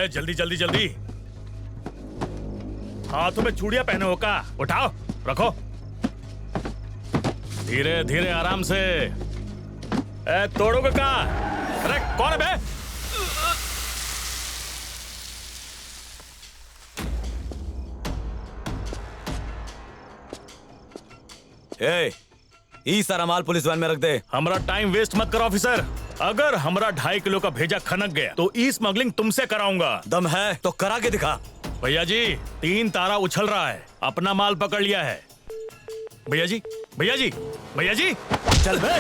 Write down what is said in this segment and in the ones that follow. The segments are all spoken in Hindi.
जल्दी जल्दी जल्दी। हाथों में चूड़ियां पहने हो का? उठाओ, रखो। धीरे धीरे आराम से। तोड़ोगे का? अरे कौन है बे? ई सारा माल पुलिस वैन में रख दे। हमारा टाइम वेस्ट मत करो ऑफिसर। अगर हमारा 2.5 किलो का भेजा खनक गया तो ई स्मगलिंग तुमसे कराऊंगा। दम है तो करा के दिखा। भैया जी 3 तारा उछल रहा है, अपना माल पकड़ लिया है। भैया जी, भैया जी, भैया जी, चल बे।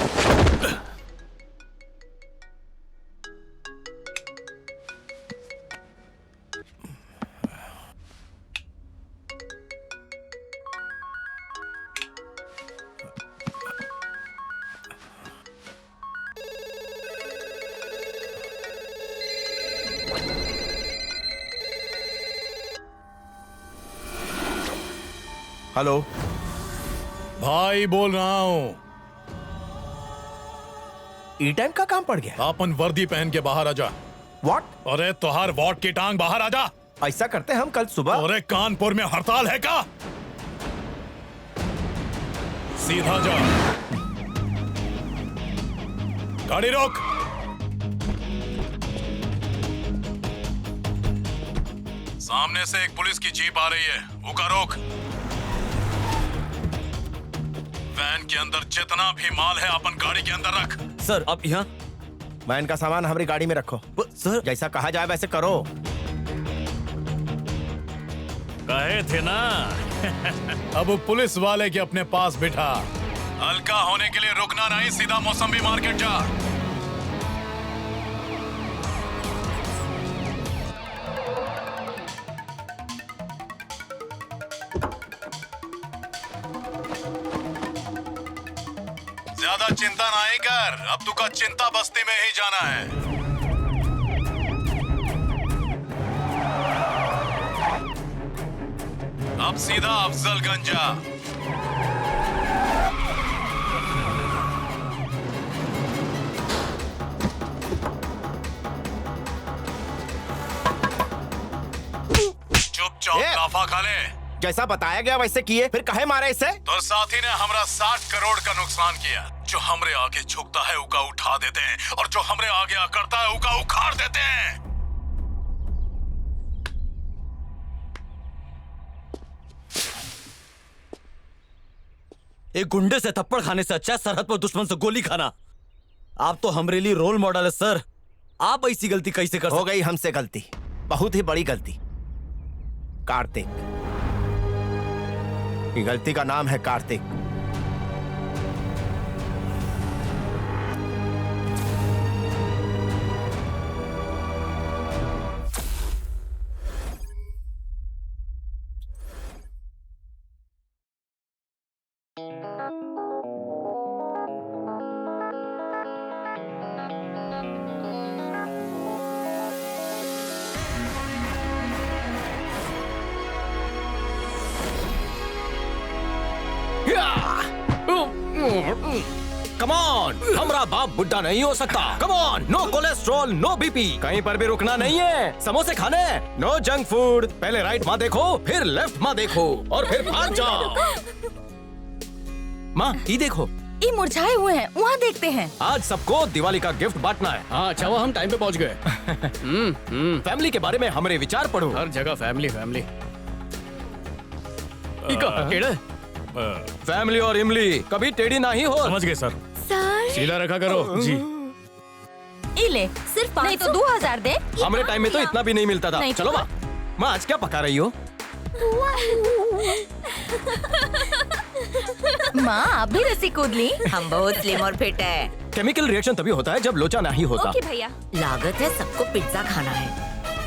हेलो भाई बोल रहा हूँ। ई टाइम का काम पड़ गया। अपन वर्दी पहन के बाहर आजा। व्हाट? अरे तोहार वॉट की टांग बाहर आजा। ऐसा करते हम कल सुबह। अरे कानपुर में हड़ताल है का? सीधा जा, गाड़ी रोक। सामने से एक पुलिस की जीप आ रही है, उका रोक। वैन के अंदर जितना भी माल है अपन गाड़ी के अंदर रख। सर अब यहाँ वैन का सामान हमारी गाड़ी में रखो। सर जैसा कहा जाए वैसे करो। कहे थे ना। अब पुलिस वाले के अपने पास बिठा। हल्का होने के लिए रुकना नहीं, सीधा मौसम्बी मार्केट जा। ज्यादा चिंता नहीं कर, अब तुका चिंता बस्ती में ही जाना है। अब सीधा अफजलगंज जा। चुपचाप लाफा खा ले। जैसा बताया गया वैसे किए, फिर कहे मारे इसे? तो साथी ने हमरा 60 करोड़ का नुकसान किया। जो हमरे आगे झुकता है उका उठा देते हैं, और जो हमरे आगे अकड़ता है उका उखाड़ देते हैं। एक गुंडे से थप्पड़ खाने से अच्छा सरहद पर दुश्मन से गोली खाना। आप तो हमारे लिए रोल मॉडल है सर। आप ऐसी गलती कैसे कर सकते? हो गई हमसे गलती, बहुत ही बड़ी गलती। कार्तिक, ये गलती का नाम है कार्तिक। कम ऑन, हमारा बाप बुड्ढा नहीं हो सकता। Come on, no cholesterol, no BP, कहीं पर भी रुकना नहीं है। समोसे खाने, नो जंक फूड। पहले राइट माँ देखो, फिर लेफ्ट माँ देखो, और फिर भाग जाओ। माँ ये देखो, ये मुरझाए हुए हैं, वहाँ देखते हैं। आज सबको दिवाली का गिफ्ट बांटना है। हाँ अच्छा वो हम टाइम पे पहुँच गए। फैमिली के बारे में हमारे विचार पढ़ो। हर जगह फैमिली फैमिली। फैमिली और इमली कभी टेढ़ी नहीं हो। समझ गए सर। सर सीधा रखा करो जी। ले, सिर्फ 500 नहीं तो 2000 दे। हमारे टाइम में तो इतना भी नहीं मिलता था। नहीं चलो माँ, माँ आज क्या पका रही हो? माँ आप भी रस्सी कूद ली। हम बहुत स्लिम और फिट है। केमिकल रिएक्शन तभी होता है जब लोचा नहीं होता। ओके भैया। लागत है सबको पिज्जा खाना है,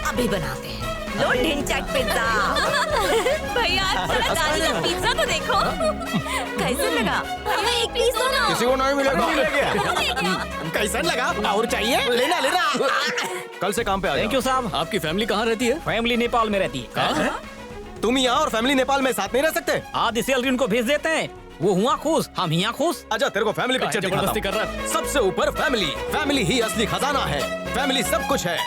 अभी बनाते हैं। लो ढिंचैक पिज्जा। भैया पिज्जा तो देखो कैसे लगा। हमें एक पीस दो ना। किसी को नहीं मिलेगा। कैसा लगा? और चाहिए? लेना लेना। कल से काम पे आ जाओ। थैंक यू साहब। आपकी फैमिली कहाँ रहती है? फैमिली नेपाल में रहती है। तुम यहाँ और फैमिली नेपाल में साथ नहीं रह सकते? आधी सैलरी उनको भेज देते हैं, वो हुआ खुश, हम यहाँ खुश। आजा तेरे को फैमिली पिक्चर जबरदस्ती दिखाता कर हूँ। रहा है। सबसे ऊपर फैमिली, फैमिली ही असली खजाना है। फैमिली सब कुछ है।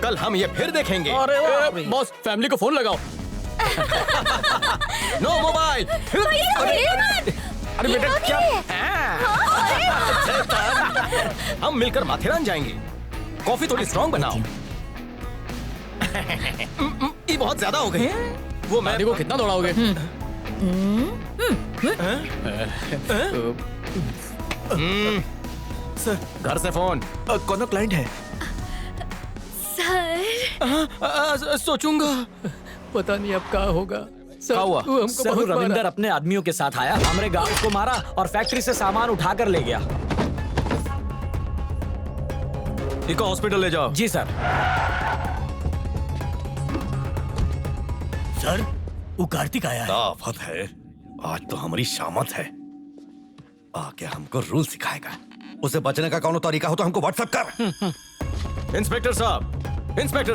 कल हम ये फिर देखेंगे। अरे बॉस, फैमिली को फोन लगाओ। No mobile. अरे बेटा क्या? हम मिलकर माथेरान जाएंगे। कॉफी थोड़ी स्ट्रांग बनाओ। ये बहुत ज्यादा हो गई। वो मैं दादी को कितना दौड़ाओगे? सर, घर से फोन। कौन क्लाइंट है? सर सोचूंगा। पता नहीं अब क्या होगा। क्या हुआ? वो हमको सर, बहुत रविंदर मारा। अपने आदमियों के साथ आया, हमरे गार्ड को मारा और फैक्ट्री से सामान उठाकर ले गया। इनको हॉस्पिटल ले जाओ। जी सर। सर, वो कार्तिक आया है। आफत है, आज तो हमारी शामत है। आके हमको रूल सिखाएगा। उसे बचने का कौन तरीका हो तो हमको व्हाट्सएप कर। इंस्पेक्टर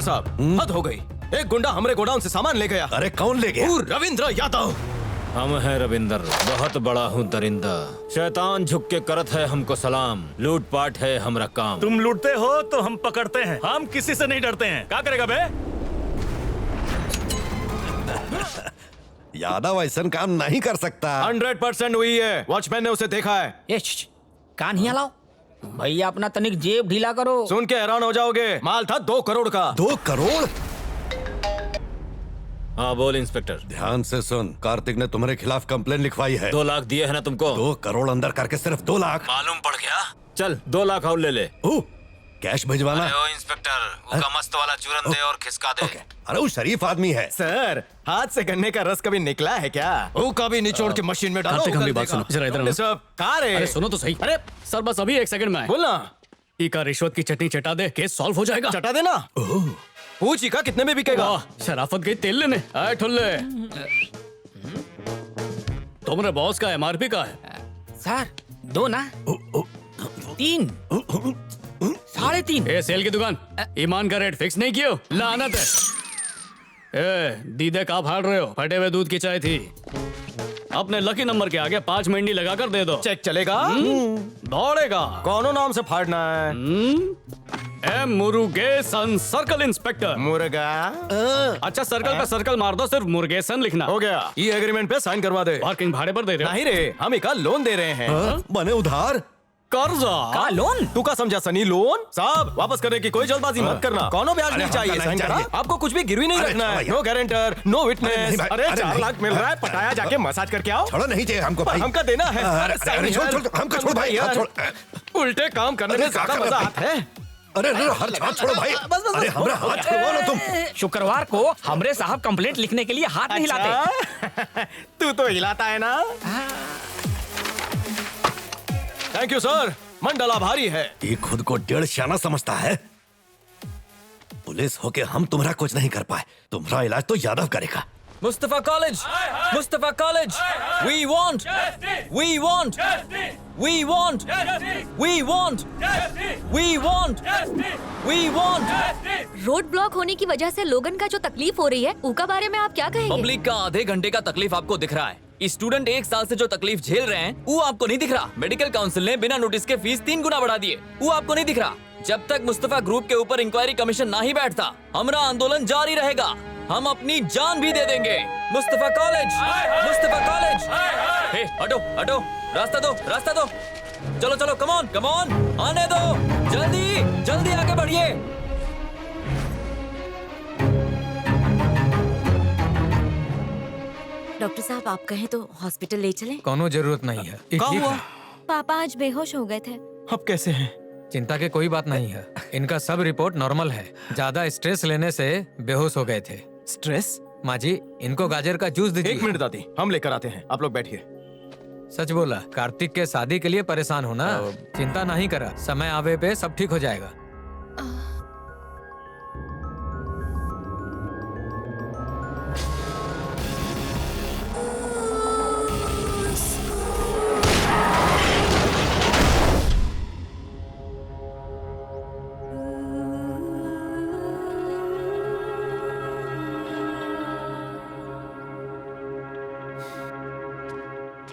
साहब, हद हो गई। एक गुंडा हमारे गोडाउन से सामान ले गया। अरे कौन ले गया? वो रविंद्र यादव। हम है रविंदर, बहुत बड़ा हूँ दरिंदा। शैतान झुक के करत है हमको सलाम। लूट पाट है हमरा काम। तुम लूटते हो तो हम पकड़ते हैं। हम किसी से नहीं डरते हैं। क्या करेगा बे? यादव ऐसा काम नहीं कर सकता। 100% हुई है। वॉचमैन ने उसे देखा है। ए, कान हिया लाओ भैया, अपना तनिक जेब ढीला करो। सुन के हैरान हो जाओगे। माल था 2 करोड़ का। 2 करोड़? हाँ बोल इंस्पेक्टर। ध्यान से सुन, कार्तिक ने तुम्हारे खिलाफ कंप्लेन लिखवाई है। 2 लाख दिए है ना तुमको? 2 करोड़ अंदर करके सिर्फ 2 लाख। मालूम पड़ गया। चल 2 लाख और ले ले। कैश भिजवाना। अरे ओ इंस्पेक्टर, वो का मस्त वाला चूरन दे और खिसका दे। अरे वो शरीफ आदमी है। सर, हाथ से गन्ने का रस कभी निकला है क्या? वो कभी निचोड़ के मशीन में डालो। कार्तिक, हमारी उगल बात देगा। सुनो। जरा इधर आओ। सब कहाँ रे? अरे सुनो तो सही। अरे सर, बस अभी 1 सेकंड में आए। बोलना। इका रिश्वत की चटनी चटा दे, केस सॉल्व हो जाएगा। चटा देना। पूछ इका कितने में बिकेगा? वाह, शराफत गई तेल लेने। आए ठुल्ले, तुम्हारे बॉस का MRP का है? सर 2 ना 3 3.5। ए सेल की दुकान, ईमान का रेट फिक्स नहीं कियो? लानत है। ए दीदे का फाड़ रहे हो? फटे हुए दूध की चाय थी। अपने लकी नंबर के आगे 5 मंडी लगाकर दे दो। चेक चलेगा? दौड़ेगा। कौनो नाम से फाड़ना है? M Murugesan, circle inspector. मुर्गा। अच्छा, सर्कल पे सर्कल मार दो, सिर्फ मुर्गेसन लिखना। हो गया। ये एग्रीमेंट पे साइन करवा दे। पार्किंग भाड़े पर दे रहे हो? नहीं रे, हम इका लोन दे रहे हैं। बने उधार। कर्जा का लोन? तू का समझा सनी? लोन साहब वापस करने की कोई जल्दबाजी मत करना। कौनो ब्याज नहीं चाहिए। नहीं साइन करा? चाहिए। आपको कुछ भी गिरवी नहीं अरे रखना है। छोड़ो नो गारंटर, नो विटनेस। नहीं भाई, अरे अरे 4 नहीं। लाख मिल रहा है, पटाया जाके मसाज करके आओ। छोड़ो, नहीं चाहिए हमको भाई। हमका देना है। अरे छोड़, हमको छोड़ भाई, हाथ छोड़। उल्टे काम करने में ज्यादा मजा आता है। अरे हाथ छोड़ो भाई। अरे हमारा हाथ छोड़वाओ ना तुम। शुक्रवार को हमरे साहब कंप्लेंट लिखने के लिए हाथ नहीं हिलाते। अच्छा? तू तो हिलाता है ना। थैंक यू सर, मंडल आभारी है। ये खुद को 1.5 शाना समझता है। पुलिस होके हम तुम्हारा कुछ नहीं कर पाए। तुम्हारा इलाज तो यादव करेगा। Mustafa college, Mustafa college, we want, we want, we want, we want, we want, we want। Road block होने की वजह से लोगन का जो तकलीफ हो रही है, उसका बारे में आप क्या कहेंगे? पब्लिक का आधे घंटे का तकलीफ आपको दिख रहा है। स्टूडेंट 1 साल से जो तकलीफ झेल रहे हैं वो आपको नहीं दिख रहा। मेडिकल काउंसिल ने बिना नोटिस के फीस 3 गुना बढ़ा दिए, वो आपको नहीं दिख रहा। जब तक मुस्तफा ग्रुप के ऊपर इंक्वायरी कमीशन ना ही बैठता, हमारा आंदोलन जारी रहेगा। हम अपनी जान भी दे देंगे। Mustafa college, Mustafa college. हे हटो हटो, रास्ता दो, रास्ता दो। चलो चलो, कम ऑन कम ऑन, आने दो। जल्दी जल्दी आगे बढ़िए। डॉक्टर साहब, आप कहें तो हॉस्पिटल ले चलें? कोनो जरूरत नहीं है। क्या हुआ? पापा आज बेहोश हो गए थे। अब कैसे हैं? चिंता की कोई बात नहीं है। इनका सब रिपोर्ट नॉर्मल है। ज्यादा स्ट्रेस लेने से बेहोश हो गए थे। स्ट्रेस? माँ जी, इनको गाजर का जूस दीजिए। 1 मिनट दादी, हम लेकर आते हैं। आप लोग बैठिए। सच बोला। कार्तिक के शादी के लिए परेशान हो ना? चिंता नहीं करा, समय आवे पे सब ठीक हो जाएगा।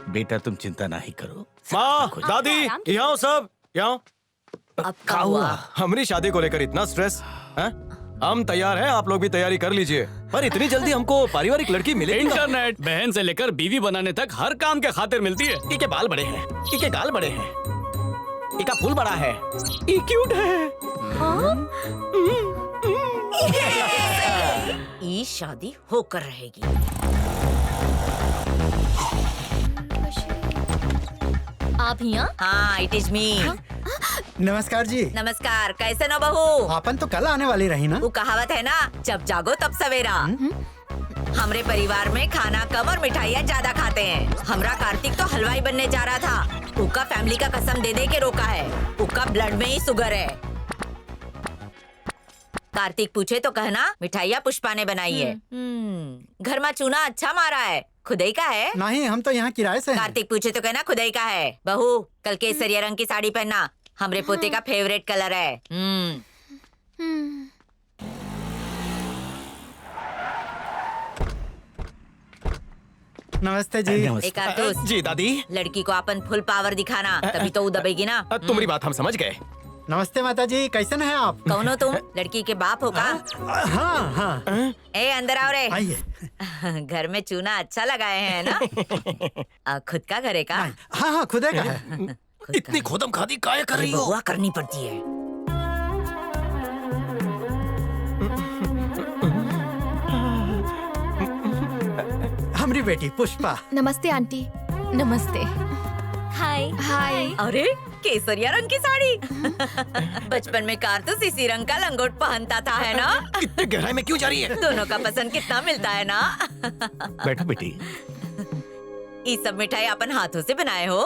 बेटा तुम चिंता नहीं करो। माँ, दादी, यहाँ सब यहाँ। अब क्या हुआ? हमारी शादी को लेकर इतना स्ट्रेस है? हम तैयार हैं, आप लोग भी तैयारी कर लीजिए। पर इतनी जल्दी हमको पारिवारिक लड़की मिलेगी? इंटरनेट बहन से लेकर बीवी बनाने तक हर काम के खातिर मिलती है। इके बाल बड़े हैं, इके गाल बड़े हैं, इका फूल बड़ा है, ई क्यूट है। ये शादी होकर रहेगी। आप यहाँ? हाँ, इट इज मी। नमस्कार जी। नमस्कार, कैसे न बहू? अपन तो कल आने वाली रही ना। वो कहावत है ना, जब जागो तब सवेरा। हमरे परिवार में खाना कम और मिठाइयाँ ज्यादा खाते हैं। हमरा कार्तिक तो हलवाई बनने जा रहा था। उका फैमिली का कसम दे दे के रोका है। उका ब्लड में ही शुगर है। कार्तिक पूछे तो कहना मिठाइयाँ पुष्पा ने बनाई है। घर में चूना अच्छा मारा है, खुदाई का है? नहीं, हम तो यहाँ किराए से हैं। कार्तिक पूछे तो कहना खुदाई का है। बहू, कल केसरिया रंग की साड़ी पहनना, हमरे पोते का फेवरेट कलर है। नमस्ते जी। एक कारतूस। जी दादी। लड़की को अपन फुल पावर दिखाना, तभी तो वो दबेगी ना। तुम्हारी बात हम समझ गए। नमस्ते माता जी, कैसन है आप? कौन हो तुम? लड़की के बाप हो का? हाँ हाँ। ए, अंदर आओ रे। आइए। घर में चूना अच्छा लगाए हैं ना? खुद का घर है का? हाँ हाँ, खुदे का है। इतनी खोदम खादी काहे कर रही हो? बहुआ करनी पड़ती है। हमारी बेटी पुष्पा। नमस्ते आंटी। नमस्ते। हाय हाय। अरे, केसरिया रंग की साड़ी। बचपन में कारतूस इसी रंग का लंगोट पहनता था, है ना? इतने गहराई में क्यों जा रही है? दोनों का पसंद कितना मिलता है ना? बैठो बेटी। ये सब मिठाई अपन हाथों से बनाए हो?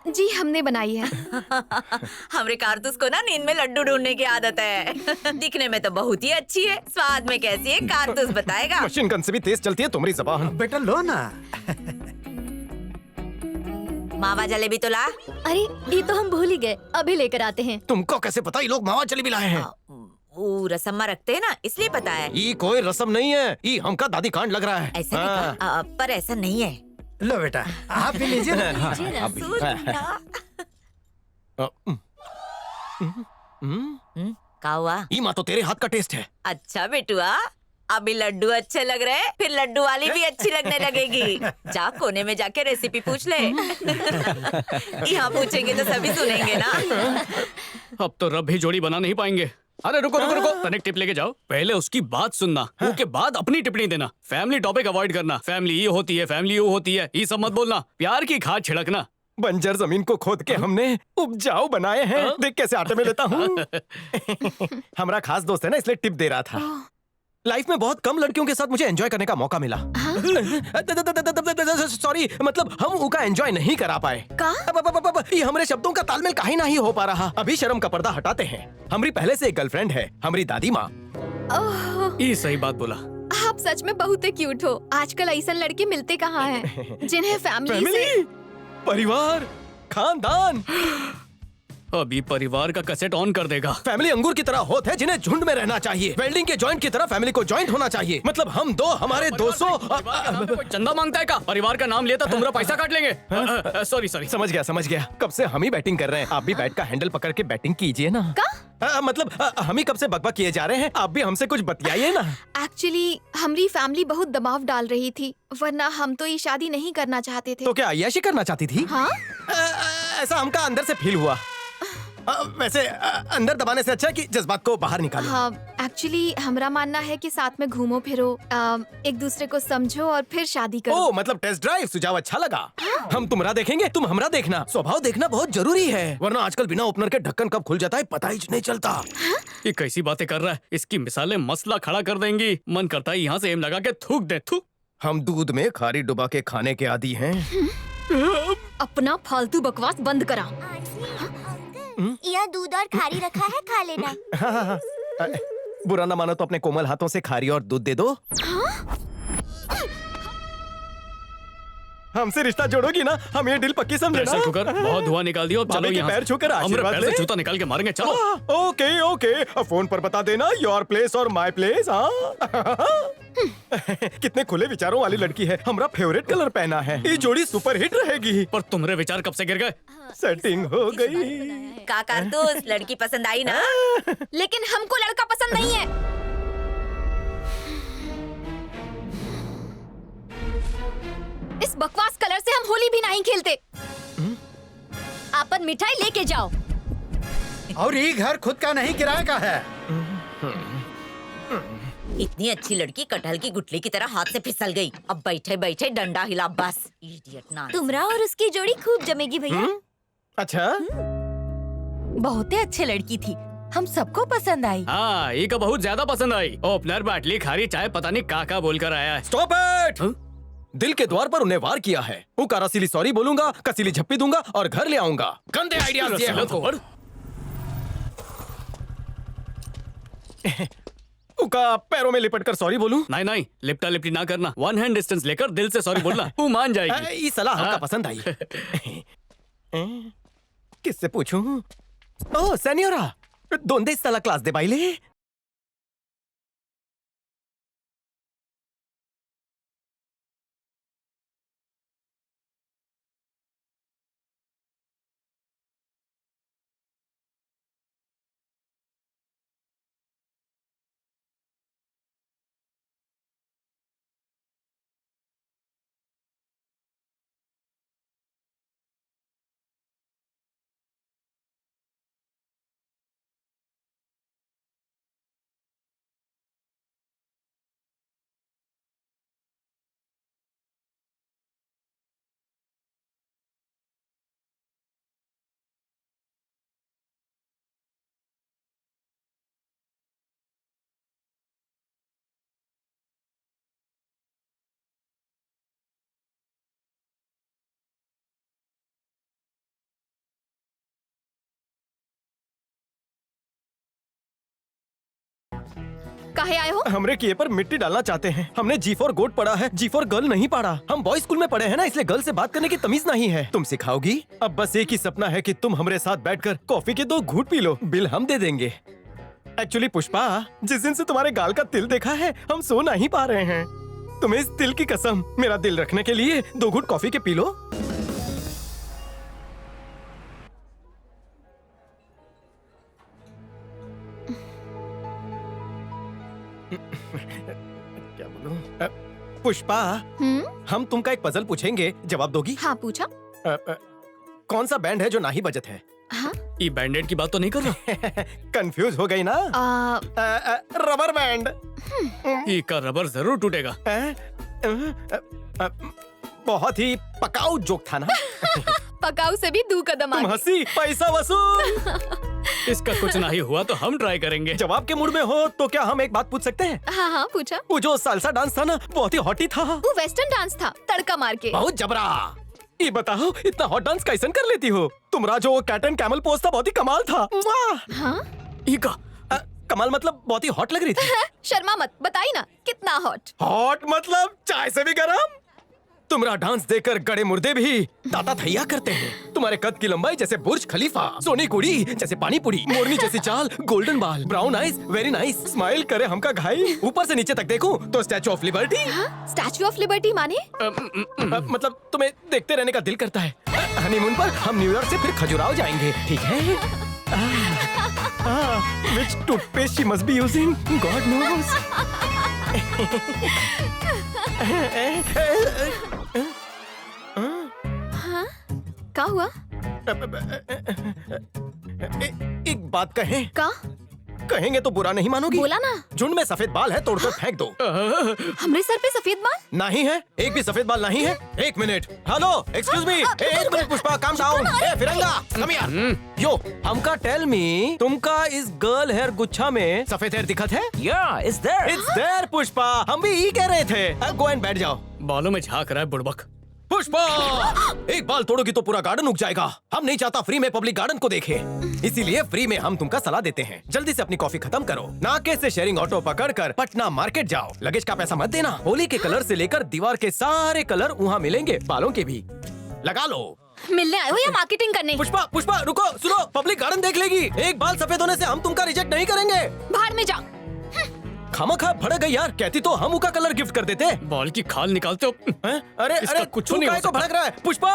जी, हमने बनाई है। हमरे कारतूस को ना नींद में लड्डू ढूंढने की आदत है। दिखने में तो बहुत ही अच्छी है, स्वाद में कैसी है कारतूस बताएगा। मशीन गन से भी तेज चलती है तुम्हारी ज़बान। बेटा लो ना। मावा जलेबी तो ला। अरे, ये तो हम भूल ही गए, अभी लेकर आते हैं। तुमको कैसे पता ये लोग मावा जलेबी लाए हैं? वो रसम रखते हैं ना, इसलिए पता है। ये कोई रसम नहीं है, ये हमका दादी कांड लग रहा है। ऐसा नहीं कहा, पर ऐसा नहीं है। लो बेटा, आप भी लीजिए ना। क्या हुआ? ये माँ तो तेरे हाथ का टेस्ट है। अच्छा बेटुआ, अभी लड्डू अच्छे लग रहे, फिर लड्डू वाली भी अच्छी लगने लगेगी। जा कोने में जाके रेसिपी पूछ ले। यहाँ पूछेंगे तो सभी सुनेंगे ना। अब तो रब भी जोड़ी बना नहीं पाएंगे। अरे रुको रुको रुको, तनिक टिप लेके जाओ। पहले उसकी बात सुनना, उसके बाद अपनी टिप्पणी देना। फैमिली टॉपिक अवॉइड करना। फैमिली ये होती है, फैमिली वो होती है, ये सब मत बोलना। प्यार की खाद छिड़कना। बंजर जमीन को खोद के हमने उपजाऊ बनाए हैं। देख कैसे आटे में लेता हूँ। हमारा खास दोस्त है ना, इसलिए टिप दे रहा था। लाइफ में बहुत कम लड़कियों के साथ मुझे एंजॉय करने का मौका मिला। सॉरी, मतलब हम उनका एंजॉय नहीं करा पाए। ये हमारे शब्दों का तालमेल काहे नहीं हो पा रहा। अभी शर्म का पर्दा हटाते हैं। हमारी पहले से एक गर्लफ्रेंड है, हमारी दादी माँ। ये सही बात बोला। आप सच में बहुत ही क्यूट हो। आजकल ऐसा लड़के मिलते कहाँ हैं जिन्हें फैमिली से... परिवार, खानदान। अभी परिवार का कैसेट ऑन कर देगा। फैमिली अंगूर की तरह होते हैं जिन्हें झुंड में रहना चाहिए। वेल्डिंग के जॉइंट की तरह फैमिली को जॉइंट होना चाहिए। मतलब हम दो, हमारे 200 चंदा मांगता है का? परिवार का नाम लिया तो तुम्हारा पैसा काट लेंगे। सॉरी सॉरी, समझ गया। कब से हम ही बैटिंग कर रहे हैं, आप भी बैट का हैंडल पकड़ के बैटिंग कीजिए ना। मतलब हम ही कब से बकबक किए जा रहे हैं, आप भी हमसे कुछ बतियाइए ना। एक्चुअली हमारी फैमिली बहुत दबाव डाल रही थी, वरना हम तो ये शादी नहीं करना चाहते थे। तो क्या अय्याशी करना चाहती थी? हाँ? ऐसा हमका अंदर से फील हुआ। वैसे अंदर दबाने से अच्छा है कि जज्बात को बाहर निकालो। हाँ, एक्चुअली हमारा मानना है कि साथ में घूमो फिरो, एक दूसरे को समझो और फिर शादी करो। ओह, मतलब टेस्ट ड्राइव। सुझाव अच्छा लगा। हम तुम्हारा देखेंगे, तुम हमरा देखना। स्वभाव देखना बहुत जरूरी है, वरना आजकल बिना ओपनर के ढक्कन कब खुल जाता है पता ही नहीं चलता। ये कैसी बातें कर रहा है? इसकी मिसालें मसला खड़ा कर देंगी। मन करता है यहाँ से एम लगा के थूक दे। थूक। हम दूध में खारी डुबा के खाने के आदी हैं। अपना फालतू बकवास बंद करा। यह दूध और खारी रखा है, खा लेना। बुरा ना मानो तो अपने कोमल हाथों से खारी और दूध दे दो। हमसे रिश्ता जोड़ोगी ना, हम ये डील पक्की समझे ना। प्रेशर कुकर बहुत धुआं निकाल दिया। चलो यहाँ पैर छूकर आशीर्वाद ले। जूता निकाल के मारेंगे। चलो। ओके, फोन पर बता देना योर प्लेस और माय प्लेस। हाँ। कितने खुले विचारों वाली लड़की है। हमारा फेवरेट कलर पहना है। ये जोड़ी सुपर हिट रहेगी। पर तुम्हारे विचार कब से गिर गए? सेटिंग हो गई। का कारतूस, लड़की पसंद आई ना? लेकिन हमको लड़का पसंद नहीं है। इस बकवास कलर से हम होली भी नहीं खेलते। आपन मिठाई लेके जाओ। और ये घर खुद का नहीं, किराए का है। इतनी अच्छी लड़की कटहल की गुठली की तरह हाथ से फिसल गई। अब बैठे बैठे डंडा हिला बस। इडियट ना। तुमरा और उसकी जोड़ी खूब जमेगी भैया। अच्छा, बहुत अच्छी लड़की थी, हम सबको पसंद आई। हाँ, ये का बहुत ज्यादा पसंद आई। ओपनर, बाटली, खारी चाय, पता नहीं काका बोलकर आया है। Stop it. दिल के द्वार पर उन्हें वार किया है। वो रसीली सॉरी बोलूंगा, कसीली झप्पी दूंगा और घर ले आऊंगा। गंदे आइडियाज दिए हमको। उका पैरों में लिपट कर सॉरी बोलूं? नहीं नहीं, लिपटा लिपटी ना करना। 1 हैंड डिस्टेंस लेकर दिल से सॉरी बोलना, वो मान जाएगी। ये सलाह हमका पसंद आई। किससे पूछूं? ओह सेनियोरा, दोंदे सलाह क्लास दे बाइले। काहे आए हो? हमरे किए पर मिट्टी डालना चाहते हैं। हमने जी फॉर गोट पढ़ा है, जी फॉर गर्ल नहीं पढ़ा। हम बॉयज स्कूल में पढ़े हैं ना, इसलिए गर्ल से बात करने की तमीज नहीं है। तुम सिखाओगी? अब बस एक ही सपना है कि तुम हमारे साथ बैठकर कॉफी के 2 घूंट पी लो, बिल हम दे देंगे। एक्चुअली पुष्पा, जिस दिन से तुम्हारे गाल का तिल देखा है, हम सो नहीं पा रहे हैं। तुम्हें इस तिल की कसम, मेरा दिल रखने के लिए 2 घूंट कॉफी के पी लो। क्या बोलूं? पुष्पा, हम तुमका एक पजल पूछेंगे, जवाब दोगी? हाँ पूछा। कौन सा बैंड है जो ना ही बजत है? हाँ? ये बैंडेड की बात तो नहीं कर रहा? कंफ्यूज हो गई ना? Rubber band. ये का रबर जरूर टूटेगा। बहुत ही पकाऊ जोक था ना? पकाऊ से भी 2 कदम आगे। तुम हंसी, पैसा वसूल। इसका कुछ नहीं हुआ तो हम ट्राई करेंगे। जवाब के मूड में हो तो क्या हम एक बात पूछ सकते हैं? हाँ हाँ पूछा। वो जो सालसा डांस था ना, बहुत ही हॉटी था। वो वेस्टर्न डांस था, तड़का मार के। बहुत जबरा। ये बताओ, इतना हॉट डांस कैसन कर लेती हो? तुम्हारा जो कैट एंड कैमल पोज था, बहुत ही कमाल था। हाँ? ये का कमाल मतलब बहुत ही हॉट लग रही थी। शर्मा मत, बताई ना कितना हॉट। हॉट मतलब चाय से भी गरम। तुम्हारा डांस देखकर गड़े मुर्दे भी दाता थैया करते हैं। तुम्हारे कद की लंबाई जैसे बुर्ज खलीफा, सोनी कुड़ी जैसे पानी पुरी, मोरनी जैसी चाल, गोल्डन बाल, brown eyes, very nice. Smile करे हमका घाई। ऊपर से नीचे तक देखूं तो statue of liberty. Statue of liberty माने? मतलब तुम्हें देखते रहने का दिल करता है। हनीमून पर हम न्यूयॉर्क से फिर खजुराहो जाएंगे, ठीक है? Which toothpaste she must be using? God knows. हाँ? क्या हुआ? एक बात कहें? का? कहेंगे तो बुरा नहीं मानोगी? बोला ना। झुंड में सफेद बाल है, तोड़कर फेंक दो। हमरे सर पे सफेद बाल नहीं है, एक भी सफेद बाल नहीं है। 1 minute. Hello, excuse me. 1 minute Pushpa, calm down. A फिरंगा, come here. यो, हमका टेल मी, तुमका इस गर्ल हेयर गुच्छा में सफेद हेयर दिखत है? Yeah, it's there. It's there Pushpa, हम भी यही कह रहे थे। गो एंड बैठ जाओ। बालों में झांक रहा है बुड़बक। पुष्पा, एक बाल तोड़ोगी तो पूरा गार्डन उग जाएगा। हम नहीं चाहता फ्री में पब्लिक गार्डन को देखे, इसीलिए फ्री में हम तुमका सलाह देते हैं। जल्दी से अपनी कॉफी खत्म करो, नाके से शेयरिंग ऑटो पकड़कर पटना मार्केट जाओ। लगेज का पैसा मत देना। होली के कलर से लेकर दीवार के सारे कलर वहाँ मिलेंगे, बालों के भी। लगा लो। मिलने आए हो या मार्केटिंग करने? पुष्पा, पुष्पा रुको, सुनो, पब्लिक गार्डन देख लेगी। एक बाल सफेद होने से हम तुमका रिजेक्ट नहीं करेंगे। बाहर में जा। खामखा भड़क गई यार। कहती तो हम उका कलर गिफ्ट कर देते। बॉल की खाल निकालते हो। अरे अरे कुछ नहीं हो को भड़क रहा है पुष्पा।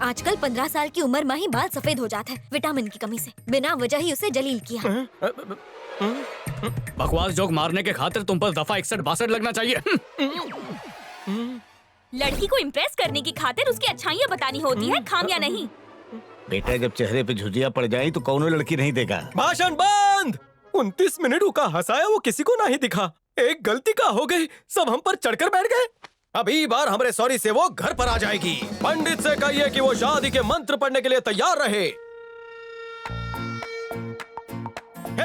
आजकल 15 साल की उम्र में ही बाल सफेद हो जाता है विटामिन की कमी से। बिना वजह ही उसे जलील किया। बकवास जोक मारने के खातिर तुम पर दफा 61-62 लगना चाहिए। लड़की को इम्प्रेस करने की खातिर उसकी अच्छाइयाँ बतानी होती है, खामियां नहीं। बेटा जब चेहरे पे झुर्रियाँ पड़ जाए तो कौनो लड़की नहीं देगा। भाषण बंद। 29 मिनट का हंसाया वो किसी को नहीं दिखा। एक गलती का हो गई, सब हम पर चढ़कर बैठ गए। अभी बार हमारे सॉरी से वो घर पर आ जाएगी। पंडित से कहिए कि वो शादी के मंत्र पढ़ने के लिए तैयार रहे।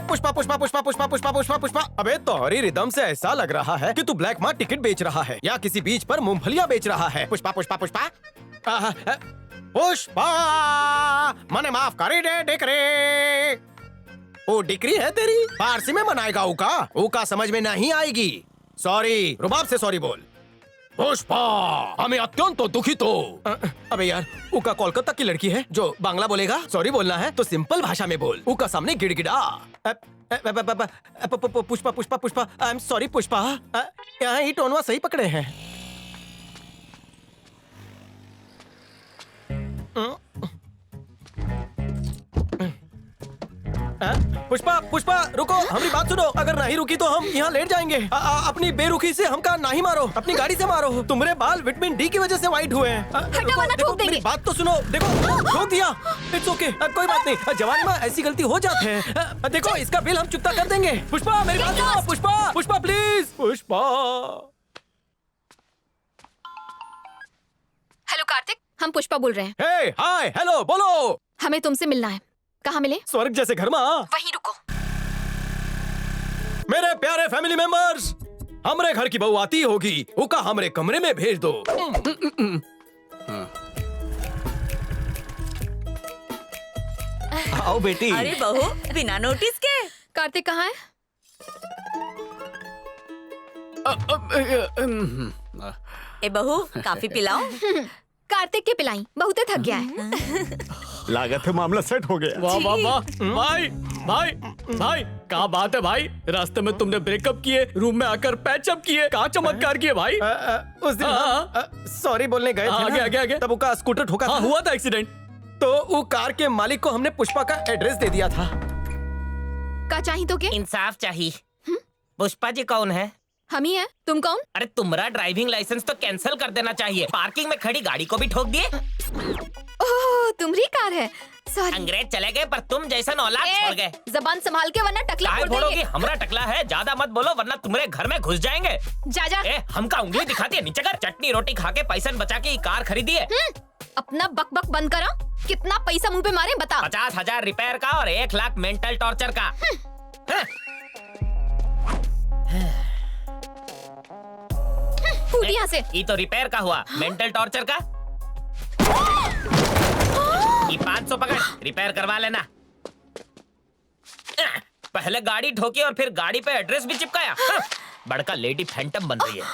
पुष्पा पुष्पा पुष्पा पुष्पा पुष्पा पुष्पा पुष्पा। अबे तोहरी रिदम से ऐसा लग रहा है कि तू ब्लैक मार्क टिकट बेच रहा है या किसी बीच पर मूंगफलियां बेच रहा है। पुष्पा पुष्पा पुष्पा पुष्पा मने माफ करी दे डिक्री। वो डिक्री है तेरी, फारसी में मनाएगा उका। उका समझ में नहीं आएगी। सॉरी, रुबाब से सॉरी बोल। पुष्पा हमें अत्यंत दुखित हो। अबे यार उका कोलकाता की लड़की है जो बांग्ला बोलेगा। सॉरी बोलना है तो सिंपल भाषा में बोल। उका सामने गिड़गिड़ा। Pushpa Pushpa Pushpa I am sorry Pushpa. यहाँ ही टोनवा सही पकड़े हैं। पुष्पा पुष्पा रुको, हमारी बात सुनो। अगर नहीं रुकी तो हम यहाँ लेट जाएंगे। अपनी बेरुखी से हमका नहीं मारो, अपनी गाड़ी से मारो। तुम्हारे बाल विटामिन डी की वजह से व्हाइट हुए हैं। देखो मेरी बात तो सुनो। देखो ठोक दिया, इट्स ओके, कोई बात नहीं। जवानी में ऐसी गलती हो जाते हैं। देखो इसका बिल हम चुकता कर देंगे। पुष्पा मेरी बात सुनो। पुष्पा पुष्पा प्लीज पुष्पा। हेलो कार्तिक, हम पुष्पा बोल रहे हैं। हे हाय हेलो बोलो। हमें तुमसे मिलना है। कहाँ मिले? स्वर्ग जैसे घर में। वहीं रुको। मेरे प्यारे फैमिली मेंबर्स, हमरे घर की बहू आती होगी, उका हमरे कमरे में भेज दो। आओ बेटी। अरे बहू बिना नोटिस के। कार्तिक कहाँ है? ए बहू काफी पिलाओ। कार्तिक के पिलाई, बहुत थक गया है। लागत है मामला सेट हो गया। वाह वाह वाह भाई भाई भाई, क्या बात है भाई। रास्ते में तुमने ब्रेकअप किए, रूम में आकर पैचअप किए, क्या चमत्कार किए भाई। उस दिन सॉरी बोलने गए थे आगे तब उका स्कूटर ठोका था। हुआ था एक्सीडेंट। तो वो कार के मालिक को हमने पुष्पा का एड्रेस दे दिया था। क्या चाहिए तो के? इंसाफ चाहिए। पुष्पा जी कौन है? हम ही है। तुम कौन? अरे तुम्हारा ड्राइविंग लाइसेंस तो कैंसिल कर देना चाहिए। पार्किंग में खड़ी गाड़ी को भी ठोक दिए। ओह तुम्हारी कार है। सॉरी। अंग्रेज चले गए पर तुम जैसा औलाद छोड़ गए। जबान संभाल के वरना टकला फोड़ देंगे। हमरा टकला है, ज्यादा मत बोलो वरना तुम्हारे घर में घुस जाएंगे। जा। हमका उंगली दिखाती है, नीचे कर। चटनी रोटी खा के पैसा बचा के कार खरीदी है। अपना बक बक बंद करो। कितना पैसा मुंह पे मारे बता। 50,000 रिपेयर का और 1 लाख मेंटल टॉर्चर का। यहाँ से। ये तो रिपेयर का हुआ। मेंटल टॉर्चर का ये 500 पकड़, रिपेयर करवा लेना। पहले गाड़ी ठोकी और फिर गाड़ी पे एड्रेस भी चिपकाया। बड़का लेडी फैंटम बन रही है।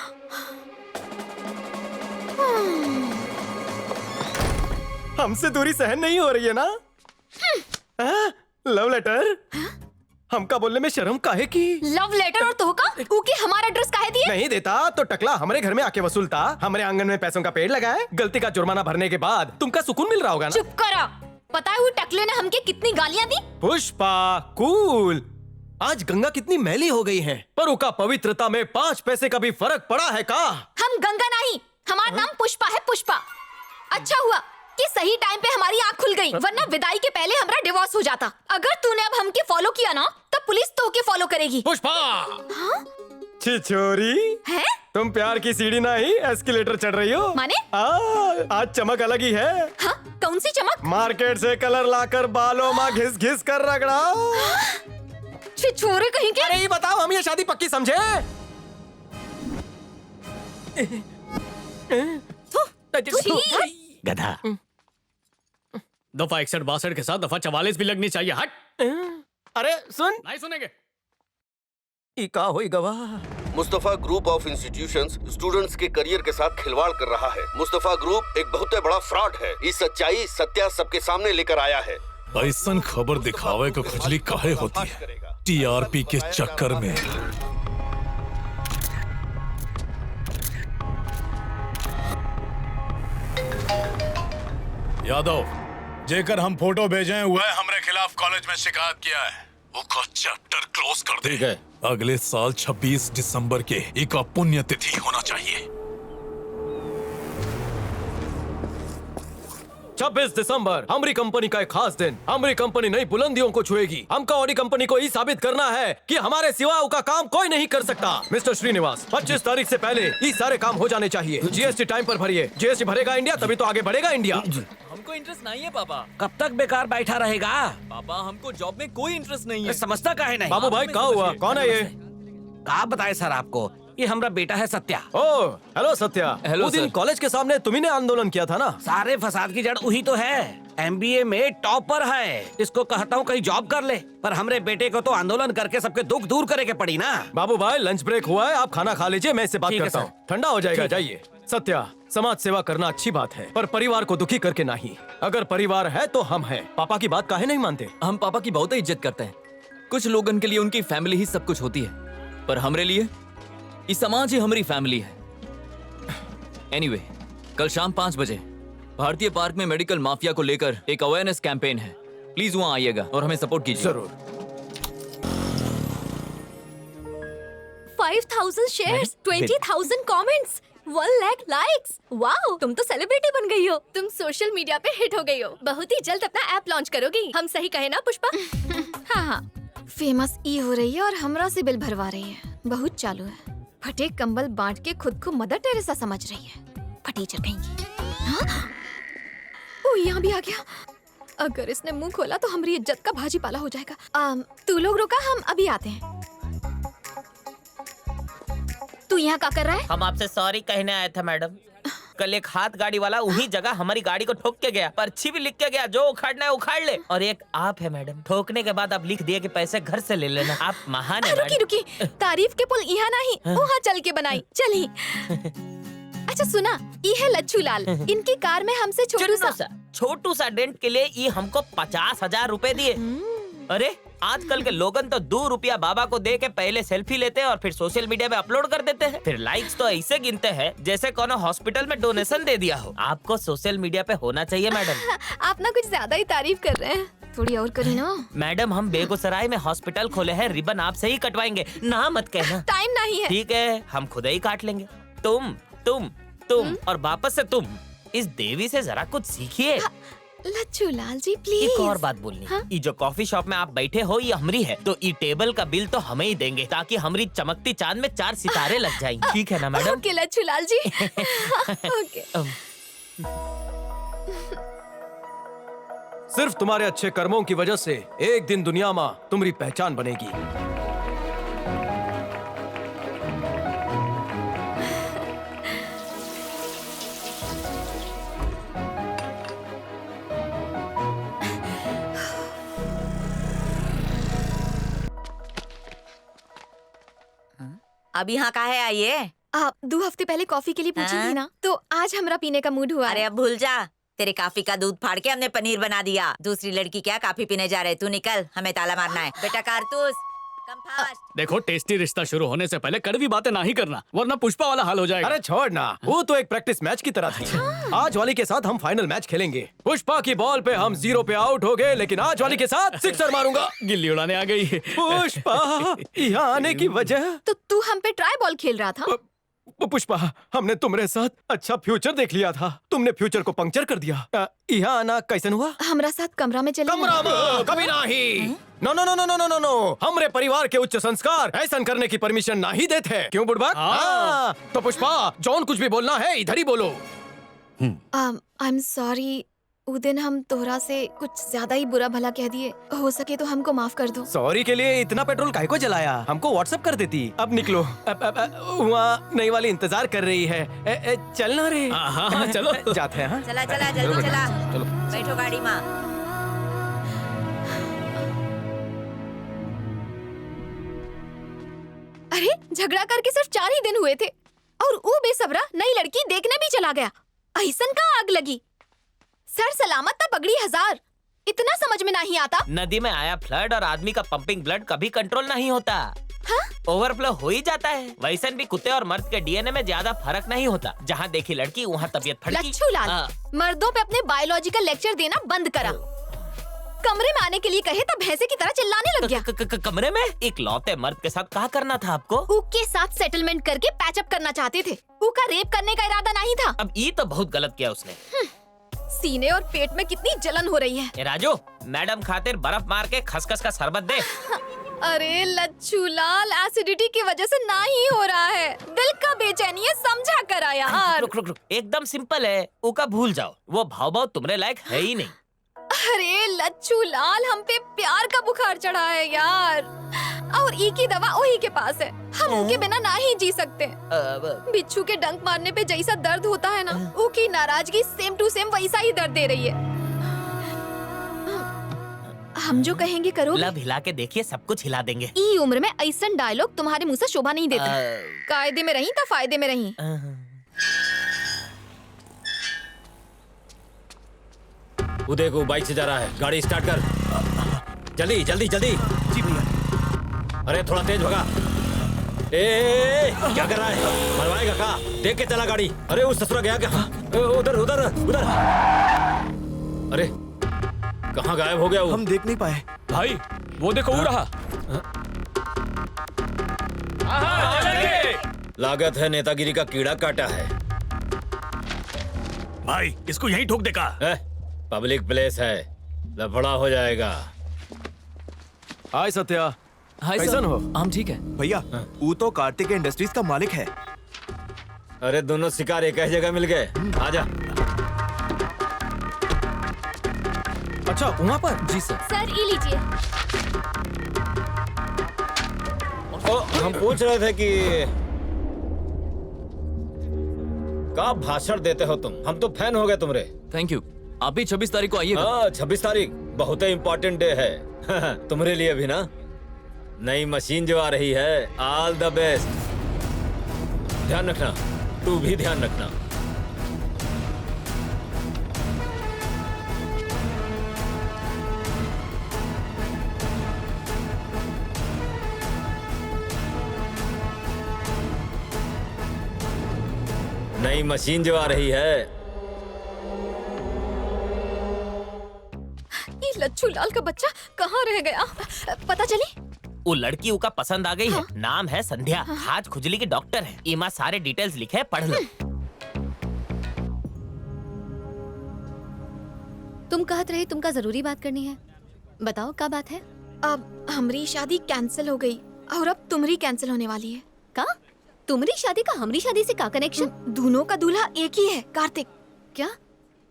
हमसे दूरी सहन नहीं हो रही है ना? लव लेटर हमका बोलने में शर्म काहे की? लव लेटर और तोहका उके हमारा एड्रेस काहे दिए? नहीं देता तो टकला हमारे घर में आके वसूलता। हमारे आंगन में पैसों का पेड़ लगाए। गलती का जुर्माना भरने के बाद तुमका सुकून मिल रहा होगा ना? चुप करो। पता है वो टकले ने हमके कितनी गालियां दी? पुष्पा कूल। आज गंगा कितनी मैली हो गई है, पर उका पवित्रता में 5 पैसे का भी फर्क पड़ा है का? हम गंगा नहीं, हमारा नाम पुष्पा है। पुष्पा। अच्छा हुआ कि सही टाइम पे हमारी आँख खुल गई, वरना विदाई के पहले हमारा डिवोर्स हो जाता। अगर तूने अब हमके फॉलो किया ना तो पुलिस तो के फॉलो करेगी। पुष्पा। छिछोरी है? तुम प्यार की सीढ़ी नहीं एस्केलेटर चढ़ रही हो। माने? आज चमक अलग ही है। हाँ? कौन सी चमक? मार्केट से कलर लाकर बालों में घिस घिस कर रगड़ा। छिछोरे कहीं के। अरे ये बताओ हम ये शादी पक्की समझे? गधा। दफा 61-62 के साथ दफा 44 भी लगनी चाहिए। हट। अरे सुन। नहीं सुनेंगे। का होई गवाह। Mustafa group of institutions students के करियर के साथ खिलवाड़ कर रहा है। मुस्तफा ग्रुप एक बहुत बड़ा फ्रॉड है। ये सच्चाई सत्या सबके सामने लेकर आया है। ऐसन खबर दिखावे को खुजली काहे होती है? टीआरपी के चक्कर में। यादव, जेकर हम फोटो भेजे हुए हमरे खिलाफ कॉलेज में शिकायत किया है, उसका चैप्टर क्लोज कर दे। ठीक है। अगले साल 26 दिसंबर के एक पुण्यतिथि होना चाहिए। 26 दिसंबर हमारी कंपनी का एक खास दिन। हमारी कंपनी नई बुलंदियों को छुएगी। हमको ऑडी कंपनी को ये साबित करना है कि हमारे सिवा का काम कोई नहीं कर सकता। मिस्टर श्रीनिवास, 25 तारीख से पहले ये सारे काम हो जाने चाहिए। जीएसटी टाइम पर भरिए। जीएसटी भरेगा इंडिया तभी तो आगे बढ़ेगा इंडिया। हमको इंटरेस्ट नहीं है पापा। कब तक बेकार बैठा रहेगा? पापा हमको जॉब में कोई इंटरेस्ट नहीं है। समझता काहे नहीं? बाबू भाई, कहाँ हुआ? कौन है ये? कहा बताए सर आपको? ये हमारा बेटा है सत्या। ओ, हेलो सत्या। हेलो वो दिन सर। कॉलेज के सामने तुम्ही ने आंदोलन किया था ना? सारे फसाद की जड़ वही तो है। एमबीए में टॉपर है। इसको कहता हूँ कहीं जॉब कर ले, पर हमरे बेटे को तो आंदोलन करके सबके दुख दूर करे के पड़ी ना। बाबू भाई, लंच ब्रेक हुआ है, आप खाना खा लीजिए, मैं इससे बात ठीक है, करता सर। हूँ। ठंडा हो जाएगा, जाइए। सत्या, समाज सेवा करना अच्छी बात है, पर परिवार को दुखी करके नहीं। अगर परिवार है तो हम हैं। पापा की बात काहे नहीं मानते? हम पापा की बहुत इज्जत करते हैं। कुछ लोगों के लिए उनकी फैमिली ही सब कुछ होती है, पर हमरे लिए ये समाज ही हमारी फैमिली है। एनीवे, कल शाम 5 बजे भारतीय पार्क में मेडिकल माफिया को लेकर एक अवेयरनेस कैंपेन है। प्लीज वहाँ आइएगा और हमें सपोर्ट कीजिए। जरूर। 5000 shares, 20,000 comments, 1 lakh likes. Wow, तुम तो सेलिब्रिटी बन गई हो। तुम सोशल मीडिया पे हिट हो गई हो। बहुत ही जल्द अपना ऐप लॉन्च करोगी। हम सही कहे ना पुष्पा? हाँ, फेमस ई हो रही है और हमरा से बिल भरवा रही है। बहुत चालू है। फटे कंबल बांट के खुद को मदर टेरेसा समझ रही है। फटीचर कहेंगी। हाँ? ओ, यहाँ भी आ गया। अगर इसने मुंह खोला तो हमारी इज्जत का भाजी पाला हो जाएगा। तू लोग रुका, हम अभी आते हैं। तू यहाँ क्या कर रहा है? हम आपसे सॉरी कहने आए थे मैडम। कल एक हाथ गाड़ी वाला वही जगह हमारी गाड़ी को ठोक के गया। पर्ची भी लिख के गया, जो उखाड़ना है उखाड़ ले। और एक आप है मैडम, ठोकने के बाद आप लिख दिए कि पैसे घर से ले लेना। आप महान है। रुकी रुकी, तारीफ के पुल यहाँ नहीं, वहाँ चल के बनाई। चली। अच्छा सुना, ये है लच्छू लाल। इनकी कार में हमसे छोटू सा डेंट के लिए ये हमको 50,000 रुपए दिए। अरे आजकल के लोगन तो 2 रुपया बाबा को दे के पहले सेल्फी लेते हैं और फिर सोशल मीडिया में अपलोड कर देते हैं। फिर लाइक्स तो ऐसे गिनते हैं जैसे कोनो हॉस्पिटल में डोनेशन दे दिया हो। आपको सोशल मीडिया पे होना चाहिए मैडम। आप ना कुछ ज्यादा ही तारीफ कर रहे हैं। थोड़ी और करी ना। मैडम, हम बेगूसराय में हॉस्पिटल खोले हैं, रिबन आपसे ही कटवाएंगे। ना मत कहना। टाइम नहीं है। ठीक है, हम खुद ही काट लेंगे। तुम और वापस से तुम। इस देवी से जरा कुछ सीखिए। लच्छू लाल जी प्लीज। एक और बात बोलनी। ये जो कॉफी शॉप में आप बैठे हो ये हमारी है, तो ये टेबल का बिल तो हमें ही देंगे, ताकि हमारी चमकती चांद में 4 सितारे लग जाएंगे। ठीक है ना madam? Okay Lachhu Lal ji. Okay. सिर्फ तुम्हारे अच्छे कर्मों की वजह से एक दिन दुनिया में तुम्हारी पहचान बनेगी। अब यहाँ काहे आई है? आप 2 हफ्ते पहले कॉफी के लिए पूछी थी ना, तो आज हमारा पीने का मूड हुआ। अरे अब भूल जा। तेरे कॉफी का दूध फाड़ के हमने पनीर बना दिया। दूसरी लड़की क्या कॉफी पीने जा रहे? तू निकल, हमें ताला मारना है। बेटा कारतूस, कम फास्ट। देखो, टेस्टी रिश्ता शुरू होने से पहले कड़वी बातें ना ही करना, वरना पुष्पा वाला हाल हो जाएगा। अरे छोड़ ना, वो तो एक प्रैक्टिस मैच की तरह थी। आज वाली के साथ हम फाइनल मैच खेलेंगे। पुष्पा की बॉल पे हम 0 पे आउट हो गए, लेकिन आज वाली के साथ सिक्सर मारूंगा। गिल्ली उड़ाने आ गई। पुष्पा, यहाँ आने की वजह? तो तू हम पे ट्राई बॉल खेल रहा था। पुष्पा, हमने तुम्हारे साथ अच्छा फ्यूचर देख लिया था, तुमने फ्यूचर को पंक्चर कर दिया। यहाँ आना कैसे हुआ? हमारा साथ कमरा में चले। कमरा में कभी नहीं। No no no no no no no, हमरे परिवार के उच्च संस्कार ऐसा करने की परमिशन नहीं देते। क्यों बुढ़बा? तो पुष्पा, जॉन कुछ भी बोलना है इधर ही बोलो। आई एम सॉरी, उस दिन हम तोहरा से कुछ ज्यादा ही बुरा भला कह दिए। हो सके तो हमको माफ कर दो। सॉरी के लिए इतना पेट्रोल काहे को जलाया? हमको व्हाट्सएप कर देती। अब निकलो, वहाँ नई वाली इंतजार कर रही है। चलना रे। हाँ, चलो जाते हैं। चला चला जल्दी चला। बैठो गाड़ी में। अरे झगड़ा करके सिर्फ 4 ही दिन हुए थे और वो बेसब्रा नई लड़की देखने भी चला गया। ऐसन का आग लगी। सर सलामत था पगड़ी 1000। इतना समझ में नहीं आता। नदी में आया फ्लड और आदमी का पंपिंग ब्लड कभी कंट्रोल नहीं होता। ओवरफ्लो हो ही जाता है। वैसे भी कुत्ते और मर्द के डीएनए में ज्यादा फर्क नहीं होता। जहाँ देखी लड़की वहाँ तबीयत फड़की। लच्छू लाल, मर्दों पे अपने बायोलॉजिकल लेक्चर देना बंद करा। कमरे में आने के लिए कहे तो भैंसे की तरह चिल्लाने लग गया। कमरे में एक लौते मर्द के साथ क्या करना था आपको? उसके साथ सेटलमेंट करके पैचअप करना चाहते थे। उसका रेप करने का इरादा नहीं था। अब ये तो बहुत गलत किया उसने। सीने और पेट में कितनी जलन हो रही है। ए राजू, मैडम खातिर बर्फ मार के खसखस का शरबत दे। अरे लच्छू लाल, एसिडिटी की वजह से ना ही हो रहा है। दिल का बेचैनी है, समझा करा यार। रुक। एकदम सिंपल है, उका भूल जाओ। वो भाव तुम्हारे लायक है ही नहीं। अरे लच्छू लाल, हम पे प्यार का बुखार चढ़ा है यार। और ई की दवा वही के पास है। हम उनके बिना ना ही जी सकते। बिच्छू के डंक मारने पे जैसा दर्द होता है ना, उनकी नाराजगी सेम टू सेम वैसा ही दर्द दे रही है। हम जो कहेंगे करो। लब हिला के देखिए, सब कुछ हिला देंगे। ई उम्र में ऐसा डायलॉग तुम्हारे मुंह से शोभा नहीं देता। कायदे में रही तो फायदे में रही। उदय को बाइक से जा रहा है, गाड़ी स्टार्ट कर। जल्दी जल्दी जल्दी। जी भैया। अरे थोड़ा तेज भगा। ए, क्या कर रहा है? मरवाएगा का? देख के चला गाड़ी। अरे उस ससुरा गया क्या? उधर उधर उधर। अरे कहाँ गायब हो गया वो? हम देख नहीं पाए भाई। वो देखो वो रहा। लागत है नेतागिरी का कीड़ा काटा है। भाई इसको यहीं ठोक देगा। पब्लिक प्लेस है, लफड़ा हो जाएगा। हाय सत्या। हाय कैसन हो? हम ठीक है भैया। वो तो कार्तिक इंडस्ट्रीज का मालिक है। अरे दोनों शिकार एक ही जगह मिल गए। आजा। अच्छा वहाँ पर? जी सर। सर ये लीजिए। हम पूछ रहे थे कि क्या भाषण देते हो तुम? हम तो फैन हो गए तुम्हारे। Thank you. आप भी 26 तारीख को आइएगा। हाँ 26 तारीख बहुत ही इम्पोर्टेंट डे है तुम्हारे लिए भी ना। नई मशीन जो आ रही है, ऑल द बेस्ट। ध्यान रखना, तू भी ध्यान रखना। नई मशीन जो आ रही है। ये लच्छू लाल का बच्चा कहाँ रह गया? पता चली? वो लड़की उका पसंद आ गई है। नाम है संध्या। हाथ खुजली की डॉक्टर है। इमा सारे डिटेल्स लिखे हैं, पढ़ लो। तुम कहत रहे तुमका जरूरी बात करनी है। बताओ क्या बात है? अब हमारी शादी कैंसिल हो गई और अब तुम्हारी कैंसिल होने वाली है। का? तुम्हारी शादी का हमारी शादी से क्या कनेक्शन? दोनों का दूल्हा एक ही है, कार्तिक। क्या?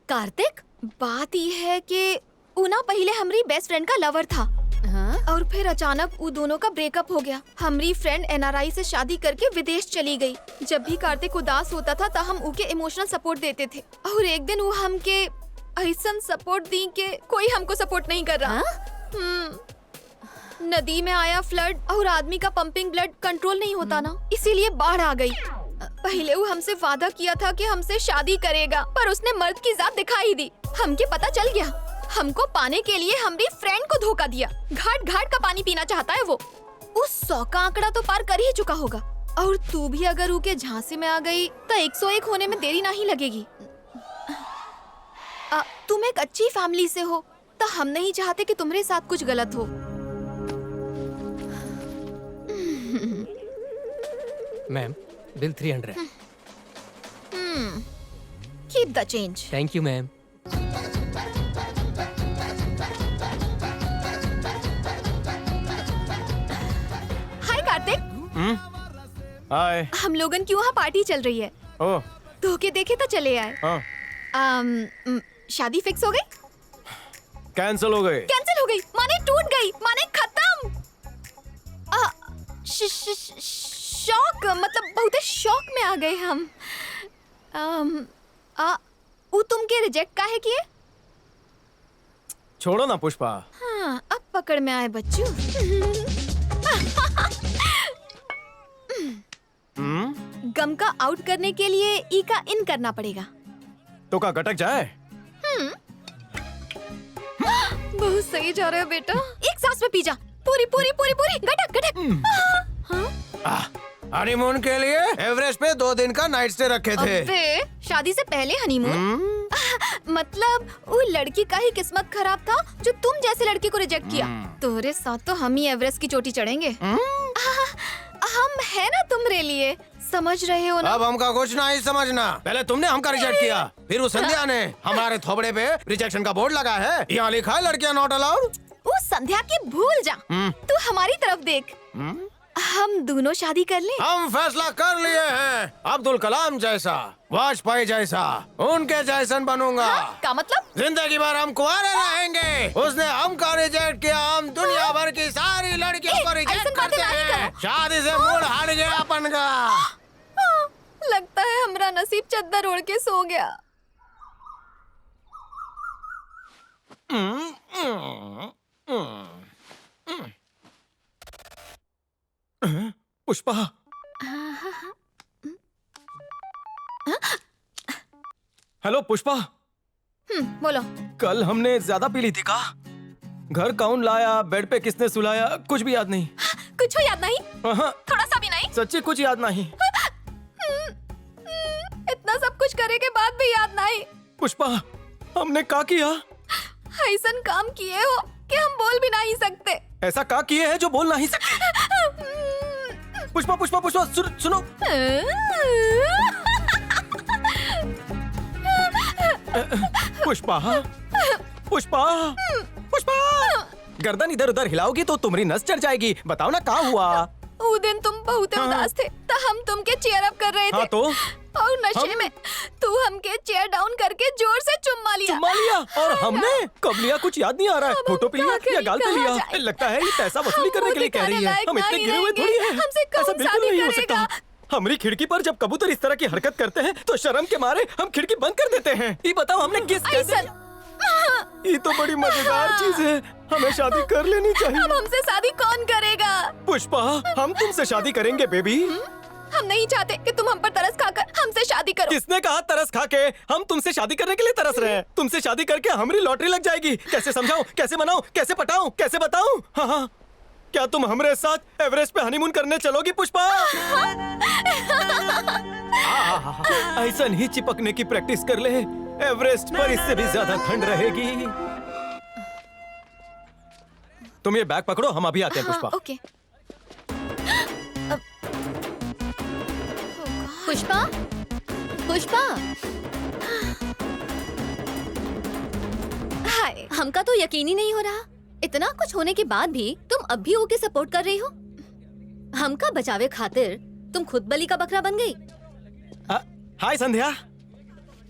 कार्तिक? बात ये है कि उना पहले हमारी बेस्ट फ्रेंड का लवर था। हाँ? और फिर अचानक वो दोनों का ब्रेकअप हो गया। हमारी फ्रेंड एनआरआई से शादी करके विदेश चली गई। जब भी कार्तिक उदास होता था तो हम उके इमोशनल सपोर्ट देते थे। और एक दिन वो हमके ऐसा सपोर्ट दी के कोई हमको सपोर्ट नहीं कर रहा। नदी में आया फ्लड और आदमी का पंपिंग ब्लड कंट्रोल नहीं होता ना, इसीलिए बाढ़ आ गई। पहले वो हमसे वादा किया था कि हमसे शादी करेगा, पर उसने मर्द की जात दिखाई दी। हमके पता चल गया। हमको पाने के लिए हमारी फ्रेंड को धोखा दिया। घाट घाट का पानी पीना चाहता है वो। उस 100 का आंकड़ा तो पार कर ही चुका होगा। और तू भी अगर उनके झांसे में आ गई तो 101 होने में देरी नहीं लगेगी। तुम एक अच्छी फैमिली से हो तो हम नहीं चाहते कि तुम्हारे साथ कुछ गलत हो। Ma'am bill 300। Keep the change. Thank you ma'am. Hi Kartik. Hi. हम लोगन की वहाँ पार्टी चल रही है। ओह। धोखे देखे तो चले आए। शादी फिक्स हो गई? कैंसिल हो गए। कैंसिल हो गई माने टूट गई, माने खत्म। शॉक, मतलब बहुत शॉक में आ गए हम। वो तुमके रिजेक्ट काहे किए? छोड़ो ना पुष्पा। हाँ, अब पकड़ में आए बच्चू। गम का आउट करने के लिए ई का इन करना पड़ेगा। तो का गटक जाए? बहुत सही जा रहा है बेटा। एक सांस में पी जा, पूरी पूरी पूरी पूरी, गटक गटक। हनीमून के लिए एवरेस्ट पे 2 दिन का नाइट स्टे रखे थे। अबे, शादी से पहले हनीमून? मतलब वो लड़की का ही किस्मत खराब था जो तुम जैसे लड़की को रिजेक्ट किया। तुम्हारे साथ तो हम ही एवरेस्ट की चोटी चढ़ेंगे। हम है ना तुम्हारे लिए, समझ रहे हो ना? अब हमका कुछ नहीं समझना। पहले तुमने हमका रिजेक्ट किया, फिर उस संध्या ने हमारे थोबड़े पे रिजेक्शन का बोर्ड लगा है, यहाँ लिखा है लड़कियां नॉट अलाउड। वो संध्या की भूल जा, तू हमारी तरफ देख। हम दोनों शादी कर लें? हम फैसला कर लिए हैं, अब्दुल कलाम जैसा, वाजपेयी जैसा, उनके जैसन बनूंगा। क्या मतलब? जिंदगी भर हम कुंवारे रहेंगे। उसने हमका रिजेक्ट किया, हम दुनिया भर की सारी लड़कियों को रिजेक्ट करते हैं। शादी से मूड हट गया अपन का। लगता है हमारा नसीब चद्दर ओढ़ के सो गया। पुष्पा, हेलो पुष्पा। बोलो। कल हमने ज्यादा पी ली थी का? घर कौन लाया, बेड पे किसने सुलाया, कुछ भी याद नहीं। कुछ याद नहीं? थोड़ा सा भी नहीं? सच्ची कुछ याद नहीं। इतना सब कुछ करे के बाद भी याद नहीं? पुष्पा, हमने क्या किया? ऐसा काम किए हो कि हम बोल भी नहीं सकते। ऐसा क्या किए है जो बोल नहीं सकते? पुष्पा पुष्पा पुष्पा, सुनो। पुष्पा पुष्पा पुष्पा, गर्दन इधर उधर हिलाओगी तो तुम्हारी नस चढ़ जाएगी। बताओ ना क्या हुआ? वो दिन तुम बहुत उदास थे, तो हम तुमके चीयर अप कर रहे थे। हाँ तो? और नशे में तू हमके चेयर डाउन करके जोर से चुम्मा लिया। और हमने कब लिया कुछ याद नहीं आ रहा है। फोटो पे लिया या गाल पे लिया? लगता है ये पैसा वसूली करने के लिए कह रही है। हम इतने गिरे हुए थोड़ी हैं। ऐसा बिल्कुल नहीं हो सकता। हमारी खिड़की पर जब कबूतर इस तरह की हरकत करते हैं तो शर्म के मारे हम खिड़की बंद कर देते हैं। ये बताओ हमने किस ये तो बड़ी मजेदार चीज है, हमें शादी कर लेनी चाहिए। अब हमसे शादी कौन करेगा? पुष्पा, हम तुमसे शादी करेंगे बेबी। हम नहीं चाहते कि तुम हम पर तरस खाकर हमसे शादी करो। किसने कहा तरस खा के? हम तुमसे शादी करने के लिए तरस रहे हैं। तुमसे शादी करके हमारी लॉटरी लग जाएगी। कैसे समझाऊं, कैसे मनाऊं, कैसे पटाऊं, कैसे बताऊं? हाँ, क्या तुम हमारे साथ एवरेस्ट पे हनीमून करने चलोगी पुष्पा? ऐसा नहीं चिपकने की प्रैक्टिस कर ले, एवरेस्ट पर इससे भी ज्यादा ठंड रहेगी। तुम ये बैग पकड़ो, हम अभी आते हैं पुष्पा। ओके। पुष्पा, पुष्पा, हाय। हमका तो यकीन ही नहीं हो रहा, इतना कुछ होने के बाद भी तुम अब भी ओके सपोर्ट कर रही हो। हमका बचावे खातिर तुम खुद बलि का बकरा बन गई। हाय संध्या।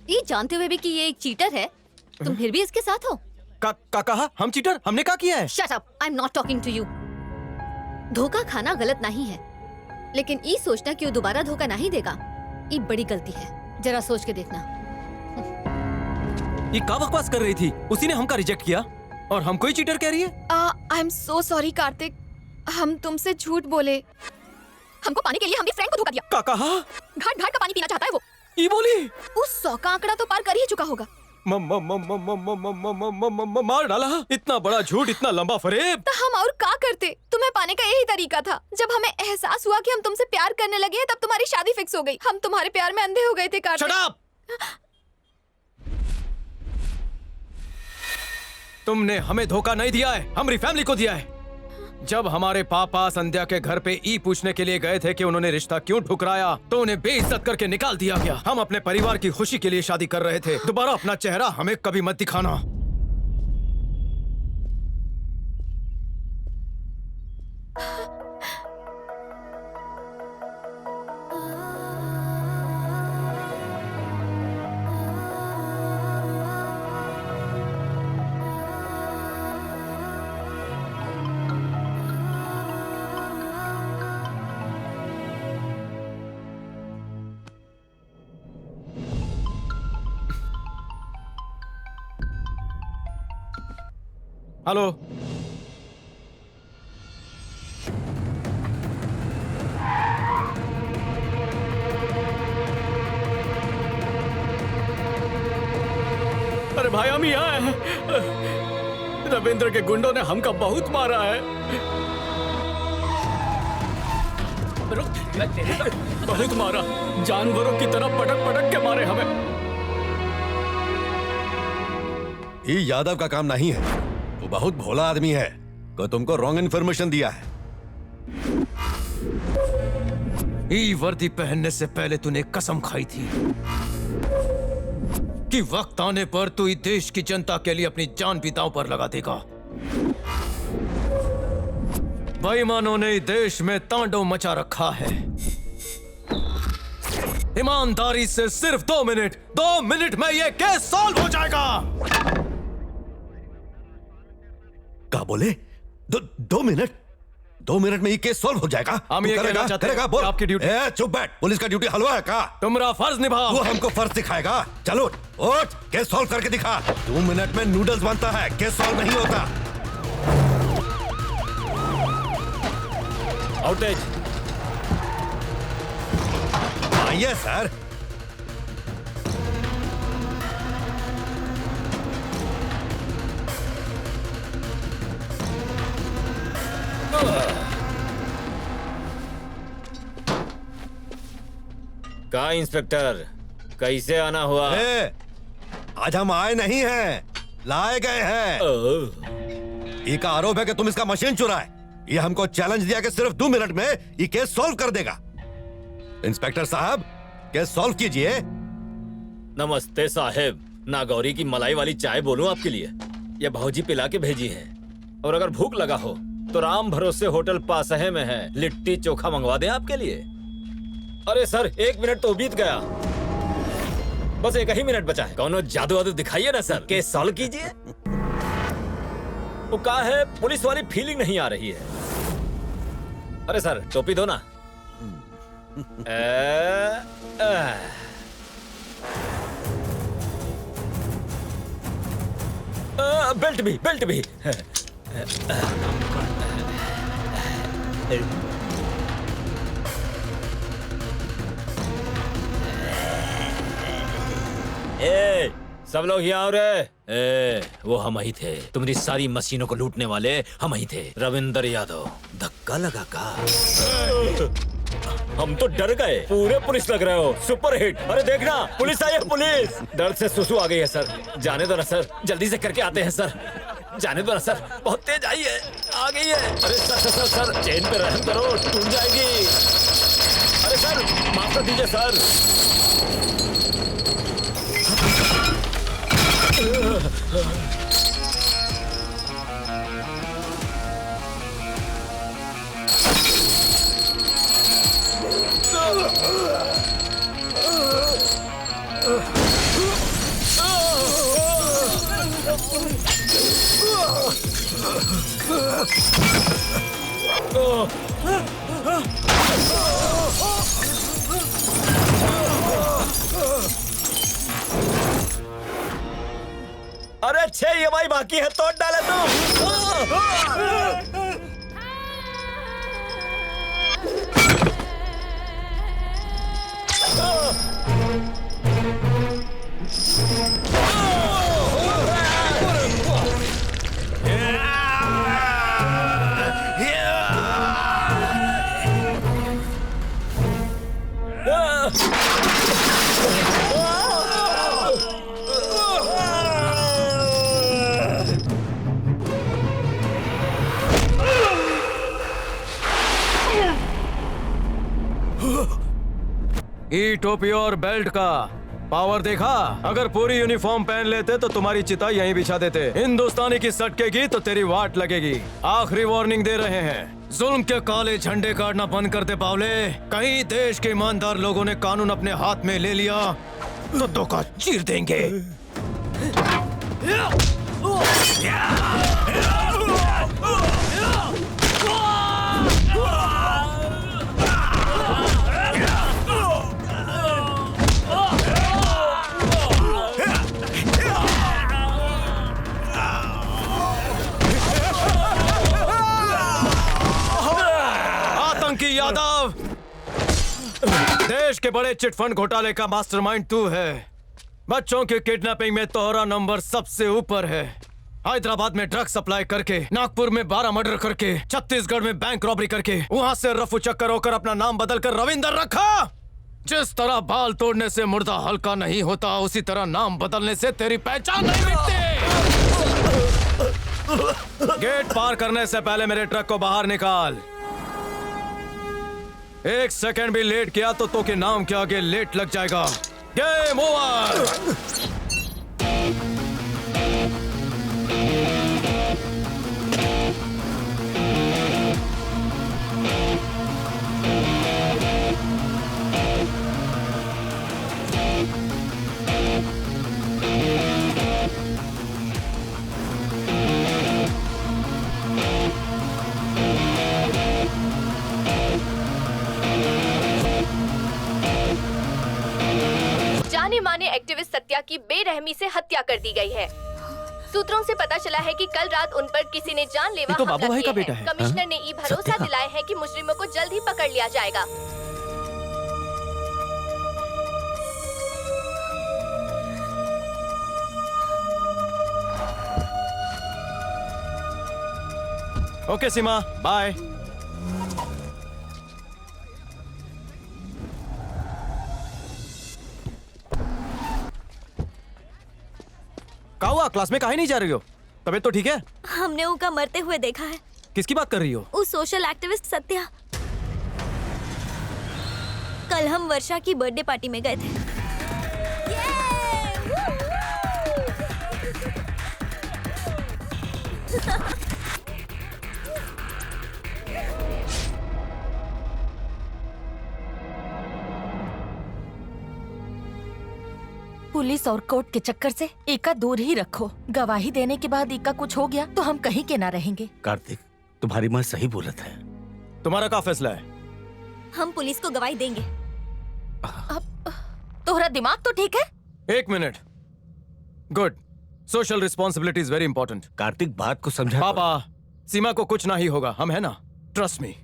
ये जानते हुए भी कि ये एक चीटर है, तुम फिर भी इसके साथ हो। का कहा? हम चीटर? हमने क्या किया है? Shut up, I'm not talking to you. धोखा खाना गलत नहीं है, लेकिन ये सोचना कि वो दोबारा धोखा नहीं देगा, ये बड़ी गलती है। जरा सोच के देखना। ये क्या बकवास कर रही थी? उसी ने हमका रिजेक्ट किया और हमको ही चीटर कह रही है। I'm so sorry कार्तिक, हम तुमसे झूठ बोले। हमको पानी के लिए हमने फ्रेंड को धोखा दिया। क्या कहा? घाट घाट का पानी पीना चाहता है वो। ये बोली? उस 100 का आंकड़ा तो पार कर ही चुका होगा। मार डाला। इतना बड़ा झूठ, इतना लंबा फरेब। तो हम और क्या करते? तुम्हें पाने का यही तरीका था। जब हमें एहसास हुआ कि हम तुमसे प्यार करने लगे हैं, तब तुम्हारी शादी फिक्स हो गई। हम तुम्हारे प्यार में अंधे हो गए थे कार्तिक। Shut up! तुमने हमें धोखा नहीं दिया है, हमारी फैमिली को दिया है। जब हमारे पापा संध्या के घर पे ई पूछने के लिए गए थे कि उन्होंने रिश्ता क्यों ठुकराया, तो उन्हें बेइज्जत करके निकाल दिया गया। हम अपने परिवार की खुशी के लिए शादी कर रहे थे। दोबारा अपना चेहरा हमें कभी मत दिखाना। हेलो, अरे भाई हम यहाँ हैं। रविंद्र के गुंडों ने हमका बहुत मारा है। बहुत मारा, जानवरों की तरह पटक पटक के मारे हमें। ये यादव का काम नहीं है, वो बहुत भोला आदमी है, को तुमको रॉन्ग इन्फॉर्मेशन दिया है। ई वर्दी पहनने से पहले तूने कसम खाई थी कि वक्त आने पर तू इस देश की जनता के लिए अपनी जान भी दांव पर लगा देगा। बेईमानों ने देश में तांडव मचा रखा है। ईमानदारी से सिर्फ 2 मिनट में ये केस सॉल्व हो जाएगा। क्या बोले? 2 मिनट? 2 मिनट में ये केस सॉल्व हो जाएगा? हम ये कहना चाहते हैं, बोल। आपकी ड्यूटी। चुप बैठ, पुलिस का ड्यूटी हलवा है का? तुम्हारा फर्ज निभाओ। वो हमको फर्ज दिखाएगा। चलो उठ, केस सॉल्व करके दिखा। 2 मिनट में नूडल्स बनता है, केस सॉल्व नहीं होता। आउटेज। आइए सर। कहा इंस्पेक्टर, कैसे आना हुआ? आज हम आए नहीं हैं, लाए गए हैं। ये का आरोप है कि तुम इसका मशीन चुराए। ये हमको चैलेंज दिया कि सिर्फ 2 मिनट में ये केस सॉल्व कर देगा। इंस्पेक्टर साहब, केस सॉल्व कीजिए। नमस्ते साहेब, नागौरी की मलाई वाली चाय बोलूं आपके लिए? ये भौजी पिला के भेजी है। और अगर भूख लगा हो तो राम भरोसे होटल पासहे में है, लिट्टी चोखा मंगवा दें आपके लिए। अरे सर, 1 मिनट तो बीत गया, बस 1 ही मिनट बचा है। कौनो जादू वादू दिखाइए ना सर, केस सॉल्व कीजिए। वो कहा है, पुलिस वाली फीलिंग नहीं आ रही है। अरे सर, टोपी दो ना। बेल्ट भी, बेल्ट भी। ए, सब लोग यहाँ रे। वो हम ही थे, तुम्हारी सारी मशीनों को लूटने वाले हम ही थे। रविंद्र यादव। धक्का लगा का? हम तो डर गए। पूरे पुलिस लग रहे हो, सुपर हिट। अरे देखना, पुलिस आई है, पुलिस। डर से सुसु आ गई है सर। जाने दो ना सर, जल्दी से करके आते हैं सर। जाने दो ना सर, बहुत तेज आई है, आ गई है। अरे sir sir sir, sir chain पे रहम करो, टूट जाएगी। अरे सर, माफ कर दीजिए सर। अरे 6 EMI बाकी है, तोड़ डाले तुम। ई टोपी और बेल्ट का पावर देखा? अगर पूरी यूनिफॉर्म पहन लेते तो तुम्हारी चिता यहीं बिछा देते। हिंदुस्तानी की सटकेगी तो तेरी वाट लगेगी। आखिरी वार्निंग दे रहे हैं, जुल्म के काले झंडे गाड़ना बंद कर दे बावले। कहीं देश के ईमानदार लोगों ने कानून अपने हाथ में ले लिया तो धोखा चीर देंगे। आतंकी यादव, देश के बड़े चिटफंड घोटाले का मास्टरमाइंड तू है। बच्चों की किडनैपिंग में तोहरा नंबर सबसे ऊपर है। हैदराबाद में ड्रग सप्लाई करके, नागपुर में 12 मर्डर करके, छत्तीसगढ़ में बैंक रॉबरी करके, वहाँ से रफू चक्कर होकर अपना नाम बदलकर रविंदर रखा। जिस तरह बाल तोड़ने से मुर्दा हल्का नहीं होता, उसी तरह नाम बदलने से तेरी पहचान नहीं मिटती। गेट पार करने से पहले मेरे ट्रक को बाहर निकाल। 1 सेकंड भी लेट किया तो के नाम के आगे लेट लग जाएगा। Game over. जाने माने एक्टिविस्ट सत्या की बेरहमी से हत्या कर दी गई है। सूत्रों से पता चला है कि कल रात उन पर किसी ने जानलेवा तो हमला बाबू भाई का किया बेटा है। कमिश्नर ने ये भरोसा दिलाया है कि मुजरिमों को जल्द ही पकड़ लिया जाएगा। ओके सीमा, बाय। क्या हुआ? क्लास में काहे नहीं जा रही हो? तबीयत तो ठीक है? हमने उनका मरते हुए देखा है। किसकी बात कर रही हो? उस सोशल एक्टिविस्ट सत्या। कल हम वर्षा की बर्थडे पार्टी में गए थे। पुलिस और कोर्ट के चक्कर से एका दूर ही रखो। गवाही देने के बाद एका कुछ हो गया तो हम कहीं के ना रहेंगे। कार्तिक, तुम्हारी माँ सही बोलत है। तुम्हारा क्या फैसला है? हम पुलिस को गवाही देंगे। तोहरा दिमाग तो ठीक है? 1 minute. Good. Social responsibility is very important. Kartik, बात को समझा। पापा, सीमा को कुछ ना ही होगा, हम है ना? Trust me.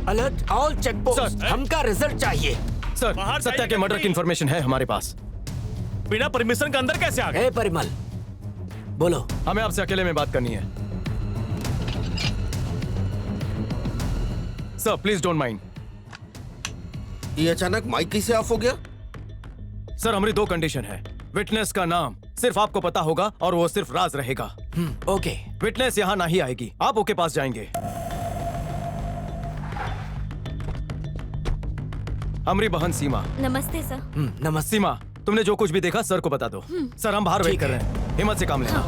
Alert all check post, हमका रिजल्ट चाहिए। सर, सत्या के मर्डर की इंफॉर्मेशन है हमारे पास। बिना परमिशन के अंदर कैसे आ गए? परिमल, बोलो। हमें आपसे अकेले में बात करनी है। Sir, please don't mind. ये अचानक माइक कैसे ऑफ हो गया? सर, हमारी 2 कंडीशन है। विटनेस का नाम सिर्फ आपको पता होगा और वो सिर्फ राज रहेगा। ओके। विटनेस यहाँ नहीं आएगी, आप ओके पास जाएंगे। हमारी बहन सीमा। नमस्ते सर। नमस्ते। सीमा, तुमने जो कुछ भी देखा सर को बता दो। सर, हम बाहर वेट कर रहे हैं। हिम्मत से काम लेना।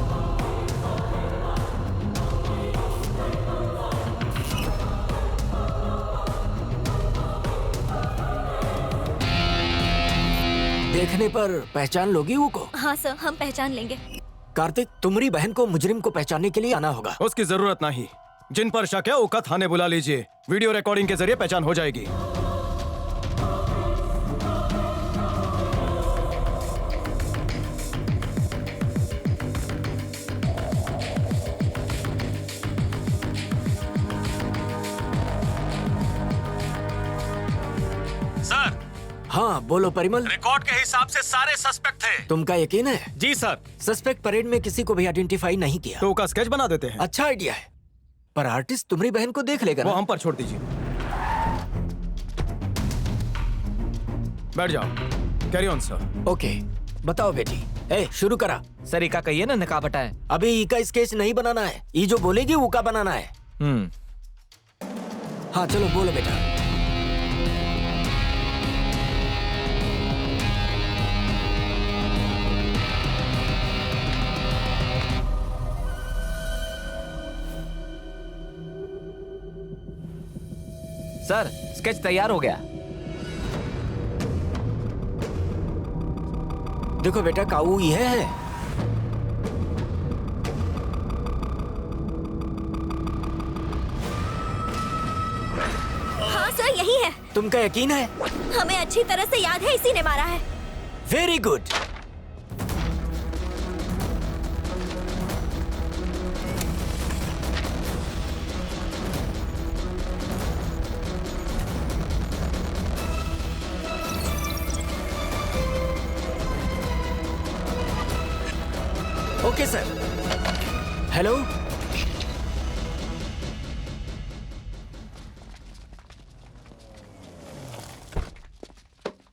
देखने पर पहचान लोगी वो को? हाँ सर, हम पहचान लेंगे। कार्तिक, तुम्हारी बहन को मुजरिम को पहचानने के लिए आना होगा। उसकी जरूरत नहीं। जिन पर शक है उका थाने बुला लीजिए। वीडियो रिकॉर्डिंग के जरिए पहचान हो जाएगी। सर। हाँ, बोलो परिमल। रिकॉर्ड के हिसाब से सारे सस्पेक्ट थे। तुमका यकीन है? जी सर। सस्पेक्ट परेड में किसी को भी आइडेंटिफाई नहीं किया। तो उसका स्केच बना देते हैं। अच्छा आइडिया है, पर आर्टिस्ट तुम्हारी बहन को देख लेगा। वो हम पर छोड़ दीजिए। बैठ जाओ। Carry on sir. ओके, बताओ बेटी। शुरू करा। सर, इका कहिए ना, नकाब हटाए। अभी इका स्केच नहीं बनाना है, ये जो बोलेगी वो का बनाना है। हाँ चलो बोलो बेटा। सर, स्केच तैयार हो गया। देखो बेटा, काऊ यह है। हाँ सर, यही है। तुमका यकीन है? हमें अच्छी तरह से याद है, इसी ने मारा है। Very good. Okay sir. Hello,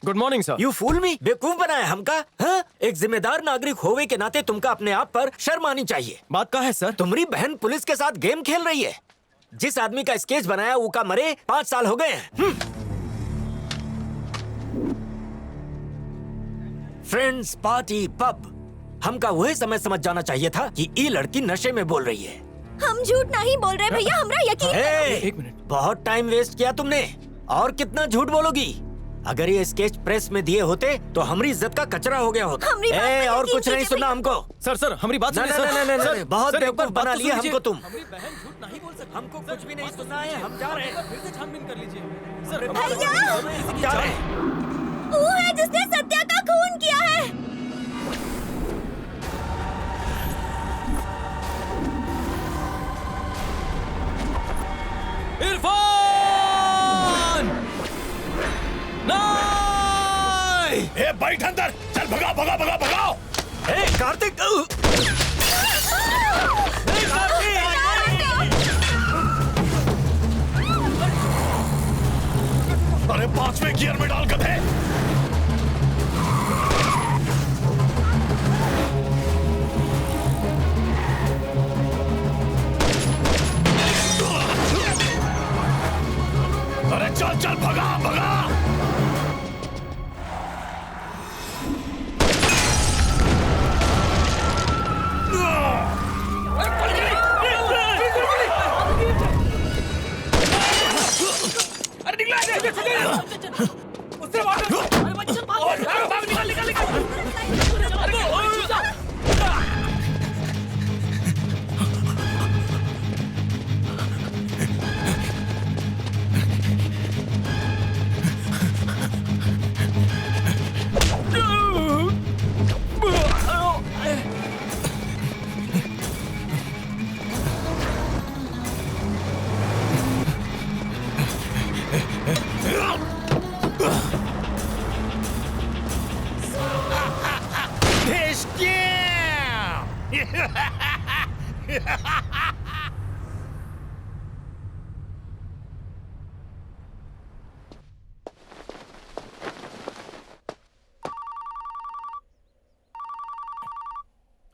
good morning sir. You fool me, बेवकूफ बनाया हमका। हाँ? एक जिम्मेदार नागरिक होने के नाते तुमका अपने आप पर शर्म आनी चाहिए। बात क्या है सर? तुम्हारी बहन पुलिस के साथ गेम खेल रही है। जिस आदमी का स्केच बनाया वो का मरे 5 साल हो गए हैं। फ्रेंड्स, पार्टी, पब, हमका वही समय समझ जाना चाहिए था कि ये लड़की नशे में बोल रही है। हम झूठ नहीं बोल रहे भैया, हमरा यकीन है। एक मिनट, बहुत टाइम वेस्ट किया तुमने, और कितना झूठ बोलोगी? अगर ये स्केच प्रेस में दिए होते तो हमारी इज्जत का कचरा हो गया होता। और कुछ नहीं सुनना हमको। सर हमारी बात सुनिए सर। सर, बहुत बेवकूफ बना लिया हमको तुम। हमारी बहन झूठ नहीं बोल सकती। हमको कुछ भी नहीं सुनना है, हम जा रहे हैं। फिर से छानबीन कर लीजिए सर। भैया, जा रहे हैं। वो है जिसने सत्या का खून किया है। इरफान! नहीं! ए बैठ अंदर, चल भगाओ भगाओ भगाओ भगाओ। ए कार्तिक! अरे 5वें गियर में डाल गधे। अरे चल चल भगा भगा।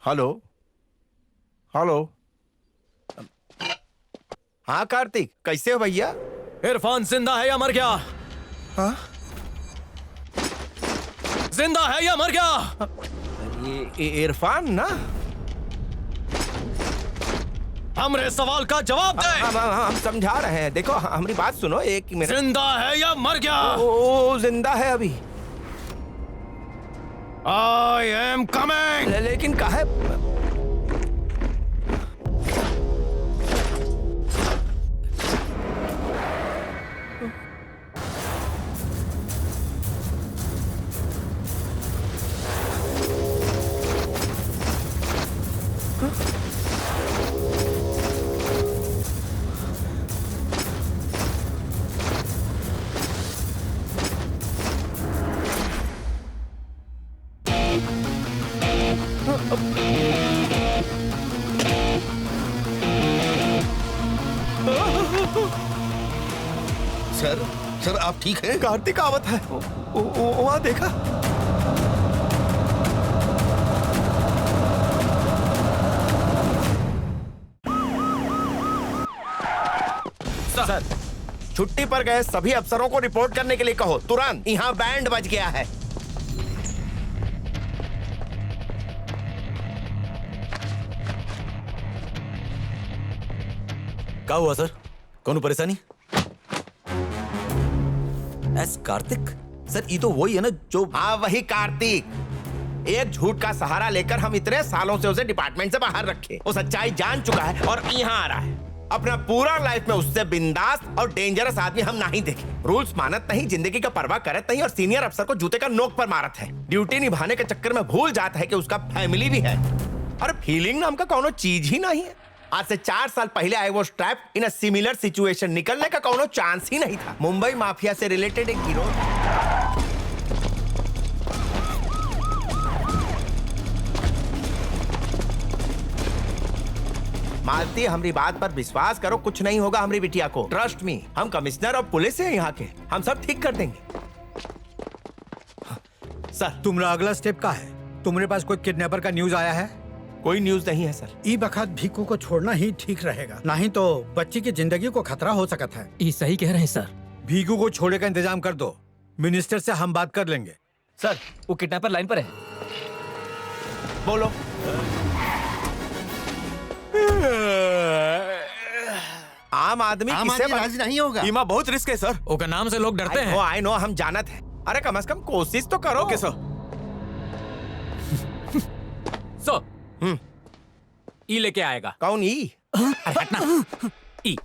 Hello hello. हाँ कार्तिक, कैसे हो भैया? इरफान जिंदा है या मर गया? हाँ? जिंदा है या मर गया? इरफान ना? हमरे सवाल का जवाब दे। हम समझा रहे हैं। देखो हमारी बात सुनो, 1 मिनट। जिंदा है या मर गया? ओ जिंदा है अभी। I am coming. लेकिन कहा सर आप ठीक हैं? कार्तिक आवत है, वहाँ देखा। सर छुट्टी पर गए सभी अफसरों को रिपोर्ट करने के लिए कहो तुरंत। यहाँ बैंड बज गया है। क्या हुआ सर? कौन परेशानी? एस कार्तिक सर, ये तो वही है ना जो। हाँ वही कार्तिक। एक झूठ का सहारा लेकर हम इतने सालों से उसे डिपार्टमेंट से बाहर रखे। वो सच्चाई जान चुका है और यहाँ आ रहा है। अपना पूरा लाइफ में उससे बिंदास और डेंजरस आदमी हम नहीं देखे। रूल्स मानत नहीं, जिंदगी का परवाह करत नहीं और सीनियर अफसर को जूते का नोक पर मारत है। ड्यूटी निभाने के चक्कर में भूल जाता है कि उसका फैमिली भी है। और फीलिंग नाम का कोनो चीज ही नहीं है। आज से 4 साल पहले I was trapped in a similar situation. निकलने का कोनो चांस ही नहीं था। मुंबई माफिया से रिलेटेड एक गिरोह। मालती हमारी बात पर विश्वास करो, कुछ नहीं होगा हमारी बिटिया को। ट्रस्ट मी, हम कमिश्नर और पुलिस है यहाँ के, हम सब ठीक कर देंगे। सर तुम्हारा अगला स्टेप क्या है? तुम्हारे पास कोई किडनैपर का न्यूज आया है? कोई न्यूज नहीं है सर। ई बखत भीकू को छोड़ना ही ठीक रहेगा, नहीं तो बच्ची की जिंदगी को खतरा हो सकता है। ये सही कह रहे हैं सर। भीकू को छोड़े का इंतजाम कर दो, मिनिस्टर से हम बात कर लेंगे। सर वो किडनैपर लाइन पर है। बोलो। आम आदमी किससे राजी नहीं होगा। ईमा बहुत रिस्क है सर। ओके नाम से लोग डरते हैं। आई नो हम जानत है। अरे कम से कम कोशिश तो करो। Okay sir. सर ई लेके आएगा। कौन ई? अरे हटना। ई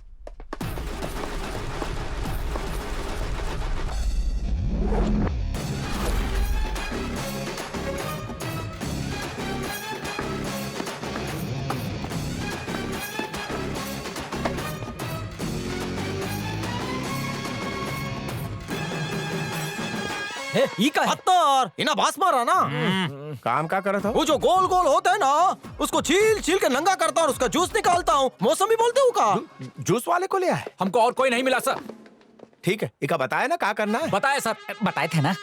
ई का हत्तर इना बास मारा ना। काम का करत हो? वो जो गोल गोल होता है ना, उसको छील छील के नंगा करता हूँ और उसका जूस निकालता हूँ। मौसमी बोलते हो का? जूस वाले को ले आए। हमको और कोई नहीं मिला सर। ठीक है, इका बताया ना क्या करना है। बताए सर, बताए थे ना।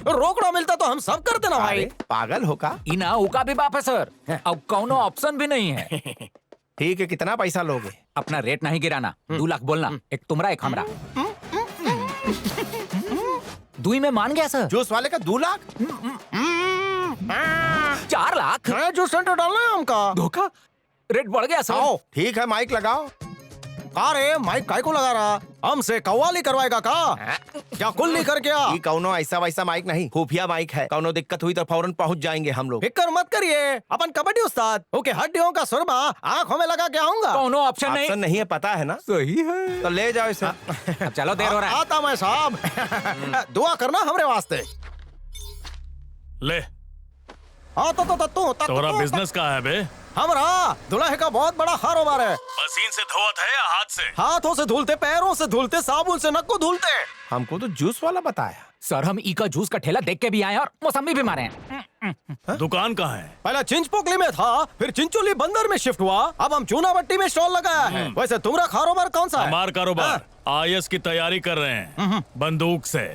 रोकड़ा मिलता तो हम सब कर देना भाई। पागल हो का? इना उका भी बाप है सर। अब कौनो ऑप्शन भी नहीं है। ठीक है, कितना पैसा लोगे? अपना रेट नहीं गिराना, 2 लाख बोलना, एक तुमरा एक हमरा। दुई में मान गया सर। जूस वाले का 2 लाख? 4 लाख। जो सेंटर डालना है हमका। धोखा, रेट बढ़ गया सर। ठीक है, माइक लगाओ। अरे माइक काय को लगा रहा? हमसे कव्वाली करवाएगा का? क्या कुल्ली कर गया? ये कौनो ऐसा वैसा माइक नहीं, खुफिया माइक है। कौनो दिक्कत हुई तो फौरन पहुंच जाएंगे हम लोग। फिक्र मत करिए, अपन कबड्डी उस्ताद। ओके, हड्डियों का सुरमा आंखों में लगा के आऊंगा। कौनो ऑप्शन नहीं। ऑप्शन नहीं है, पता है ना? सही है। तो ले जाओ इसे। चलो, देर हो रहा है। आता मैं साहब। दुआ करना हमरे वास्ते। ले तोरा बिजनेस का है बे? हमरा दुल्हे का बहुत बड़ा कारोबार है। मशीन से धोवत है या हाथ से? हाथों से धुलते, पैरों से धुलते, साबुन से नक को धुलते। हमको तो जूस वाला बताया सर। हम ई का जूस का ठेला देख के भी आए और मौसमी भी मारे हैं। दुकान कहाँ है? पहला चिंचपोकली में था, फिर चिंचोली बंदर में शिफ्ट हुआ, अब हम चूनाभट्टी में स्टॉल लगाया है। वैसे तुम्हारा कारोबार कौन सा है? हमारा कारोबार IAS की तैयारी कर रहे हैं, बंदूक से।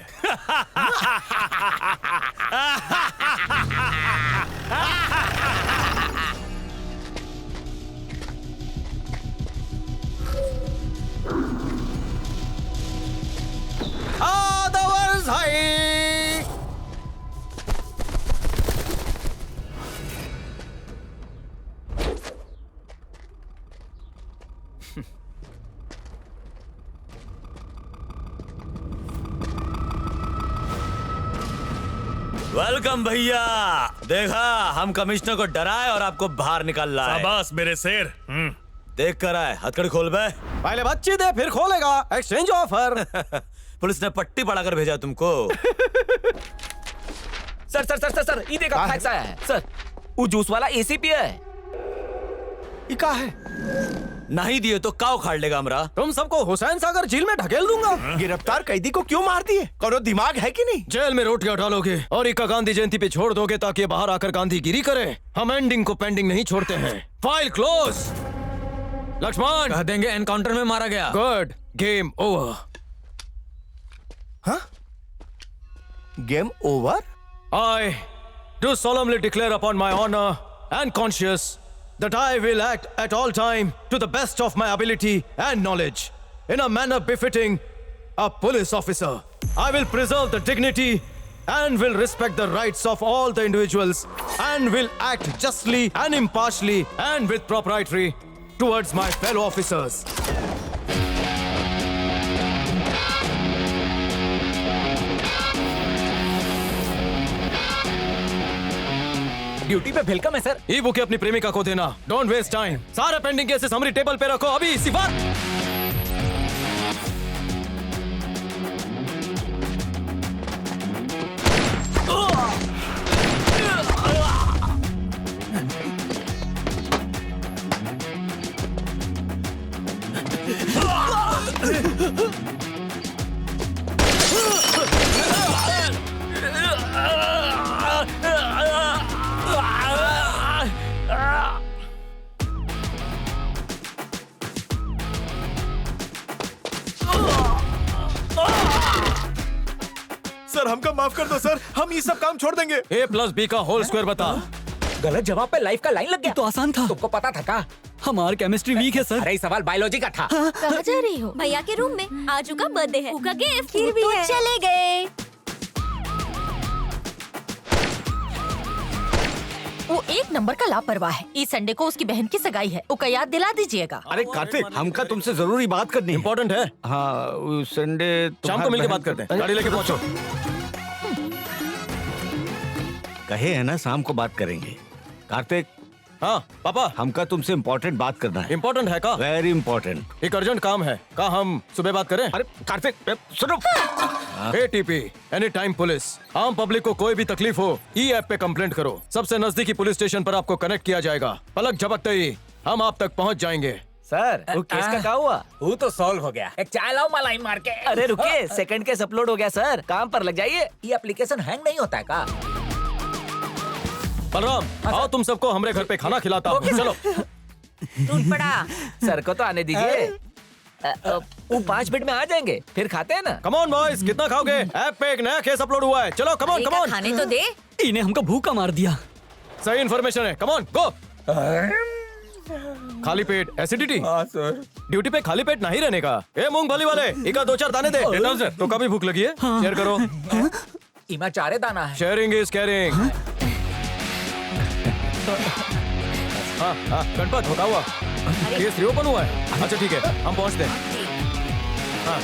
आदवर्स है। वेलकम भैया। देखा, हम कमिश्नर को डराए और आपको बाहर निकाल लाए। शाबाश मेरे शेर। देख कर आए, हथकड़ी खोल बे। पहले बच्ची दे, फिर खोलेगा। Exchange offer. पुलिस ने पट्टी पढ़ाकर भेजा तुमको। Sir sir sir sir sir, ये देखा फैक्स आया है सर। वो जूस वाला ACP है। ये क्या है? नहीं दिए तो काव खाड़ लेगा हमरा। तुम सबको हुसैन सागर जेल में ढकेल दूंगा। गिरफ्तार कैदी को क्यों मार दिए? कौनो दिमाग है कि नहीं? जेल में रोटियां डालोगे और इका गांधी जयंती पे छोड़ दोगे ताकि बाहर आकर गांधीगिरी करे। हम एंडिंग को पेंडिंग नहीं छोड़ते हैं। File close. लक्ष्मण कह देंगे एनकाउंटर में मारा गया। Good, game over. हाँ? Game over? I do solemnly declare upon my honor and conscience that I will act at all time to the best of my ability and knowledge in a manner befitting a police officer. I will preserve the dignity and will respect the rights of all the individuals and will act justly and impartially and with propriety towards my fellow officers. Duty पे वेलकम है सर। ई बुके अपनी प्रेमिका को देना। Don't waste time. सारे पेंडिंग केसेस हमारी टेबल पे रखो अभी इसी वक्त। सर, हमका माफ कर दो सर, हम ये सब काम छोड़ देंगे। A+B का होल स्क्वायर बता। गलत जवाब पे लाइफ का लाइन लग गया। तो आसान था। तुमको पता था का? हमार केमिस्ट्री वीक है सर। अरे सवाल बायोलॉजी का था। कहाँ जा रही हो? भैया के रूम में। आज उका बर्थडे है। उका गिफ्ट फिर भी है। चले गए। वो एक नंबर का लापरवाह है। इस संडे को उसकी बहन की सगाई है, उसका याद दिला दीजिएगा। अरे कार्तिक, हमका तुमसे जरूरी बात करनी है। इम्पोर्टेंट है। हाँ, संडे शाम को मिलके बात करते हैं। गाड़ी लेके पहुंचो। कहे है ना शाम को बात करेंगे। कार्तिक। हाँ पापा, हमका तुमसे इम्पोर्टेंट बात करना है। इम्पोर्टेंट है का? Very important. एक अर्जेंट काम है का, हम सुबह बात करें? अरे कार्तिक सुनो। ATP any time police. आम पब्लिक को कोई भी तकलीफ हो, ई ऐप पे कंप्लेंट करो। सबसे नजदीकी पुलिस स्टेशन पर आपको कनेक्ट किया जाएगा। पलक झपकते ही हम आप तक पहुंच जाएंगे। सर, वो केस का क्या हुआ? वो तो सॉल्व हो गया। एक चाय लाओ मलाई मार के। अरे रुकिए, सेकंड केस अपलोड हो गया सर, काम पर लग जाइए। ये एप्लीकेशन हैंग नहीं होता है का? बलराम, आओ तुम सबको हमारे घर पे खाना खिलाता हूँ। चलो। टूट पड़ा। सर को तो आने दीजिए। वो 5 मिनट में आ जाएंगे, फिर खाते हैं ना। कम ऑन बॉयज, कितना खाओगे? ऐप पे एक नया केस अपलोड हुआ है। चलो कम ऑन, कम ऑन। खाने तो दे। इन्हें हमको भूखा मार दिया। सही इन्फॉर्मेशन है, कम ऑन गो। खाली पेट एसिडिटी? हाँ सर। ड्यूटी पे खाली पेट नहीं रहने का। ए मूंगफली वाले, इका 2-4 दाने दे। सर तो कभी भूख लगी है? शेयर करो। इमा 4 दाना है। Sharing is caring. हाँ हाँ, गणपत होता हुआ केस रिओपन हुआ है। अच्छा ठीक है, हम पहुंचते हैं। हाँ।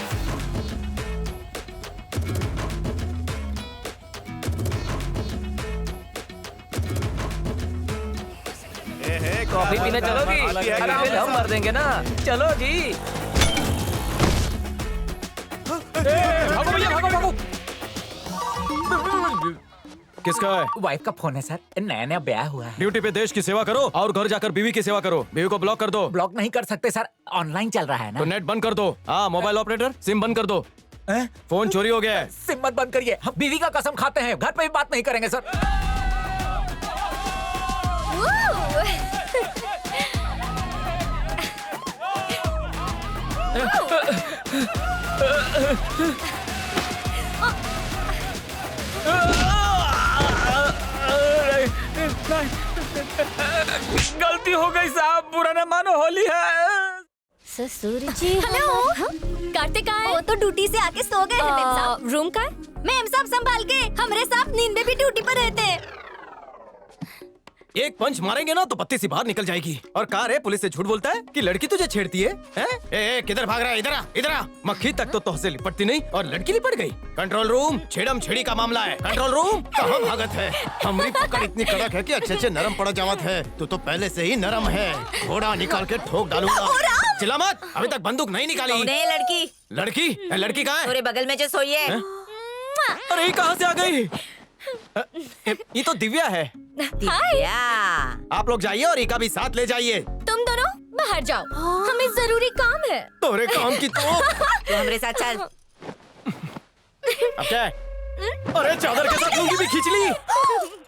कॉफी पीने चलोगी? अरे फिर हम मर देंगे ना। चलो जी। भागो भैया, भागो भागो। किसका है? वाइफ का फोन है सर, नया नया ब्याह हुआ है। ड्यूटी पे देश की सेवा करो और घर जाकर बीवी की सेवा करो। बीवी को ब्लॉक कर दो। ब्लॉक नहीं कर सकते सर, ऑनलाइन चल रहा है ना। तो नेट बंद कर दो। हाँ, मोबाइल ऑपरेटर सिम बंद कर दो। फोन चोरी हो गया है। सिम मत बंद करिए, हम बीवी का कसम खाते हैं, घर पे भी बात नहीं करेंगे सर। गलती हो गई साहब, बुरा न मानो, होली है। ससुर जी। हेलो, कार्तिक आए? वो तो ड्यूटी से आके सो गए हैं। रूम का मैम साहब संभाल के, हमारे साथ नींद में भी ड्यूटी पर रहते हैं। एक पंच मारेंगे ना तो बत्ती सी बाहर निकल जाएगी। और कार है, पुलिस से झूठ बोलता है कि लड़की तुझे छेड़ती है, हैं? ए, किधर भाग रहा है? इधर आ, इधर आ। मक्खी तक तो तुझसे लिपटती नहीं और लड़की लिपट गई। कंट्रोल रूम, छेड़म छेड़ी का मामला है। कंट्रोल रूम, कहाँ भागत है? हमारी पकड़ इतनी कड़क है कि अच्छे नरम पड़ जावत है। तू तो पहले से ही नरम है। घोड़ा निकाल के ठोक डालूंगा। चिल्ला मत, अभी तक बंदूक नहीं निकाली। लड़की लड़की लड़की कहाँ है? पूरे बगल में जो सोई है। अरे ये कहाँ से आ गई? ये तो दिव्या है। दिव्या, आप लोग जाइए और इका भी साथ ले जाइए। तुम दोनों बाहर जाओ, हमें जरूरी काम है। तोरे काम की तो हमरे साथ चल। अब क्या है? अरे चादर के साथ लुंगी भी खींच ली।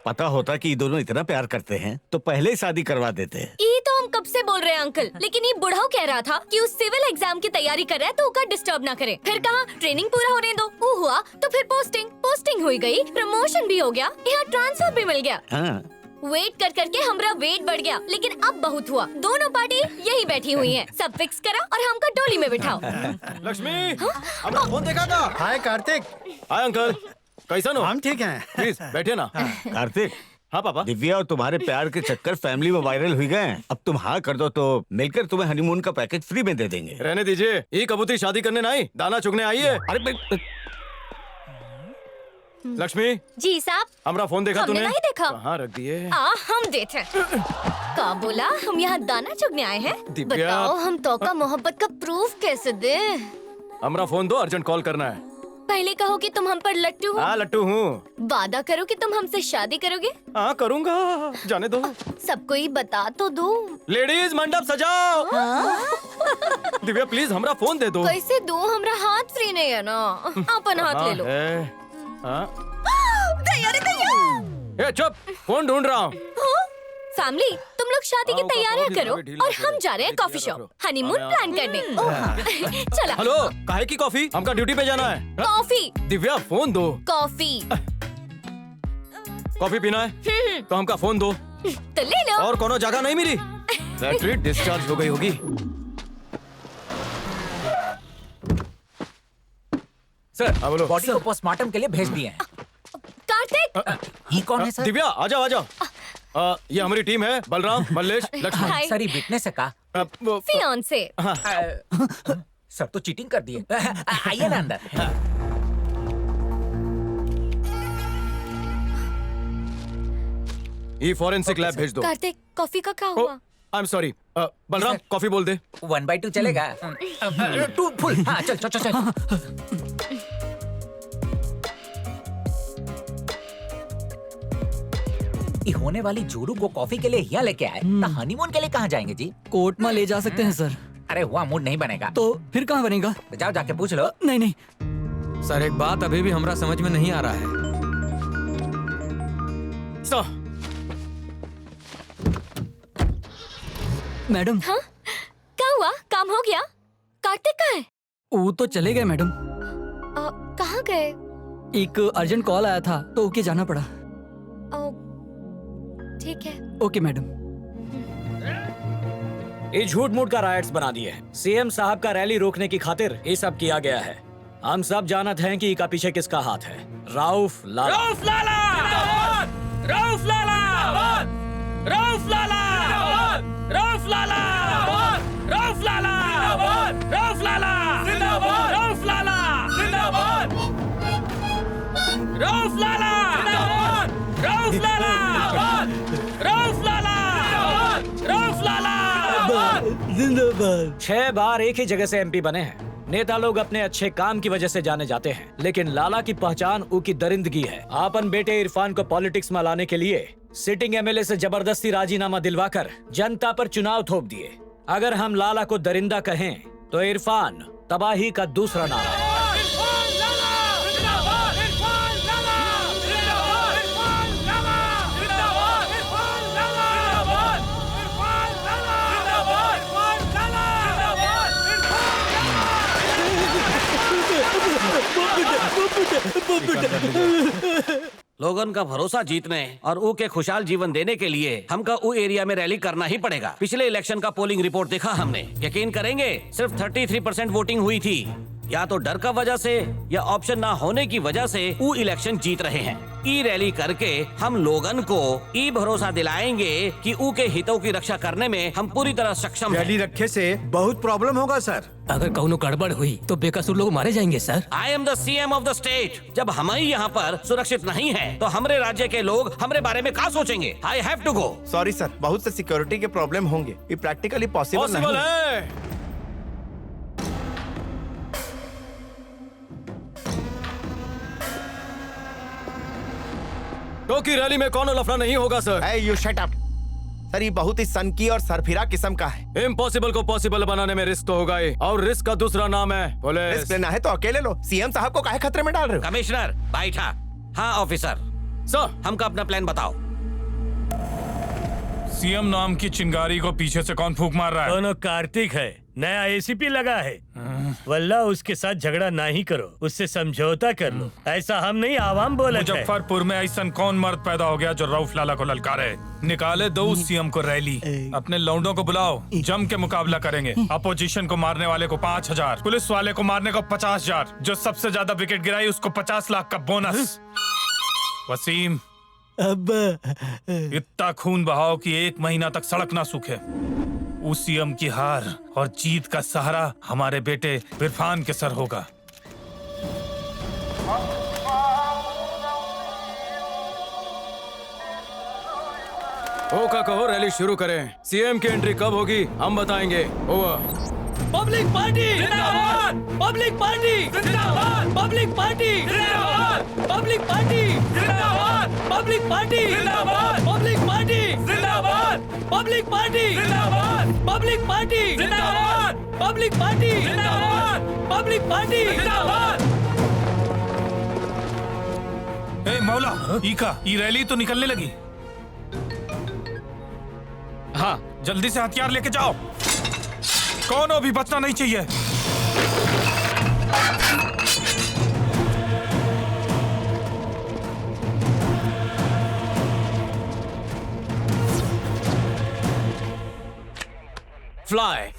पता होता कि ये दोनों इतना प्यार करते हैं तो पहले ही शादी करवा देते हैं। ये तो हम कब से बोल रहे हैं अंकल, लेकिन ये बुढ़ाऊ कह रहा था कि उस सिविल एग्जाम की तैयारी कर रहा है तो उसका डिस्टर्ब ना करे। फिर कहा ट्रेनिंग पूरा होने दो, वो हुआ तो फिर पोस्टिंग हुई गई, प्रमोशन भी हो गया, यहाँ ट्रांसफर भी मिल गया। हाँ। वेट कर करके हमारा वेट बढ़ गया, लेकिन अब बहुत हुआ। दोनों पार्टी यही बैठी हुई हैं। सब फिक्स करा और हमको टोली में बिठाओ। लक्ष्मी, हमने फोन देखा था। हाय कार्तिक। हाय अंकल, कैसा हो? हम ठीक हैं। प्लीज बैठे ना। कार्तिक। हाँ पापा। दिव्या और तुम्हारे प्यार के चक्कर फैमिली में वायरल हुई गए हैं। अब तुम हाँ कर दो तो मिलकर तुम्हें हनीमून का पैकेज फ्री में दे देंगे। रहने दीजिए, ये कबूतरी शादी करने ना आई, दाना चुगने आई है। अरे लक्ष्मी जी साहब, हमारा फोन देखा हमने तूने? नहीं देखा। कहाँ रख दिए? हम देते। का बोला? हम यहाँ दाना चुगने आए हैं। दिव्या। बताओ हम तो का मोहब्बत का प्रूफ कैसे दे? हमारा फोन दो, अर्जेंट कॉल करना है। पहले कहो कि तुम हम पर लट्टू हो। हाँ लट्टू हूँ। वादा करो कि तुम हमसे शादी करोगे। हाँ करूँगा, जाने दो। सबको ही बता तो दो। लेडीज मंडप सजाओ। दिव्या प्लीज हमारा फोन दे दो। कैसे दो? हमारा हाथ फ्री नहीं है ना, अपन हाथ ले लो। हाँ? तैयारी तैयार। ए चुप, फोन ढूंढ रहा हूँ। हाँ? फैमिली, तुम लोग शादी की तैयारियां करो और हम जा रहे हैं कॉफी शॉप हनीमून प्लान करने। चला। हेलो, काहे की कॉफी? हमका ड्यूटी पे जाना है। कॉफी। दिव्या फोन दो। कॉफी। कॉफी पीना है तो हमका फोन दो। तो ले लो। और कोनो जगह नहीं मिली? बैटरी डिस्चार्ज हो गई होगी। सर, बॉडी को पोस्टमार्टम के लिए भेज दिए हैं। कार्तिक, ये कौन है सर? दिव्या आ जाओ आ जाओ। ये हमारी टीम है, बलराम, मल्लेश, लक्ष्मण। हाय। सर, ये विटनेस है का? फियांसे। सर तो चीटिंग कर दिए। आइए ना अंदर। ये फॉरेंसिक लैब भेज दो। कार्तिक, कॉफी का क्या हुआ? आई एम सॉरी। बलराम, कॉफी बोल दे। 1/2 चलेगा? 2 फुल। हाँ, चल चल चल चल। ये होने वाली जोरू को कॉफी के लिए यहाँ लेके आए, तो हनीमून के लिए कहाँ जाएंगे जी? कोर्ट में ले जा सकते हैं सर। अरे हुआ मूड नहीं बनेगा तो फिर कहाँ बनेगा? तो जाओ जाके पूछ लो। नहीं नहीं सर, एक बात अभी भी हमरा समझ में नहीं आ रहा है। मैडम। हाँ? क्या हुआ? काम हो गया? कार्तिक कहाँ है? वो तो चले गए मैडम। कहाँ गए? एक अर्जेंट कॉल आया था तो ओके जाना पड़ा। ठीक है। Okay madam. ये झूठ मूठ का राइट्स बना दिए हैं। सीएम साहब का रैली रोकने की खातिर ये सब किया गया है। हम सब जानते हैं कि इसका पीछे किसका हाथ है। राउफ लाला। राउफ लाला! राउफ लाला! राउफ लाला! राउफ लाला! राउफ लाला! राउफ लाला! राउफ लाला! राउफ लाला! राउफ लाला! राउफ लाला! राउफ लाला! जिंदाबाद। 6 बार एक ही जगह से एमपी बने हैं। नेता लोग अपने अच्छे काम की वजह से जाने जाते हैं, लेकिन लाला की पहचान उनकी दरिंदगी है। आपन बेटे इरफान को पॉलिटिक्स में लाने के लिए सिटिंग एमएलए से जबरदस्ती राजीनामा दिलवाकर जनता पर चुनाव थोप दिए। अगर हम लाला को दरिंदा कहें तो इरफान तबाही का दूसरा नाम है। लोगन का भरोसा जीतने और ऊ के खुशहाल जीवन देने के लिए हमका ऊ एरिया में रैली करना ही पड़ेगा। पिछले इलेक्शन का पोलिंग रिपोर्ट देखा हमने। यकीन करेंगे सिर्फ 33% वोटिंग हुई थी। या तो डर का वजह से या ऑप्शन ना होने की वजह से ऊ इलेक्शन जीत रहे हैं। ई रैली करके हम लोगन को ई भरोसा दिलाएंगे कि ऊ के हितों की रक्षा करने में हम पूरी तरह सक्षम हैं। रैली रखे से बहुत प्रॉब्लम होगा सर। अगर कौनो गड़बड़ हुई तो बेकसूर लोग मारे जाएंगे sir. I am the CM of the state. जब हम ही यहाँ पर सुरक्षित नहीं है तो हमारे राज्य के लोग हमारे बारे में क्या सोचेंगे? I have to go. Sorry sir, बहुत से सिक्योरिटी के प्रॉब्लम होंगे। ये प्रैक्टिकली पॉसिबल नहीं है। क्योंकि रैली में कौन लफड़ा नहीं होगा sir. Hey, you shut up. Sir ये बहुत ही सनकी और सरफिरा किस्म का है। इम्पॉसिबल को पॉसिबल बनाने में रिस्क तो होगा ही, और रिस्क का दूसरा नाम है पुलिस। रिस्क लेना है तो अकेले लो। सीएम साहब को काहे खतरे में डाल रहे हो? कमिश्नर बैठा। हाँ ऑफिसर। सर हमका अपना प्लान बताओ। सीएम नाम की चिंगारी को पीछे से कौन फूंक मार रहा है? दोनों कार्तिक है, नया एसीपी लगा है। वल्ला उसके साथ झगड़ा ना ही करो, उससे समझौता कर लो। ऐसा हम नहीं आवाम बोला। मुजफ्फरपुर में ऐसा कौन मर्द पैदा हो गया जो रऊफ लाला को ललकारे? निकाले दो उस सीएम को रैली। अपने लौंडों को बुलाओ, जम के मुकाबला करेंगे। अपोजिशन को मारने वाले को 5000, पुलिस वाले को मारने को 50,000, जो सबसे ज्यादा विकेट गिराई उसको 50 लाख का बोनस। वसीम अब इतना खून बहाओ कि 1 महीना तक सड़क ना सूखे। उस सीएम की हार और जीत का सहारा हमारे बेटे इरफान के सर होगा। ओका कहो रैली शुरू करें। सीएम की एंट्री कब होगी हम बताएंगे। ओवर। पब्लिक पार्टी जिंदाबाद! पब्लिक पार्टी जिंदाबाद! पब्लिक पार्टी जिंदाबाद! पब्लिक पार्टी जिंदाबाद! पब्लिक पार्टी जिंदाबाद! पब्लिक पार्टी जिंदाबाद! पब्लिक पार्टी जिंदाबाद! पब्लिक पार्टी जिंदाबाद! पब्लिक पार्टी जिंदाबाद! पब्लिक पार्टी जिंदाबाद! ए मौला, ई रैली तो निकलने लगी। जल्दी से हथियार लेके जाओ। कौन हो भी बचना नहीं चाहिए। Fly.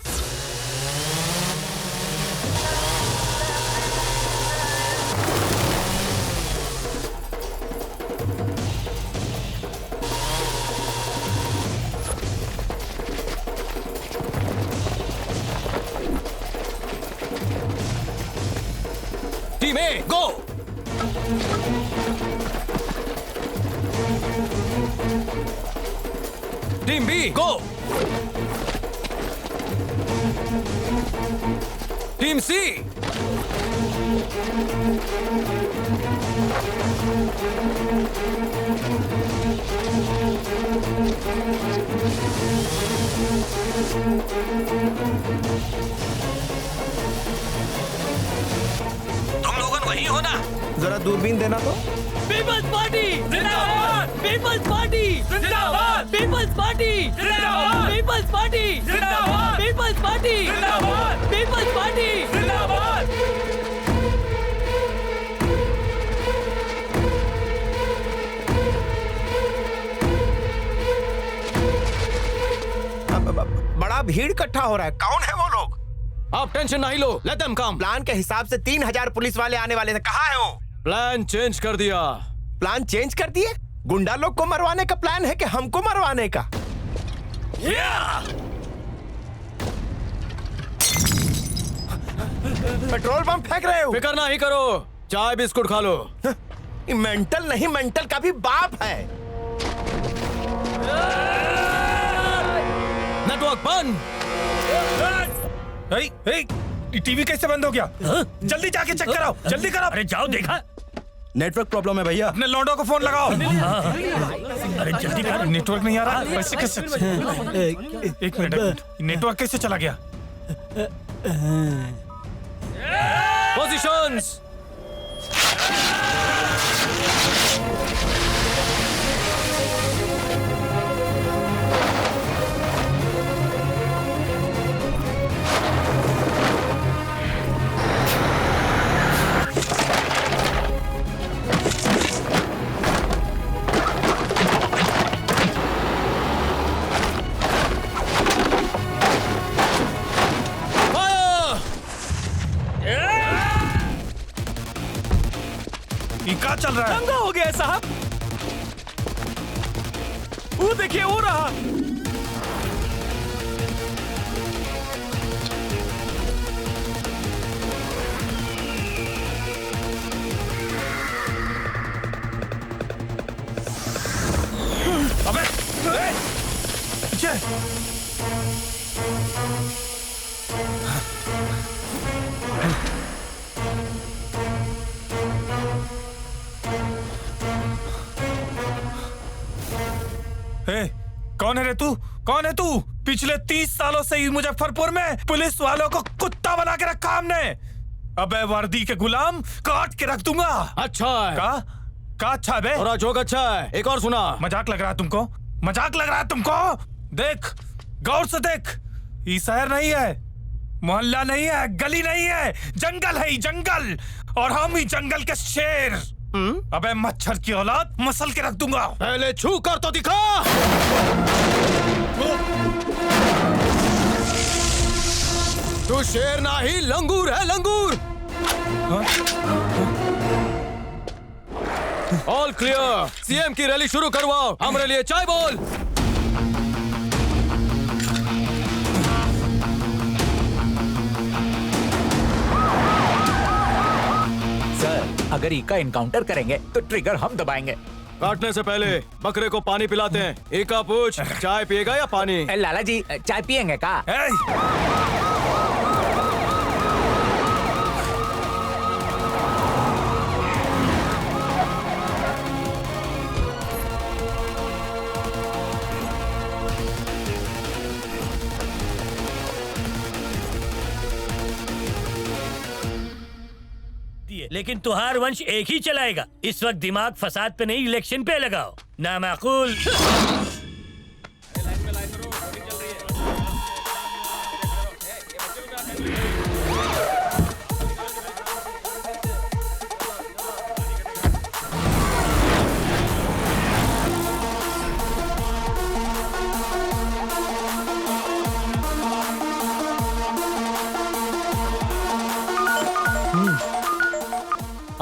Team A go. Team be go. Team सी। तुम लोगन वही हो ना? जरा दूरबीन देना तो। पीपल्स पार्टी जिंदाबाद, पीपल्स पार्टी जिंदाबाद, पीपल्स पार्टी जिंदाबाद, पीपल्स पार्टी जिंदाबाद, पीपल्स पार्टी जिंदाबाद, पीपल्स पार्टी जिंदाबाद। बड़ा भीड़ इकट्ठा हो रहा है, कौन है वो लोग? आप टेंशन नहीं लो, लेट देम कम। प्लान के हिसाब से 3000 पुलिस वाले आने वाले थे, कहाँ है वो? प्लान चेंज कर दिया। प्लान चेंज कर दिए? गुंडा लोग को मरवाने का प्लान है कि हमको मरवाने का? पेट्रोल पंप फेंक रहे हो? फिक्र नहीं करो, चाय बिस्कुट खा लो। मेंटल नहीं, मेंटल का भी बाप है। नेटवर्क बंद। टीवी कैसे बंद हो गया? जल्दी जाके चेक कराओ, जल्दी कराओ। अरे जाओ, देखा नेटवर्क प्रॉब्लम है भैया। अपने लौंडों को फोन लगाओ। अरे जल्दी कर, नेटवर्क नहीं आ रहा। कैसे कैसे? एक मिनट, नेटवर्क कैसे चला गया? पोजीशंस। क्या चल रहा है? दंगा हो गया साहब। वो देखिए, हो रहा। अबे, पीछे। कौन है रे तू? कौन है तू? पिछले 30 सालों से ही मुजफ्फरपुर में पुलिस वालों को कुत्ता बना के रखा हमने। अबे वर्दी के गुलाम काट के रख दूंगा। अच्छा है। का अच्छा है बे? और जोक अच्छा है। एक और सुना। मजाक लग रहा है तुमको? मजाक लग रहा है तुमको? देख, गौर से देख, ये शहर नहीं है, मोहल्ला नहीं है, गली नहीं है, जंगल है, जंगल। और हम ही जंगल के शेर। अबे मच्छर की औलाद, मसल के रख दूंगा। पहले छू कर तो दिखा। तू शेर नहीं, लंगूर है, लंगूर। All clear. सीएम की रैली शुरू करवाओ। हमारे लिए चाय बोल। अगर ईका इनकाउंटर करेंगे तो ट्रिगर हम दबाएंगे। काटने से पहले बकरे को पानी पिलाते हैं। ईका पूछ, चाय पिएगा या पानी? लाला जी, चाय पिएंगे का? लेकिन तुहार वंश एक ही चलाएगा। इस वक्त दिमाग फसाद पे नहीं, इलेक्शन पे लगाओ। नामाकूल।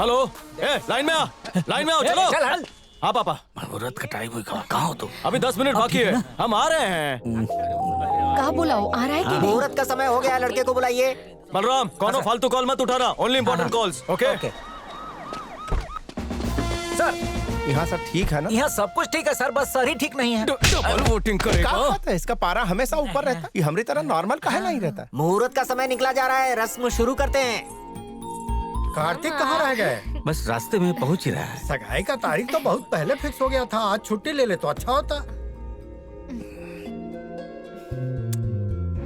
हेलो, लाइन में आ, लाइन में आओ, चलो। चल। हाँ पापा। मुहूर्त का टाइम हुई, कहाँ हो तुम? अभी 10 मिनट बाकी है, हम आ रहे हैं। कहाँ बुलाओ, आ रहा है कि नहीं? मुहूर्त का समय हो गया, लड़के को बुलाइए। बलराम, कोनो फालतू कॉल मत उठाना, only important calls, okay? Sir, यहाँ सब ठीक है ना? यहाँ सब कुछ ठीक है सर, बस सर ही ठीक नहीं है। डबल वोटिंग क्या करेगा। बात है, इसका पारा हमेशा ऊपर रहता है। ये हमारी तरह नॉर्मल काहे नहीं रहता? मुहूर्त का समय निकला जा रहा है, रस्म शुरू करते हैं। कार्तिक कहाँ रह गए? बस रास्ते में पहुंच ही रहा है। सगाई का तारीख तो बहुत पहले फिक्स हो गया था, आज छुट्टी ले ले तो अच्छा होता।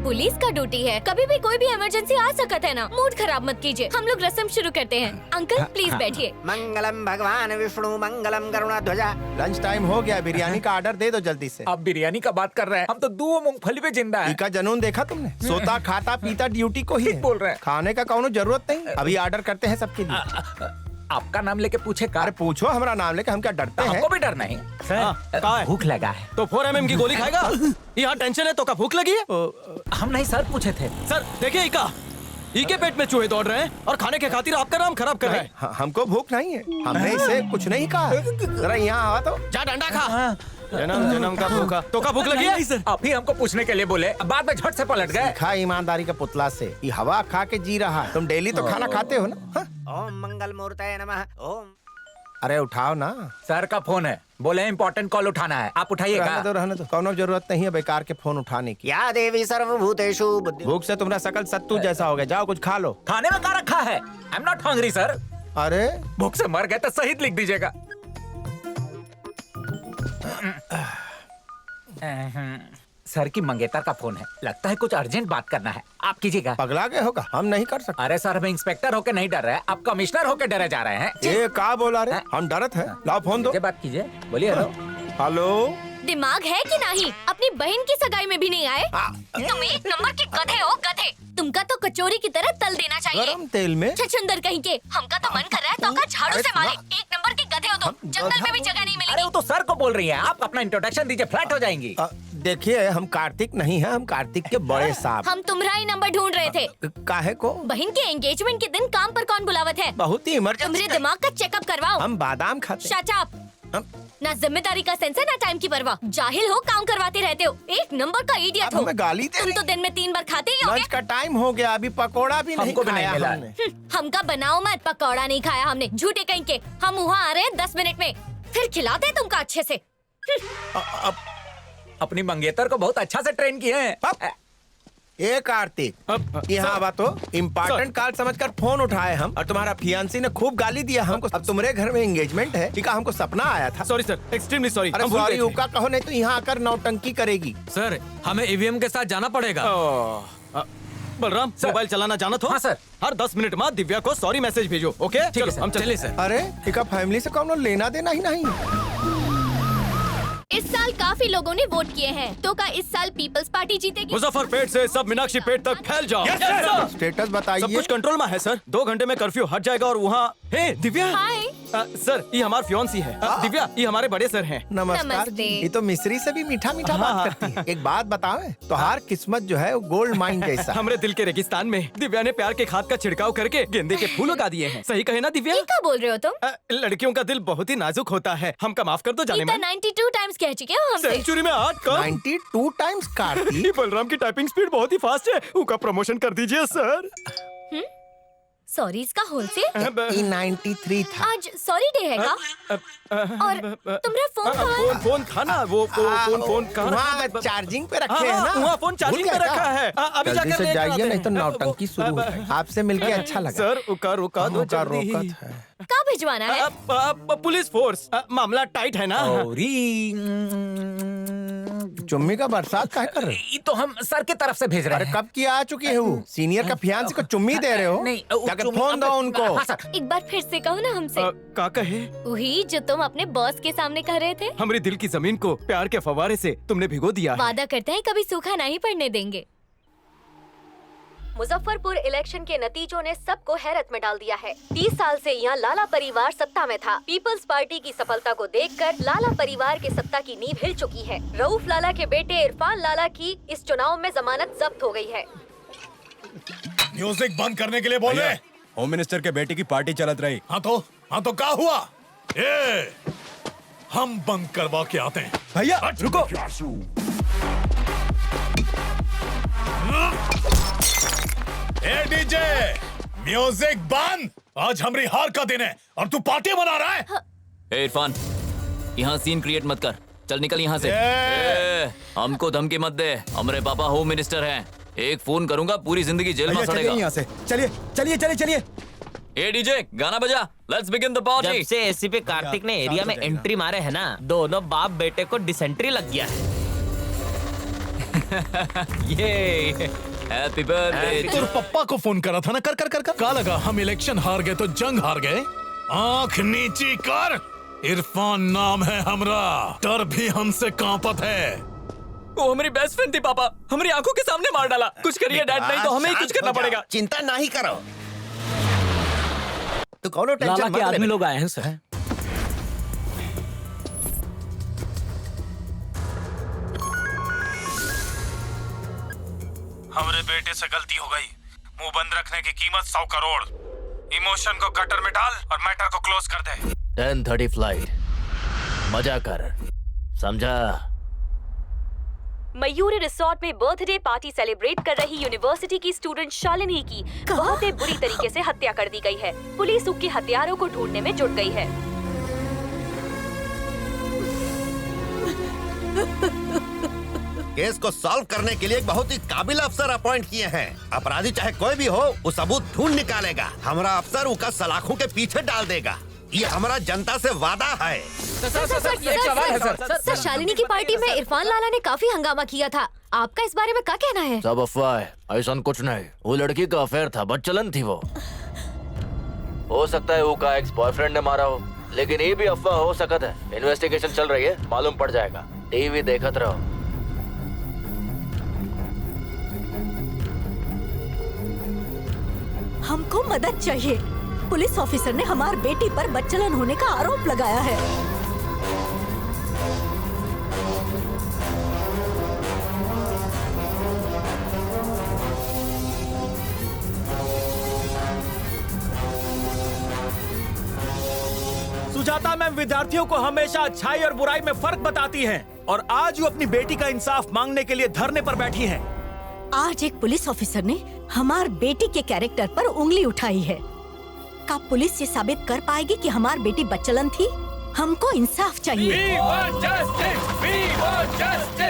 पुलिस का ड्यूटी है, कभी भी कोई भी इमरजेंसी आ सकता है ना। मूड खराब मत कीजिए, हम लोग रस्म शुरू करते हैं। अंकल प्लीज बैठिए। मंगलम भगवान विष्णु मंगलम गरुड़ध्वजा। लंच टाइम हो गया, बिरयानी का ऑर्डर दे दो जल्दी से। आप बिरयानी का बात कर रहे हैं, हम तो 2 मूंगफली पे जिंदा है। इका जनून देखा तुमने? सोता खाता पीता ड्यूटी को ही बोल रहे हैं। खाने का कौनो जरूरत नहीं, अभी ऑर्डर करते हैं सबके लिए। आपका नाम लेके पूछे का? अरे पूछो हमारा नाम लेके, हम क्या डरते हैं? हमको भी डर नहीं सर, भूख लगा है तो 4mm की गोली खाएगा? यहाँ टेंशन है तो क्या भूख लगी है? हम नहीं सर, पूछे थे। सर देखिए, इका के पेट में चूहे दौड़ रहे हैं और खाने के खातिर आपका नाम खराब कर रहे हैं। हमको भूख नहीं है, हमने इसे कुछ नहीं कहा। जरा यहाँ आवा तो। जा डंडा खा। जन्म का भूखा तो का भूख लगी है? सर आप ही हमको पूछने के लिए बोले, बाद में झट से पलट गए। खा ईमानदारी का पुतला से, ये हवा खा के जी रहा है। तुम डेली तो खाना खाते हो ना? ओम मंगल मूर्तये नमः। ओम। अरे उठाओ ना। सर का फोन है, बोले इम्पोर्टेंट कॉल उठाना है, आप उठाइएगा। रहने दो, कोनो जरूरत नहीं है बेकार के फोन उठाने की। या देवी सर्वभूतेषु बुद्धि। भूख से तुम्हारा शकल सत्तू जैसा हो गया, जाओ कुछ खा लो। खाने में क्या रखा है? I am not hungry sir. अरे भूख से मर गए तो शहीद लिख दीजिएगा। सर की मंगेतर का फोन है, लगता है कुछ अर्जेंट बात करना है, आप कीजिएगा। पगला गए होगा, हम नहीं कर सकते। अरे सर, हम इंस्पेक्टर होके नहीं डर रहे, आप कमिश्नर होके डरे जा रहे हैं। ये का बोला रे? हम डरत है। लाओ फोन दो। बात कीजिए, बोलिए। हेलो हेलो, दिमाग है कि नहीं? अपनी बहन की सगाई में भी नहीं आए? तुम एक नंबर के गधे हो, गधे। तुमका तो कचौरी की तरह तल देना चाहिए। गरम तेल में छछुंदर कहीं के। हमका तो मन कर रहा है तो का झाड़ू से मारे। एक नंबर के गधे हो तुम, जंगल में भी जगह नहीं मिलेगी। अरे वो तो सर को बोल रही है, आप अपना इंट्रोडक्शन दीजिए, फ्लैट हो जाएंगी। देखिए, हम कार्तिक नहीं है, हम कार्तिक के बड़े साहब। हम तुम्हारा ही नंबर ढूंढ रहे थे। काहे को? बहन के एंगेजमेंट के दिन काम पर कौन बुलावत है? बहुत ही इमरजेंसी। तुम्हारे दिमाग का चेकअप करवाओ। हम बादाम खाते। Shut up. ना जिम्मेदारी का सेंस है, ना टाइम की परवाह। जाहिल हो, काम करवाते रहते हो। एक नंबर का इडियट हो। हमें गाली दे। तुम तो दिन में 3 बार खाते ही होगे। लंच का टाइम हो गया, अभी पकोड़ा भी नहीं खाया हमने। हमका बनाओ मत, पकौड़ा नहीं खाया हमने, झूठे कहीं के। हम वहाँ आ रहे हैं 10 मिनट में, फिर खिलाते हैं तुमका अच्छे से। अपनी मंगेतर को बहुत अच्छा से ट्रेन किए हैं। ए कार्तिक, यहाँ बात हो, इम्पोर्टेंट कॉल समझकर फोन उठाए हम, और तुम्हारा फियांसी ने खूब गाली दिया हमको। अब तुम्हारे घर में एंगेजमेंट है, ठीक है? हमको सपना आया था। Sorry sir, extremely sorry. अरे सॉरी उका कहो, नहीं तो यहाँ आकर नौटंकी करेगी। सर, हमें ईवीएम के साथ जाना पड़ेगा। बलराम, मोबाइल चलाना जाना तो? हाँ सर। हर 10 मिनट बाद दिव्या को सॉरी मैसेज भेजो, ओके? चलो हम चले सर। अरे इका फैमिली से कौन लेना देना ही नहीं। इस साल काफी लोगों ने वोट किए हैं, तो क्या इस साल पीपल्स पार्टी जीतेगी? मुजफ्फरपेट से सब मीनाक्षी पेट तक फैल जाओ। स्टेटस बताइए। सब कुछ कंट्रोल में है सर। 2 घंटे में कर्फ्यू हट जाएगा और वहाँ। हे दिव्या। हाय। सर, ये हमारे फियांसी है। दिव्या, ये हमारे बड़े सर हैं। नमस्कार जी। ये तो मिस्री से भी मीठा मीठा बात करती है। एक बात बताओ, तोहार किस्मत जो है वो गोल्ड माइन जैसा। हमरे दिल के रेगिस्तान में दिव्या ने प्यार के खाद का छिड़काव करके गेंदे के फूल उगा दिए हैं। सही कहे ना दिव्या? क्या बोल रहे हो तुम? लड़कियों का दिल बहुत ही नाजुक होता है, हमका माफ कर दो जाने में। 92 टाइम्स कह चुके हो हमसे। सेंचुरी में 8 कम। 92 टाइम्स कार्तिक। बलराम की टाइपिंग स्पीड बहुत ही फास्ट है, उसका प्रमोशन कर दीजिए सर। सॉरी इसका होलसेल? 93 था। आज सॉरी डे है का? और तुम्हारा फोन कहाँ है? फोन था ना, वो फोन कहाँ? वहाँ चार्जिंग पे रखे हैं ना। वहाँ फोन चार्जिंग पे रखा है। अभी जल्दी जाकर से जाइए, नहीं तो नौटंकी शुरू हो जाएगी। आपसे मिलके अच्छा लगा। सर रुका दो जल्दी। कहाँ भिजवाना है? Police force. मामला टाइट है ना। चुम्मी का बरसात काहे कर रहे हो? ये तो हम सर की तरफ से भेज रहे हैं। अरे कब की आ चुकी है वो? सीनियर का फियांसी को चुम्मी दे रहे हो? नहीं, जाके फोन दो उनको। एक बार फिर से कहो ना हमसे। का कहे? वही जो तुम अपने बॉस के सामने कह रहे थे। हमारी दिल की जमीन को प्यार के फवारे से तुमने भिगो दिया है। वादा करते हैं कभी सूखा नहीं पड़ने देंगे। मुजफ्फरपुर इलेक्शन के नतीजों ने सबको हैरत में डाल दिया है। 30 साल से यहाँ लाला परिवार सत्ता में था। पीपल्स पार्टी की सफलता को देखकर लाला परिवार के सत्ता की नींव हिल चुकी है। रऊफ लाला के बेटे इरफान लाला की इस चुनाव में जमानत जब्त हो गई है। म्यूजिक बंद करने के लिए बोले। होम मिनिस्टर के बेटी की पार्टी चलत रही। हाँ तो क्या हुआ? हम बंद करवा के आते हैं। भैया रुको। डीजे म्यूजिक बंद। आज हमारी हार का दिन है और तू पार्टी मना रहा है। इरफान, यहाँ सीन क्रिएट मत कर, चल निकल यहाँ से। हमको धमकी मत दे, हमारे पापा होम मिनिस्टर हैं। एक फोन करूंगा पूरी जिंदगी जेल में सड़ेगा। यहाँ से चलिए चलिए चलिए चलिए। ए डीजे गाना बजा, लेट्स बिगिन द पार्टी। जब से एसीपी कार्तिक ने एरिया में एंट्री मारे है ना, दोनों बाप बेटे को डिसेंट्री लग गया है। ये हैप्पी बर्थडे। तेरे पप्पा को फोन करा था ना, कर कर कर कर। क्या लगा हम इलेक्शन हार गए तो जंग हार गए? आंख नीची कर। इरफान नाम है हमरा, डर भी हमसे कांपत है। वो हमारी बेस्ट फ्रेंड थी पापा, हमारी आंखों के सामने मार डाला। कुछ करिए डैड, नहीं तो हमें ही कुछ करना पड़ेगा। चिंता नहीं करो, तो कौनो टेंशन लाला मत के ले। आदमी लोग आए हैं सर। हमारे बेटे से गलती हो गई। मुंह बंद रखने की कीमत 100 करोड़। इमोशन को कटर में डाल और मैटर को क्लोज कर दे। 10:30 फ्लाइट, मजा कर, समझा? मयूरी रिसोर्ट में बर्थडे पार्टी सेलिब्रेट कर रही यूनिवर्सिटी की स्टूडेंट शालिनी की बहुत ही बुरी तरीके से हत्या कर दी गई है। पुलिस उसके हत्यारों को ढूंढने में जुट गई है। केस को सॉल्व करने के लिए एक बहुत ही काबिल अफसर अपॉइंट किए हैं। अपराधी चाहे कोई भी हो, वो सबूत ढूंढ निकालेगा। हमारा अफसर उसका सलाखों के पीछे डाल देगा। ये हमारा जनता से वादा है। सर, शालिनी की पार्टी में इरफान लाला ने काफी हंगामा किया था। आपका इस बारे में क्या कहना है? सब अफवाह है, ऐसा कुछ नहीं। वो लड़की का अफेयर था, बच्चलन थी वो। हो सकता है वो का एक्स बॉयफ्रेंड ने मारा हो, लेकिन ये भी अफवाह हो सकता है। इन्वेस्टिगेशन चल रही है, मालूम पड़ जाएगा। टीवी देखत रहो। हमको मदद चाहिए। पुलिस ऑफिसर ने हमारी बेटी पर बच्चलन होने का आरोप लगाया है। सुजाता मैम विद्यार्थियों को हमेशा अच्छाई और बुराई में फर्क बताती हैं और आज वो अपनी बेटी का इंसाफ मांगने के लिए धरने पर बैठी हैं। आज एक पुलिस ऑफिसर ने हमारी बेटी के कैरेक्टर पर उंगली उठाई है। क्या पुलिस ये साबित कर पाएगी कि हमारी बेटी बच्चलन थी? हमको इंसाफ चाहिए।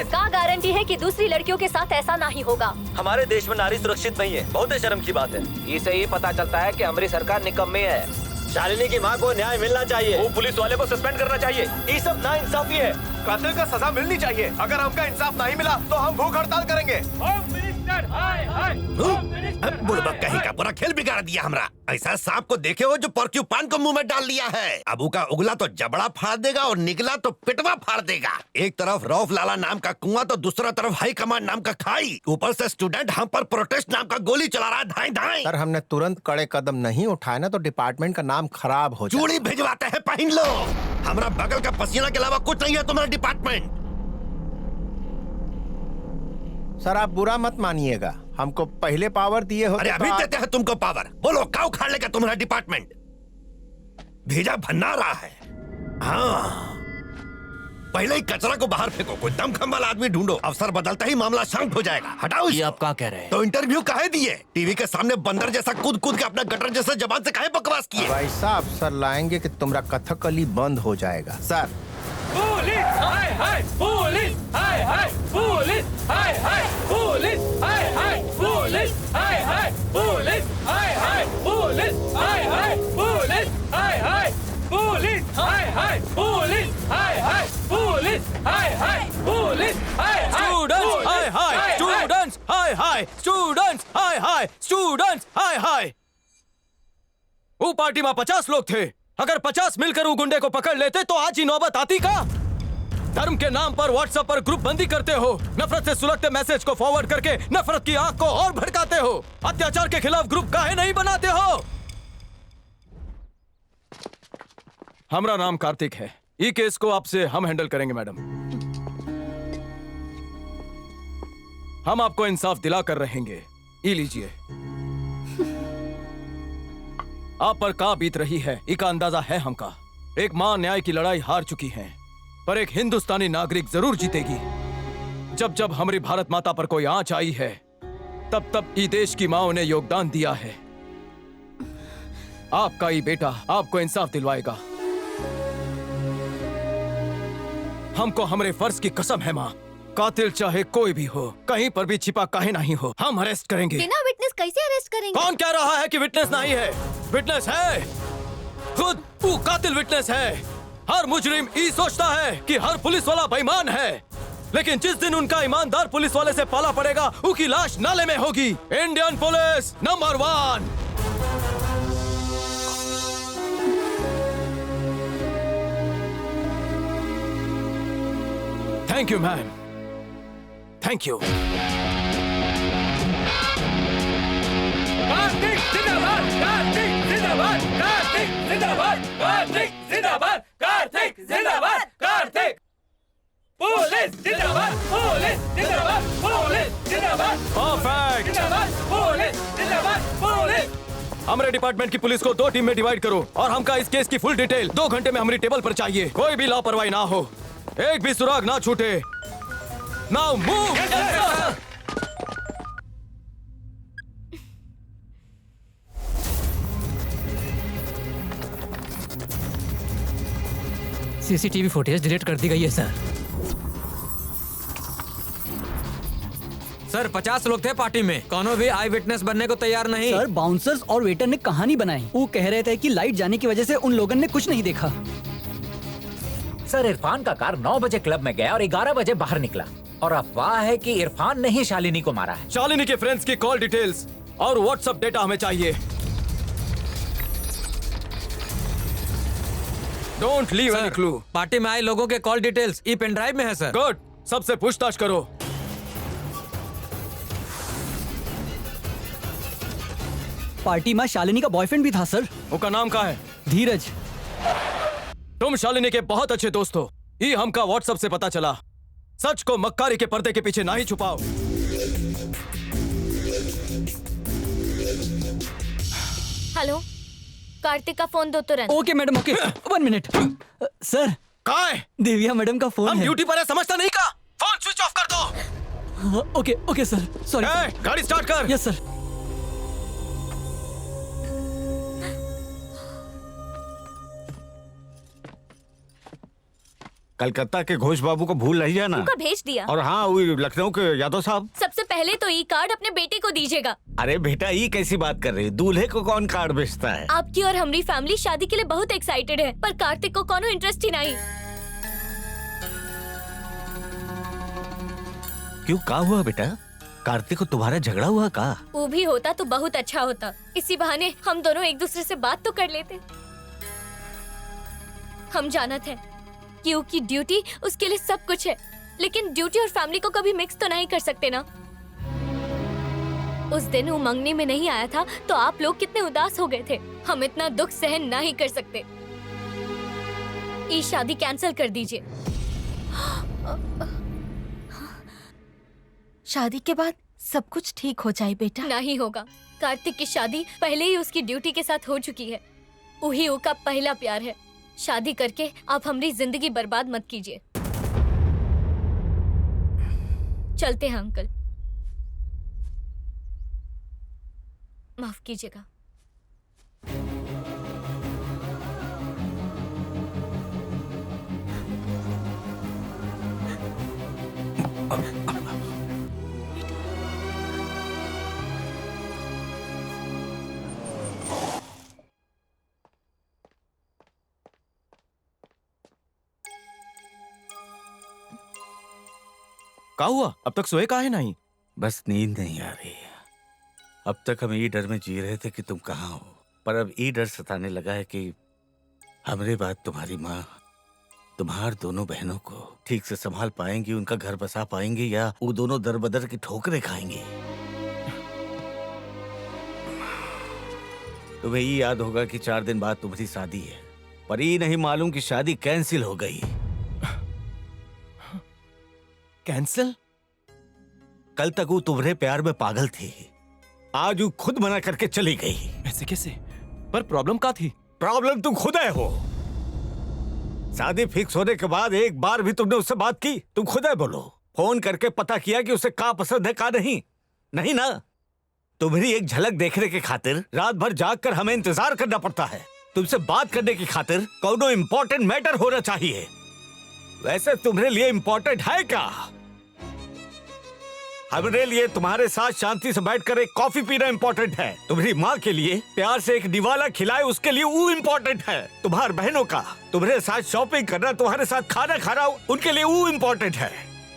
क्या गारंटी है कि दूसरी लड़कियों के साथ ऐसा नहीं होगा? हमारे देश में नारी सुरक्षित नहीं है, बहुत शर्म की बात है। इससे ही पता चलता है कि हमारी सरकार निकम्मी है। शालिनी की माँ को न्याय मिलना चाहिए। वो पुलिस वाले को सस्पेंड करना चाहिए। ये सब नाइंसाफी है। कातिल का सजा मिलनी चाहिए। अगर हमका इंसाफ नहीं मिला तो हम भूख हड़ताल करेंगे। बुड़बक कहीं का पूरा खेल बिगाड़ दिया हमरा। ऐसा सांप को देखे हो जो पोर्क्यूपाइन को मुंह में डाल लिया है। अब का उगला तो जबड़ा फाड़ देगा और निकला तो पिटवा फाड़ देगा। एक तरफ रऊफ लाला नाम का कुआं तो दूसरा तरफ हाई कमांड नाम का खाई। ऊपर से स्टूडेंट हम पर प्रोटेस्ट नाम का गोली चला रहा है, धाई धाई। सर, हमने तुरंत कड़े कदम नहीं उठाए ना तो डिपार्टमेंट का नाम खराब हो जाए। चूड़ी भिजवाते हैं, पहन लो। हमारा बगल का पसीना के अलावा कुछ नहीं है तुम्हारा डिपार्टमेंट। सर, आप बुरा मत मानिएगा, हमको पहले पावर दिए होते। अरे अभी देते हैं तुमको पावर। बोलो, काऊ खाड़ लेगा तुम्हारा डिपार्टमेंट। भेजा भन्ना रहा है। हाँ, पहले ही कचरा को बाहर फेंको, कोई दमखम वाला आदमी ढूंढो। अफसर बदलता ही मामला शांत हो जाएगा। हटाओ ये आप क्या कह रहे हैं? तो इंटरव्यू काहे दिए? टीवी के सामने बंदर जैसा कूद कूद के अपना गटर जैसा जबान से काहे बकवास किए? वैसा अफसर लाएंगे कि तुम्हारा कथकली बंद हो जाएगा। सर, पुलिस हाय हाय, पुलिस हाय हाय, पुलिस हाय हाय, पुलिस हाय हाय, पुलिस हाय हाय, पुलिस हाय हाय, पुलिस हाय हाय, पुलिस हाय हाय, पुलिस हाय हाय, पुलिस हाय हाय, पुलिस हाय हाय, पुलिस हाय हाय। स्टूडेंट्स हाय हाय, स्टूडेंट्स हाय हाय, स्टूडेंट्स हाय हाय, स्टूडेंट्स हाय हाय। वो पार्टी में 50 लोग थे। अगर 50 मिलकर वो गुंडे को पकड़ लेते तो आज ही नौबत आती का? धर्म के नाम पर व्हाट्सएप पर ग्रुप बंदी करते हो। नफरत से सुलगते मैसेज को फॉरवर्ड करके नफरत की आग को और भड़काते हो। अत्याचार के खिलाफ ग्रुप काहे नहीं बनाते हो? हमारा नाम कार्तिक है। ये केस को आपसे हम हैंडल करेंगे मैडम। हम आपको इंसाफ दिला कर रहेंगे। ये लीजिए। आप पर का बीत रही है इसका अंदाजा है हमका। एक माँ न्याय की लड़ाई हार चुकी है, पर एक हिंदुस्तानी नागरिक जरूर जीतेगी। जब जब हमारी भारत माता पर कोई आंच आई है, तब तब ई देश की माओ ने योगदान दिया है। आपका ये बेटा आपको इंसाफ दिलवाएगा। हमको हमारे फर्ज की कसम है माँ, कातिल चाहे कोई भी हो, कहीं पर भी छिपा काहे नहीं हो, हम अरेस्ट करेंगे। बिना विटनेस कैसे अरेस्ट करेंगे? कौन कह रहा है कि विटनेस नहीं है? विटनेस है, खुद वो कातिल विटनेस है। हर मुजरिम ये सोचता है कि हर पुलिस वाला बेईमान है, लेकिन जिस दिन उनका ईमानदार पुलिस वाले से पाला पड़ेगा, उसकी लाश नाले में होगी। Indian police number 1। Thank you ma'am, thank you. Kartik जिंदाबाद, कार्तिक जिंदाबाद, कार्तिक जिंदाबाद, कार्तिक जिंदाबाद, कार्तिक जिंदाबाद, कार्तिक। पुलिस जिंदाबाद, पुलिस जिंदाबाद, पुलिस जिंदाबाद, परफेक्ट। जिंदाबाद, पुलिस जिंदाबाद, पुलिस। हमारे डिपार्टमेंट की पुलिस को 2 टीम में डिवाइड करो और हमका इस केस की फुल डिटेल 2 घंटे में हमारी टेबल पर चाहिए। कोई भी लापरवाही ना हो, एक भी सुराग ना छूटे। Now move. CCTV footage delete कर दी गई है सर। सर 50 लोग थे पार्टी में, कोनो भी आई विटनेस बनने को तैयार नहीं। सर बाउंसर्स और वेटर ने कहानी बनाई। वो कह रहे थे कि लाइट जाने की वजह से उन लोगों ने कुछ नहीं देखा। सर इरफान का कार 9 बजे क्लब में गया और 11 बजे बाहर निकला, और अफवाह है कि इरफान ने ही शालिनी को मारा है। शालिनी के फ्रेंड्स की कॉल डिटेल्स और व्हाट्सएप डेटा हमें चाहिए। Don't leave any clue. Party में आए लोगों के कॉल डिटेल्स ई पेन ड्राइव में है सर। गुड, सबसे पूछताछ करो। पार्टी में शालिनी का बॉयफ्रेंड भी था सर। उसका नाम क्या है? धीरज। तुम शालिनी के बहुत अच्छे दोस्त हो, ये हमका व्हाट्सएप से पता चला। सच को मक्कारी के पर्दे के पीछे ना ही छुपाओ। हेलो, कार्तिक का फोन दो तुरंत। Okay madam, okay. 1 minute sir. कहाँ है? देविया मैडम का फोन हम है। ड्यूटी पर है, समझता नहीं का? फोन स्विच ऑफ कर दो। Okay okay sir, sorry. गाड़ी स्टार्ट कर। Yes sir. कलकत्ता के घोष बाबू को भूल नहीं जाना। उनका भेज दिया। और हाँ, वो लखनऊ के यादव साहब। सबसे पहले तो ई कार्ड अपने बेटे को दीजिएगा। अरे बेटा, ये कैसी बात कर रही है? दूल्हे को कौन कार्ड बेचता है? आपकी और हमारी फैमिली शादी के लिए बहुत एक्साइटेड है, पर कार्तिक को कोनो इंटरेस्ट ही नहीं। क्यों, क्या हुआ बेटा? कार्तिक को तुम्हारा झगड़ा हुआ का? वो भी होता तो बहुत अच्छा होता। इसी बहाने हम दोनों एक दूसरे से बात तो कर लेते। हम जानते हैं कि उसकी ड्यूटी उसके लिए सब कुछ है, लेकिन ड्यूटी और फैमिली को कभी मिक्स तो नहीं कर सकते ना। उस दिन वो मंगनी में नहीं आया था तो आप लोग कितने उदास हो गए थे। हम इतना दुख सहन नहीं कर सकते। ये शादी कैंसिल कर दीजिए। शादी के बाद सब कुछ ठीक हो जाए बेटा। नहीं होगा। कार्तिक की शादी पहले ही उसकी ड्यूटी के साथ हो चुकी है। वही उसका पहला प्यार है। शादी करके आप हमारी जिंदगी बर्बाद मत कीजिए। चलते हैं अंकल, माफ कीजिएगा। क्या हुआ? अब तक सोए काहे नहीं? बस नींद नहीं आ रही है। अब तक हम ये डर में जी रहे थे कि तुम कहाँ हो, पर अब ये डर सताने लगा है कि हमरे बाद तुम्हारी माँ तुम्हार दोनों बहनों को ठीक से संभाल पाएंगी, उनका घर बसा पाएंगी, या वो दोनों दर बदर की ठोकरें खाएंगी। तुम्हें ये याद होगा कि 4 दिन बाद तुम्हारी शादी है, पर ये नहीं मालूम कि शादी कैंसिल हो गई। कैंसिल? कल तक वो तुम्हारे प्यार में पागल थी, आज वो खुद मना करके चली गई। ऐसे कैसे? पर प्रॉब्लम क्या थी? प्रॉब्लम तुम खुद है हो। शादी फिक्स होने के बाद एक बार भी तुमने उससे बात की? तुम खुद है बोलो। फोन करके पता किया कि उसे का पसंद है का नहीं? नहीं ना। तुम्हारी एक झलक देखने की खातिर रात भर जाग कर हमें इंतजार करना पड़ता है। तुमसे बात करने की खातिर कोनो इम्पोर्टेंट मैटर होना चाहिए। वैसे तुम्हारे लिए इम्पोर्टेंट है क्या? हमारे लिए तुम्हारे साथ शांति से बैठकर एक कॉफी पीना इम्पोर्टेंट है। तुम्हारी माँ के लिए प्यार से एक निवाला खिलाए, उसके लिए वो इम्पोर्टेंट है। तुम्हारे बहनों का तुम्हारे साथ शॉपिंग करना, तुम्हारे साथ खाना खाना, उनके लिए वो इम्पोर्टेंट है।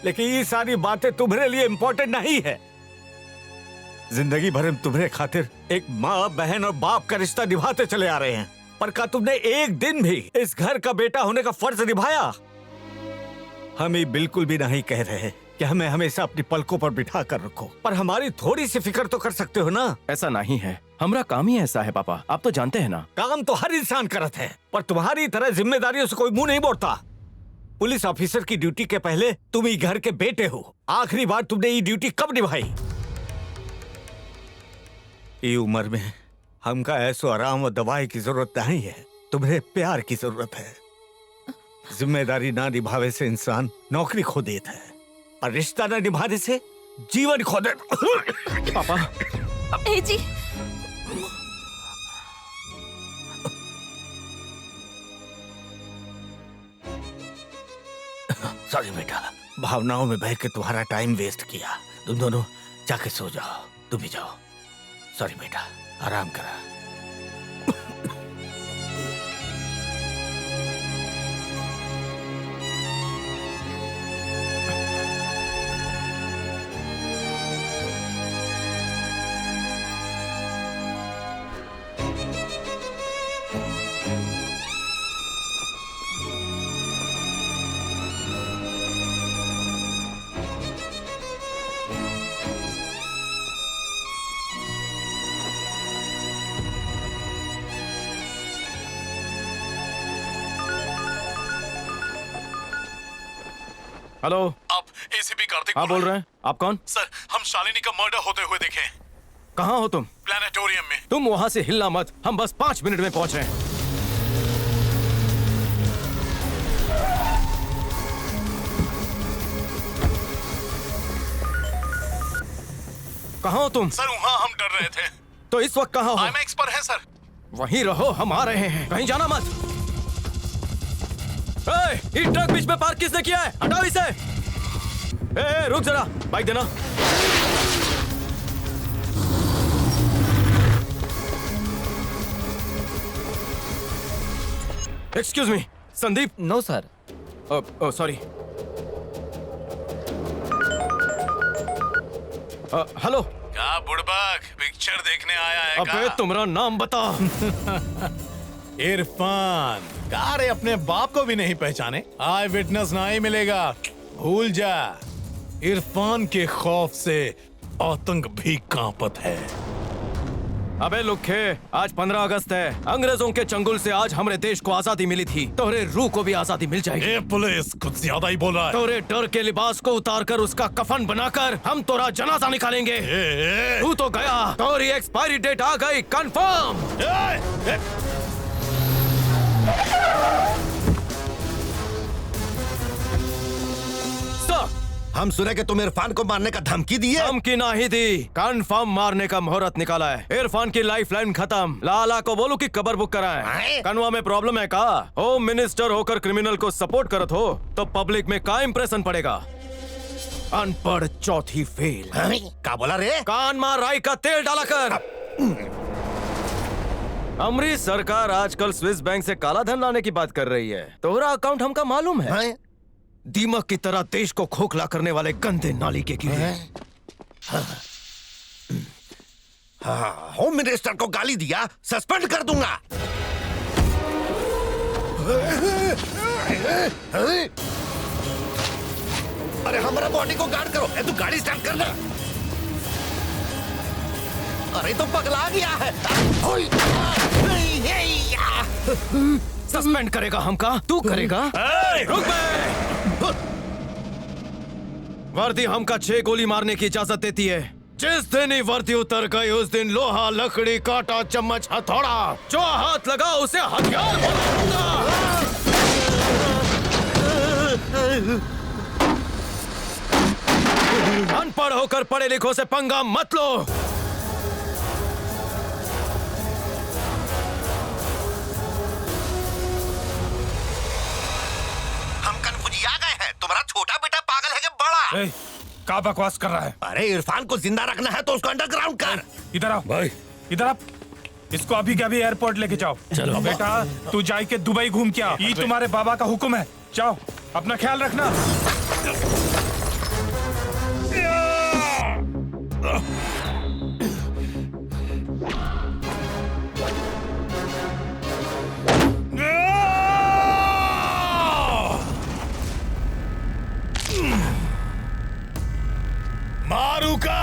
लेकिन ये सारी बातें तुम्हारे लिए इम्पोर्टेंट नहीं है। जिंदगी भर हम तुम्हारे खातिर एक माँ, बहन और बाप का रिश्ता निभाते चले आ रहे हैं, पर क्या तुमने एक दिन भी इस घर का बेटा होने का फर्ज निभाया? हम ये बिल्कुल भी नहीं कह रहे कि हमें हमेशा अपनी पलकों पर बिठा कर रखो, पर हमारी थोड़ी सी फिक्र तो कर सकते हो ना। ऐसा नहीं है, हमारा काम ही ऐसा है पापा, आप तो जानते हैं ना। काम तो हर इंसान करता है, पर तुम्हारी तरह जिम्मेदारियों से कोई मुंह नहीं मोड़ता। पुलिस ऑफिसर की ड्यूटी के पहले तुम ही घर के बेटे हो। आखिरी बार तुमने ये ड्यूटी कब निभाई? ये उम्र में हमका ऐसो आराम और दवाई की जरूरत नहीं है, तुम्हें प्यार की जरूरत है। जिम्मेदारी ना निभावे से इंसान नौकरी खो देता है, और रिश्ता ना निभाने से जीवन खो देता। पापा ए जी, सॉरी बेटा, भावनाओं में बह के तुम्हारा टाइम वेस्ट किया। तुम दोनों जाके सो जाओ, तुम भी जाओ। सॉरी बेटा, आराम करा। हेलो, आप एसीपी कार्तिक हाँ बोल रहे हैं। आप कौन? सर, हम शालिनी का मर्डर होते हुए देखे। कहाँ हो तुम? प्लानेटोरियम में। तुम वहाँ से हिलना मत, हम बस 5 मिनट में पहुँच रहे हैं। कहाँ हो तुम? सर, वहाँ हम डर रहे थे। तो इस वक्त कहाँ हो? IMAX पर है सर। वहीं रहो, हम आ रहे हैं, कहीं जाना मत। ये ट्रक बीच में पार्क किसने किया है? हटाओ इसे। रुक जरा, बाइक देना। Excuse me, Sandeep. No sir. Sorry. Hello. क्या बुड़बक पिक्चर देखने आया है? अबे तुम्हारा नाम बता। इरफान। का रे, अपने बाप को भी नहीं पहचाने? आई विटनेस नहीं मिलेगा, भूल जा। इरफान के खौफ से आतंक भी कांपत है। अबे लुखे, आज 15 अगस्त है। अंग्रेजों के चंगुल से आज हमारे देश को आजादी मिली थी, तोरे रूह को भी आजादी मिल जाएगी। ए पुलिस, कुछ ज्यादा ही बोल रहा है। तोरे डर के लिबास को उतारकर उसका कफन बनाकर हम तोरा जनाजा निकालेंगे। तू तो गया, तोरी एक्सपायरी डेट आ गई, कंफर्म। हम सुने कि तुम इरफान को मारने का धमकी दी है। धमकी नहीं दी, कंफर्म मारने का मुहूर्त निकाला है। इरफान की लाइफ लाइन खत्म। लाला को बोलो कि कबर बुक कराएं। कनवा में प्रॉब्लम है का? होम मिनिस्टर होकर क्रिमिनल को सपोर्ट करत हो तो पब्लिक में का इंप्रेशन पड़ेगा? अनपढ़ चौथी फेल। क्या बोला रे? कान मार राई का तेल डाला कर। अमरीश सरकार आजकल स्विस बैंक से काला धन लाने की बात कर रही है। तोहरा अकाउंट हमका मालूम है। दीमक की तरह देश को खोखला करने वाले गंदे नाली के कीड़े। होम मिनिस्टर को गाली दिया, सस्पेंड कर दूंगा। अरे हमारा बॉडी को गार्ड करो। तू गाड़ी स्टार्ट करना। अरे तो पगला गया है। सस्पेंड करेगा हमका? तू करेगा? रुक बे! वर्दी हमका 6 गोली मारने की इजाजत देती है। जिस दिन ही वर्दी उतर गई उस दिन लोहा, लकड़ी, कांटा, चम्मच, हथौड़ा जो हाथ लगा उसे हथियार बनाऊंगा। अनपढ़ होकर पढ़े लिखों से पंगा मत लो। हम कन्फ्यूज आ गए हैं। तुम्हारा छोटा बेटा पागल है कि बड़ा? ए, क्या बकवास कर रहा है? अरे इरफान को जिंदा रखना है तो उसको अंडरग्राउंड कर। इधर आओ भाई, इधर आप। इसको अभी के अभी एयरपोर्ट लेके जाओ। चलो बेटा, तू जाई के दुबई घूम के आ। ये तुम्हारे बाबा का हुक्म है। जाओ, अपना ख्याल रखना। मारूका।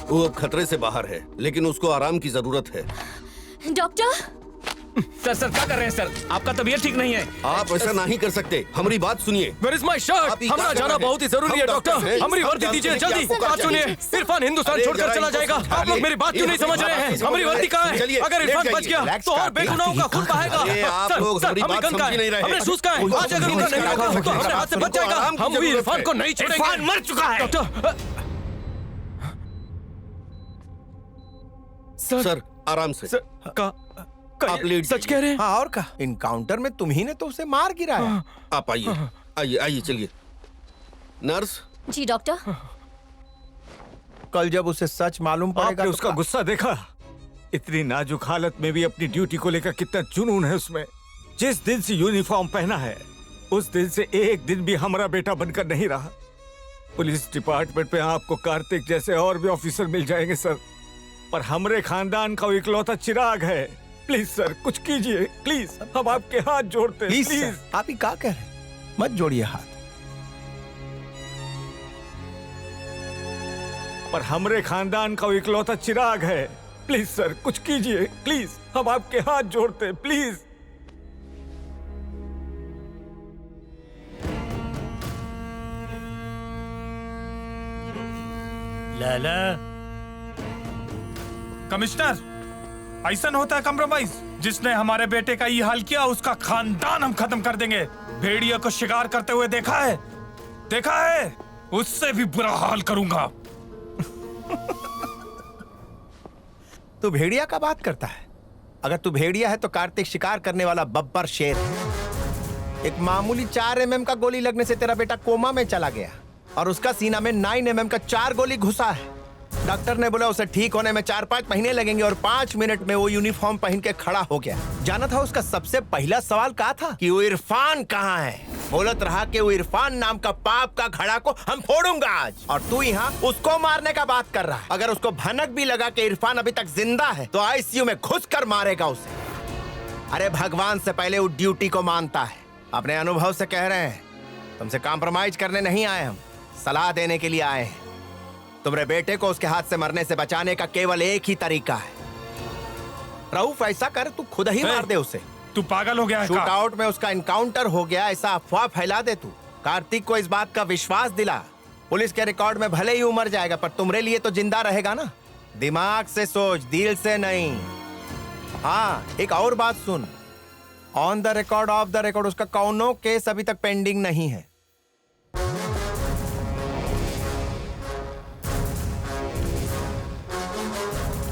वो अब खतरे से बाहर है, लेकिन उसको आराम की जरूरत है। डॉक्टर सर सर क्या कर रहे हैं सर? आपका तबीयत ठीक नहीं है। आप ऐसा नहीं कर सकते। हमारी बात सुनिए। Where is my shirt? हमारा जाना बहुत ही जरूरी है डॉक्टर। हमारी वर्दी दीजिए जल्दी। बात सुनिए, इरफान हिंदुस्तान छोड़कर चला जाएगा। आप लोग मेरी बात क्यों नहीं समझ रहे हैं? हमारी वर्दी कहाँ है? अगर इरफान बच गया तो और बेगुनाहों का खून बहेगा। सर, हमारी गन कहाँ है? हमने शूज कहाँ है? आज अगर उनका नहीं होगा तो हमारे हाथ से बच जाएगा। हम भी इरफान को नहीं छोड़ेंगे। इरफान मर चुका है। डॉक्टर सर आराम से। आप लेट सच कह रहे हैं? हाँ और का इनकाउंटर में तुम ही ने तो उसे मार गिराया। आप आइए आइए आइए चलिए। नर्स। जी डॉक्टर। कल जब उसे सच मालूम पड़ेगा आपने उसका गुस्सा देखा? इतनी नाजुक हालत में भी अपनी ड्यूटी को लेकर कितना जुनून है उसमें। जिस दिन से यूनिफॉर्म पहना है उस दिन से एक दिन भी हमारा बेटा बनकर नहीं रहा। पुलिस डिपार्टमेंट में आपको कार्तिक जैसे और भी ऑफिसर मिल जाएंगे सर, पर हमरे खानदान का इकलौता चिराग है। प्लीज सर कुछ कीजिए प्लीज, हम आपके हाथ जोड़ते हैं प्लीज। आप ही क्या कह रहे हैं? मत जोड़िए हाथ। पर हमरे खानदान का इकलौता चिराग है। प्लीज सर कुछ कीजिए प्लीज, हम आपके हाथ जोड़ते हैं प्लीज। लाला कमिश्नर, ऐसा होता है कम्प्रोमाइज? जिसने हमारे बेटे का ये हाल किया उसका खानदान हम खत्म कर देंगे। भेड़िया को शिकार करते हुए देखा है? देखा है? उससे भी बुरा हाल करूंगा। तू भेड़िया का बात करता है? अगर तू भेड़िया है तो कार्तिक शिकार करने वाला बब्बर शेर है। एक मामूली 4 mm का गोली लगने से तेरा बेटा कोमा में चला गया और उसका सीना में 9 mm का 4 गोली घुसा है। डॉक्टर ने बोला उसे ठीक होने में 4-5 महीने लगेंगे और 5 मिनट में वो यूनिफॉर्म पहन के खड़ा हो गया। जाना था उसका सबसे पहला सवाल क्या था कि वो इरफान कहाँ है? बोलत रहा कि वो इरफान नाम का पाप का घड़ा को हम फोड़ूंगा आज, और तू यहाँ उसको मारने का बात कर रहा है। अगर उसको भनक भी लगा कि इरफान अभी तक जिंदा है तो आईसीयू में घुस कर मारेगा उसे। अरे भगवान से पहले वो ड्यूटी को मानता है। अपने अनुभव से कह रहे हैं, तुमसे कॉम्प्रोमाइज करने नहीं आए, हम सलाह देने के लिए आए हैं। तुम्हारे बेटे को उसके हाथ से मरने से बचाने का केवल एक ही तरीका है। रऊफ ऐसा कर, तू खुद ही मार दे उसे। तू पागल हो गया है? शूट आउट में उसका इनकाउंटर हो गया ऐसा अफवाह फैला दे तू। कार्तिक को इस बात का विश्वास दिला। पुलिस के रिकॉर्ड में भले ही उमर जाएगा पर तुम्हारे लिए तो जिंदा रहेगा ना। दिमाग से सोच, दिल से नहीं। हाँ, एक और बात सुन, on the record off the record उसका कौनो केस अभी तक पेंडिंग नहीं है।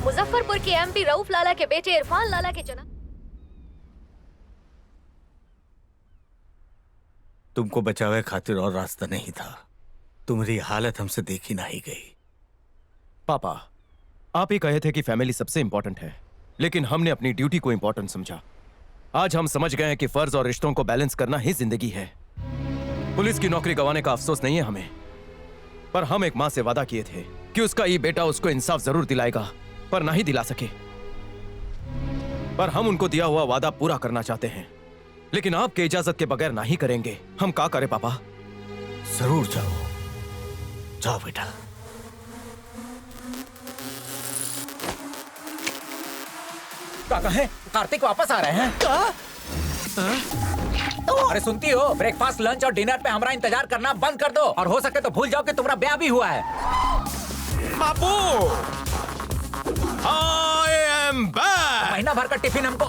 मुजफ्फरपुर के एमपी रऊफ लाला के बेटे इरफान लाला के जन्म। तुमको बचावे खातिर और रास्ता नहीं था। तुम्हारी हालत हमसे देखी नहीं गई। पापा, आप ही कहे थे कि फैमिली सबसे इंपॉर्टेंट है, लेकिन हमने अपनी ड्यूटी को इंपॉर्टेंट समझा। आज हम समझ गए हैं कि फर्ज और रिश्तों को बैलेंस करना ही जिंदगी है। पुलिस की नौकरी गंवाने का अफसोस नहीं है हमें, पर हम एक माँ से वादा किए थे कि उसका ये बेटा उसको इंसाफ जरूर दिलाएगा, पर नहीं दिला सके। पर हम उनको दिया हुआ वादा पूरा करना चाहते हैं, लेकिन आपके इजाजत के बगैर नहीं करेंगे। हम क्या करें पापा? जरूर जाओ, जाओ बेटा। काका है, कार्तिक वापस आ रहे हैं। अरे सुनती हो, ब्रेकफास्ट, लंच और डिनर पे हमारा इंतजार करना बंद कर दो, और हो सके तो भूल जाओ कि तुम्हारा ब्याह भी हुआ है। बापू, I am back। महीना भर का टिफिन हमको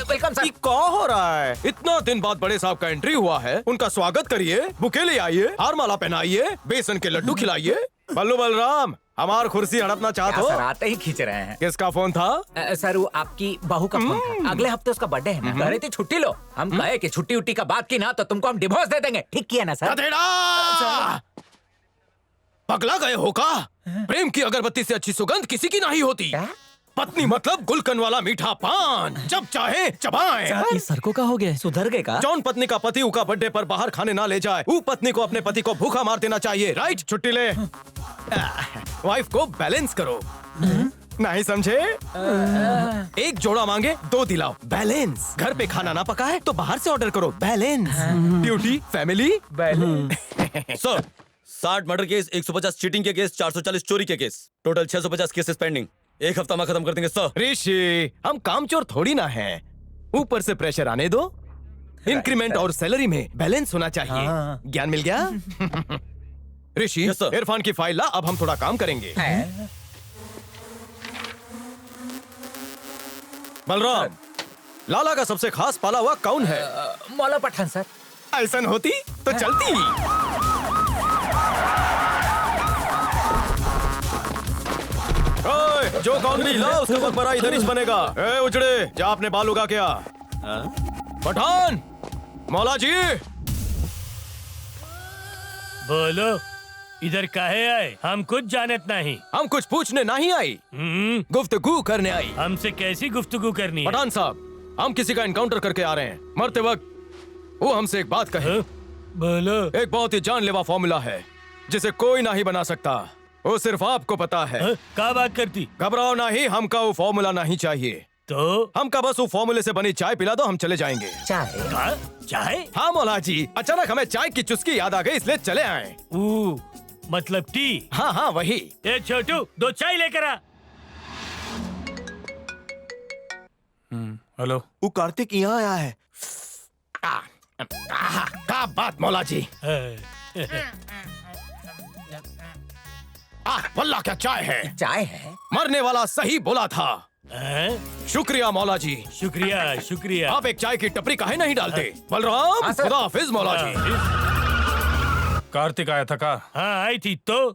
वेलकम सर। क्या हो रहा है? इतना दिन बाद बड़े साहब का एंट्री हुआ है, उनका स्वागत करिए, बुके ले आइए, हार माला पहनाइए, बेसन के लड्डू खिलाइए। बल्लू बलराम, हमार कुर्सी हड़पना चाहते हो? सर आते ही खींच रहे हैं। किसका फोन था? सर वो आपकी बहू का फोन था। अगले हफ्ते उसका बर्थडे है ना, कह रही थी छुट्टी लो। हम कहे कि छुट्टी उट्टी का बात की ना तो तुमको हम डिवोर्स दे देंगे। ठीक किया ना सर? पगला गए हो का? प्रेम की अगरबत्ती से अच्छी सुगंध किसी की नहीं होती। पत्नी मतलब गुलकन वाला मीठा पान, जब चाहे चबाएं। ये सर को क्या हो गया? सुधर गए का? जौन पत्नी का पति उका बर्थडे पर बाहर खाने ना ले जाए, वो पत्नी को अपने पति को भूखा मार देना चाहिए। राइट? छुट्टी ले। वाइफ को बैलेंस करो। नहीं समझे? एक जोड़ा मांगे, दो दिलाओ। बैलेंस। घर पे खाना ना पका है तो बाहर से ऑर्डर करो। Balance. Duty, family, balance. Sir, 60 murder case, 150 cheating के केस, 440 चोरी के केस, टोटल 650 केसेस पेंडिंग। एक हफ्ता में खत्म कर देंगे सर। ऋषि, हम कामचोर थोड़ी ना हैं। ऊपर से प्रेशर आने दो। इंक्रीमेंट और सैलरी में बैलेंस होना चाहिए। ज्ञान मिल गया? ऋषि, इरफान की फाइल ला, अब हम थोड़ा काम करेंगे। बलराम, लाला का सबसे खास पाला हुआ कौन है? मौला पठान सर। ऐसा होती तो चलती। ओए, जो कौन भी ला उसका मकबरा इधर ही बनेगा। ए उजड़े, जा अपने बाल उगा क्या? पठान, मौला जी। बोलो, इधर काहे आए? हम कुछ जानत नहीं। हम कुछ पूछने नहीं आई, गुफ्तगू करने आई। हमसे कैसी गुफ्तगू करनी है? पठान साहब, हम किसी का एनकाउंटर करके आ रहे हैं। मरते वक्त वो हमसे एक बात कहे। बोलो। एक बहुत ही जानलेवा फॉर्मूला है जिसे कोई नहीं बना सकता, वो सिर्फ आपको पता है। क्या बात करती? घबराओ नहीं, हमका वो फॉर्मूला नहीं चाहिए। तो हमका बस वो फॉर्मूले से बनी चाय पिला दो, हम चले जाएंगे। चाय? चाय? हाँ मौला जी, अचानक हमें चाय की चुस्की याद आ गई, इसलिए चले आए। मतलब टी? हाँ हाँ वही। ए छोटू, 2 चाय लेकर आ। हेलो, वो कार्तिक यहाँ आया है। क्या बात मौला जी। वल्लाह क्या चाय है। चाय है? मरने वाला सही बोला था। शुक्रिया मौला जी। शुक्रिया शुक्रिया। आप एक चाय की टपरी काहे नहीं डालते? बलराम, खुदा हाफिज मौला जी। कार्तिक आया था का? हाँ आई थी। तो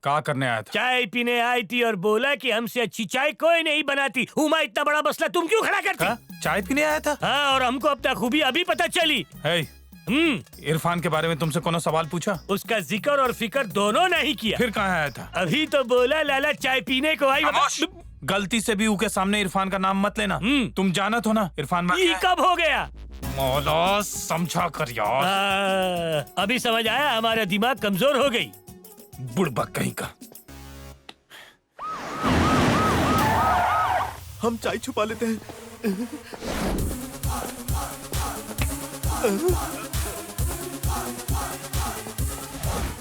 क्या करने आया था? चाय पीने आई थी और बोला कि हमसे अच्छी चाय कोई नहीं बनाती। उमा, इतना बड़ा मसला तुम क्यों खड़ा करती? चाय पीने आया था? हाँ, और हमको अपना खूबी अभी पता चली। इरफान के बारे में तुमसे कौन सवाल पूछा? उसका जिक्र और फिक्र दोनों नहीं किया। फिर कहाँ आया था? अभी तो बोला लाला चाय पीने को आई। गलती से भी उसके सामने इरफान का नाम मत लेना। तुम जाना तो ना इरफान। ये कब हो गया? मौला समझा कर यार। अभी समझ आया, हमारा दिमाग कमजोर हो गई। बुड़बक कहीं का। हम चाय छुपा लेते हैं।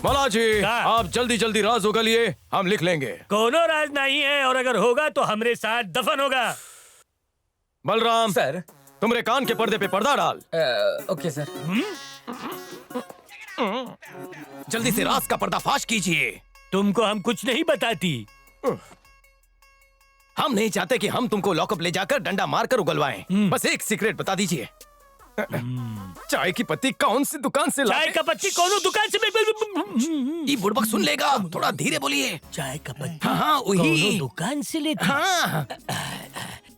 मौला जी, आप जल्दी जल्दी राज उगलिए, हम लिख लेंगे। कोनो राज नहीं है, और अगर होगा तो हमरे साथ दफन होगा। बलराम सर, तुम्हारे कान के पर्दे पे पर्दा डाल। Okay sir. जल्दी से राज का पर्दाफाश कीजिए। तुमको हम कुछ नहीं बताती। हम नहीं चाहते कि हम तुमको लॉकअप ले जाकर डंडा मारकर उगलवाएं। बस एक सीक्रेट बता दीजिए। चाय की पत्ती कौन सी दुकान से चाय का पत्ती कौन दुकान से? ये बुड़बक सुन लेगा, थोड़ा धीरे बोलिए। चाय का पत्ती हाँ वही दुकान से लेते। हाँ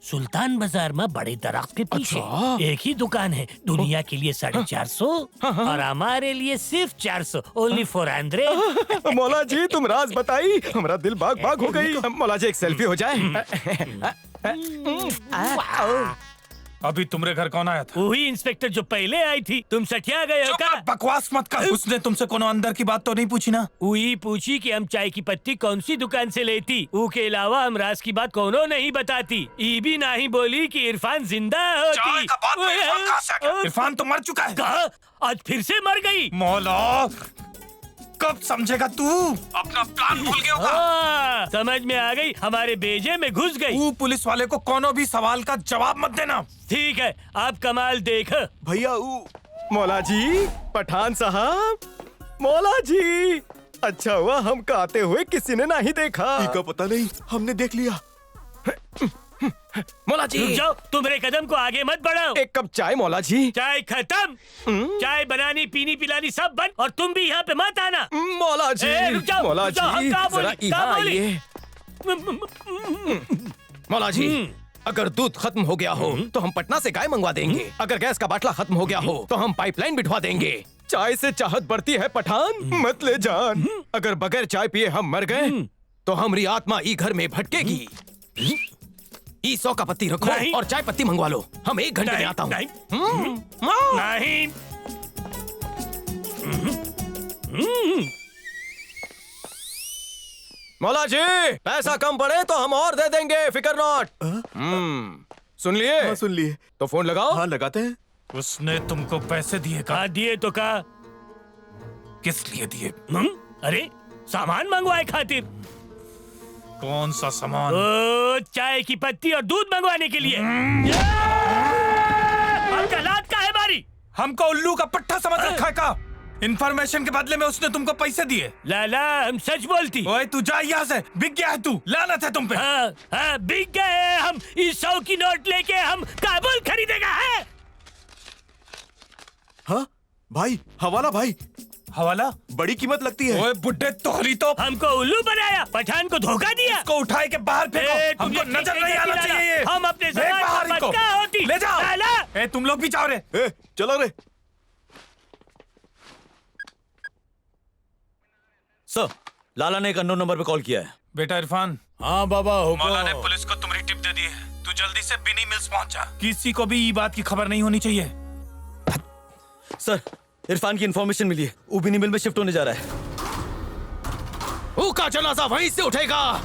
सुल्तान बाजार में बड़े दरख्त के पीछे एक ही दुकान है। दुनिया के लिए 450 और हमारे लिए सिर्फ 400। ओनली 400। मौला जी तुम राज बताई, हमारा दिल बाग बाग हो गई। मौला जी एक सेल्फी हो जाए। अभी तुम्हारे घर कौन आया था? वही इंस्पेक्टर जो पहले आई थी। तुम सठिया गए हो क्या? बकवास मत कर। उसने तुमसे कोनो अंदर की बात तो नहीं पूछी ना? वही पूछी कि हम चाय की पत्ती कौन सी दुकान से लेती। उसके अलावा हम राज की बात कोनो नहीं बताती। ये भी नहीं बोली कि इरफान जिंदा होती। चाय का बात में इरफान कहाँ से आ गया? इरफान तो मर चुका है। कहा? आज फिर से मर गई। मौला कब समझेगा तू? अपना प्लान भूल गया होगा। समझ में आ गई, हमारे बेजे में घुस गई। तू पुलिस वाले को कोनो भी सवाल का जवाब मत देना। ठीक है, आप कमाल देख। भैया मौला जी, पठान साहब, मौला जी, अच्छा हुआ हमको आते हुए किसी ने नहीं देखा। इका पता नहीं, हमने देख लिया। मौला जी रुक जाओ, तुम्हारे कदम को आगे मत बढ़ाओ। एक कप चाय मौला जी। चाय खत्म। चाय बनानी पीनी पिलानी सब बंद, और तुम भी यहाँ पे मत आना। मौला जी, रुक जाओ, मौला जी, जरा यहाँ आइए। मौला जी, अगर दूध खत्म हो गया हो तो हम पटना से गाय मंगवा देंगे। अगर गैस का बाटला खत्म हो गया हो तो हम पाइपलाइन बिठवा देंगे। चाय से चाहत बढ़ती है पठान, मत ले जान। अगर बगैर चाय पिए हम मर गए तो हमारी आत्मा ई घर में भटकेगी। ई 100 का पत्ती रखो और चाय पत्ती मंगवा लो। हम 1 घंटे में आता हूँ। नहीं। मौला जी, पैसा कम पड़े तो हम और दे देंगे, फिकर नॉट। सुन लिए? हाँ सुन लिए। तो फोन लगाओ। हाँ लगाते हैं। उसने तुमको पैसे दिए? कहा दिए तो कहा। किस लिए दिए? अरे सामान मंगवाए खातिर। कौन सा सामान? चाय की पत्ती और दूध मंगवाने के लिए। आपका लात का है बारी? हमको उल्लू का पट्टा समझ रखा है का? इन्फॉर्मेशन के बदले में उसने तुमको पैसे दिए। लाला हम सच बोलती। ओए तू जा यहाँ से, बिक गया है तू, लानत है तुम पे। हाँ, बिक गए हम। इस 100 की नोट लेके हम काबुल खरीदेगा है। हाँ भाई, हवाला भाई। हवाला? बड़ी कीमत लगती है। ओए बुड्ढे तोहरी तो हमको उल्लू बनाया, पठान को धोखा दिया। इसको उठाए के बाहर फेंको। हमको नजर नहीं आना चाहिए ये। हम अपने बाहर इनको होती। ले जाओ। तुम लोग भी जाओ रे। चलो रे। सर, लाला ने एक अननोन नंबर पे कॉल किया है। बेटा इरफान। हाँ बाबा हुक्म। मौला ने पुलिस को तुम्हारी टिप दे दी है। तू जल्दी से बिनी मिल्स पहुंच जा। किसी को भी ये बात की खबर नहीं होनी चाहिए। सर, इरफान की इंफॉर्मेशन मिली है, वो बिनी मिल में शिफ्ट होने जा रहा है। वो का जनाजा वहीं से उठेगा।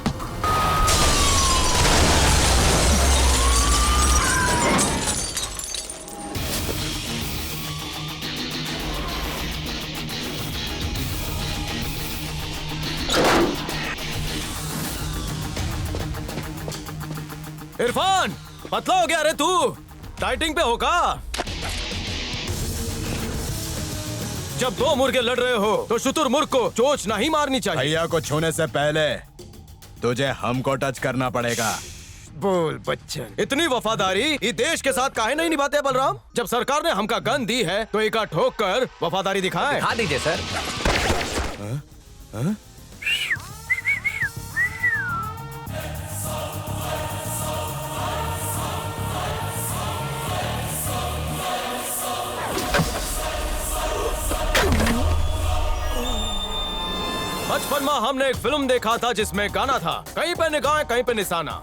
इरफान, पतला हो गया रे तू, डाइटिंग पे होगा। जब 2 मुर्गे लड़ रहे हो तो शुतुरमुर्ग को चोंच नहीं मारनी चाहिए। भैया को छूने से पहले तुझे हमको टच करना पड़ेगा। बोल बच्चन, इतनी वफादारी ये देश के साथ काहे नहीं निभाते बलराम? जब सरकार ने हमका गन दी है तो एक ठोक कर वफादारी दिखाए। दिखा दीजिए सर। बचपन में हमने एक फिल्म देखा था जिसमें गाना था, कहीं पे निगाह कहीं पे निशाना।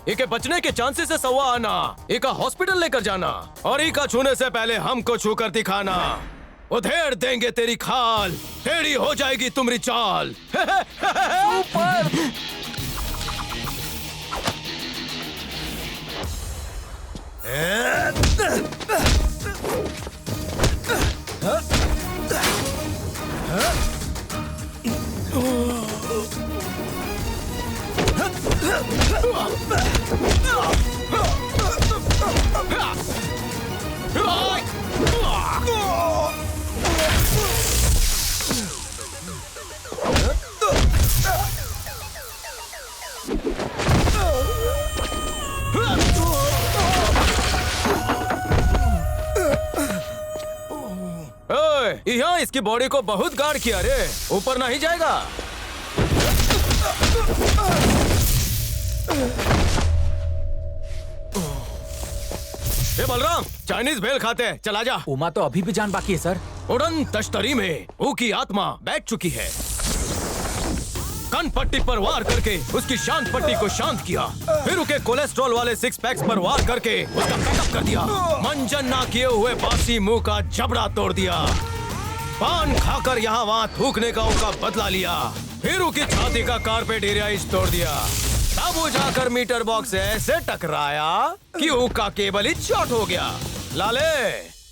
इके बचने के चांसेस है 1.25 आना, इका हॉस्पिटल लेकर जाना और इका छूने से पहले हमको छूकर दिखाना। उधेड़ देंगे तेरी खाल, टेढ़ी हो जाएगी तुम्हारी चाल। ऊपर जी हाँ, इसकी बॉडी को बहुत गार्ड किया रे, ऊपर नहीं जाएगा। ए बलराम, चाइनीज भेल खाते हैं, चला जा। उमा तो अभी भी जान बाकी है सर। उड़न तश्तरी में ऊ की आत्मा बैठ चुकी है। कन पट्टी पर वार करके उसकी शांत पट्टी को शांत किया, फिर उके कोलेस्ट्रॉल वाले 6 पैक्स पर वार करके उसका पैकअप कर दिया। मंजन ना किए हुए बासी मुंह का जबड़ा तोड़ दिया। पान खाकर यहाँ वहाँ थूकने का उसका बदला लिया, फिर उसकी छाती का कारपेट एरिया तोड़ दिया। तब वो जाकर मीटर बॉक्स से ऐसे टकराया कि उसका केबल ही शॉर्ट हो गया। लाले,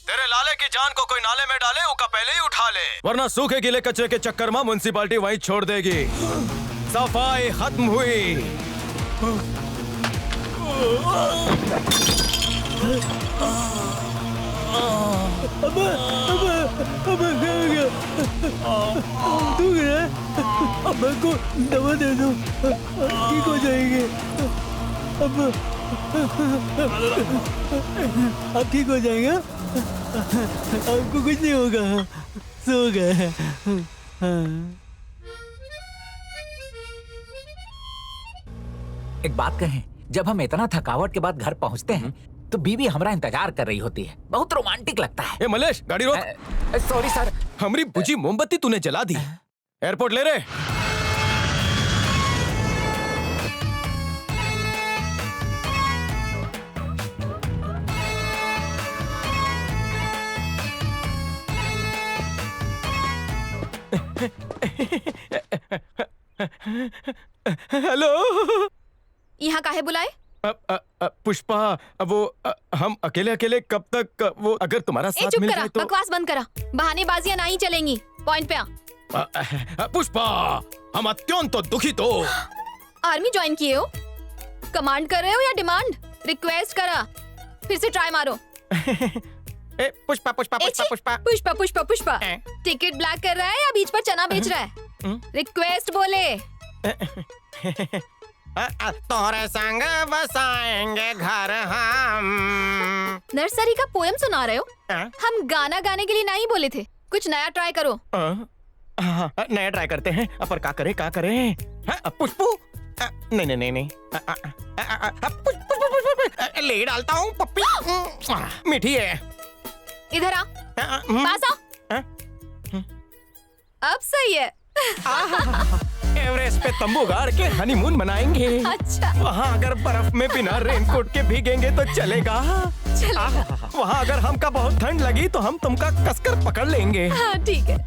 तेरे लाले की जान को कोई नाले में डाले, उसका पहले ही उठा ले, वरना सूखे गीले कचरे के चक्कर में म्युनिसिपैलिटी वहीं छोड़ देगी। सफाई खत्म हुई। अब को दवा दे दो, ठीक हो जाएंगे। अब ठीक हो जाएगा, आपको कुछ नहीं होगा, सो गए। एक बात कहें, जब हम इतना थकावट के बाद घर पहुंचते हैं तो बीवी हमारा इंतजार कर रही होती है, बहुत रोमांटिक लगता है। ए मलेश, गाड़ी रोक। Sorry sir. हमारी बुझी मोमबत्ती तूने जला दी। एयरपोर्ट ले रे। हेलो, यहाँ काहे बुलाए? पुष्पा, वो हम अकेले अकेले कब तक, वो अगर तुम्हारा साथ चुप मिल करा, जाए तो। बकवास बंद करा, बहानेबाजियां नहीं चलेंगी, पॉइंट पे आ। पुष्पा, हम अत्यंत दुखित हो। आर्मी ज्वाइन किए हो? कमांड कर रहे हो या डिमांड? रिक्वेस्ट करा, फिर से ट्राई मारो। पुष्पा पुष्पा पुष्पा पुष्पा पुष्पा पुष्पा पुष्पा, टिकट ब्लैक कर रहा है या बीच पर चना बेच रहा है? रिक्वेस्ट बोले। तोरे संग बसाएंगे घर हम। नर्सरी का पोएम सुना रहे हो? हम गाना गाने के लिए नहीं बोले थे, कुछ नया ट्राई करो। नया ट्राई करते हैं, पर का करे? पुष्पू, नहीं नहीं नहीं नहीं, ले डालता हूँ पप्पी, मीठी है। इधर आ, पास आ। अब सही है। एवरेस्ट पे तंबू गाड़ के हनीमून मनाएंगे। अच्छा। वहाँ अगर बर्फ में बिना रेनकोट के भीगेंगे तो चलेगा। वहाँ अगर हमका बहुत ठंड लगी तो हम तुमका कसकर पकड़ लेंगे। हाँ ठीक है।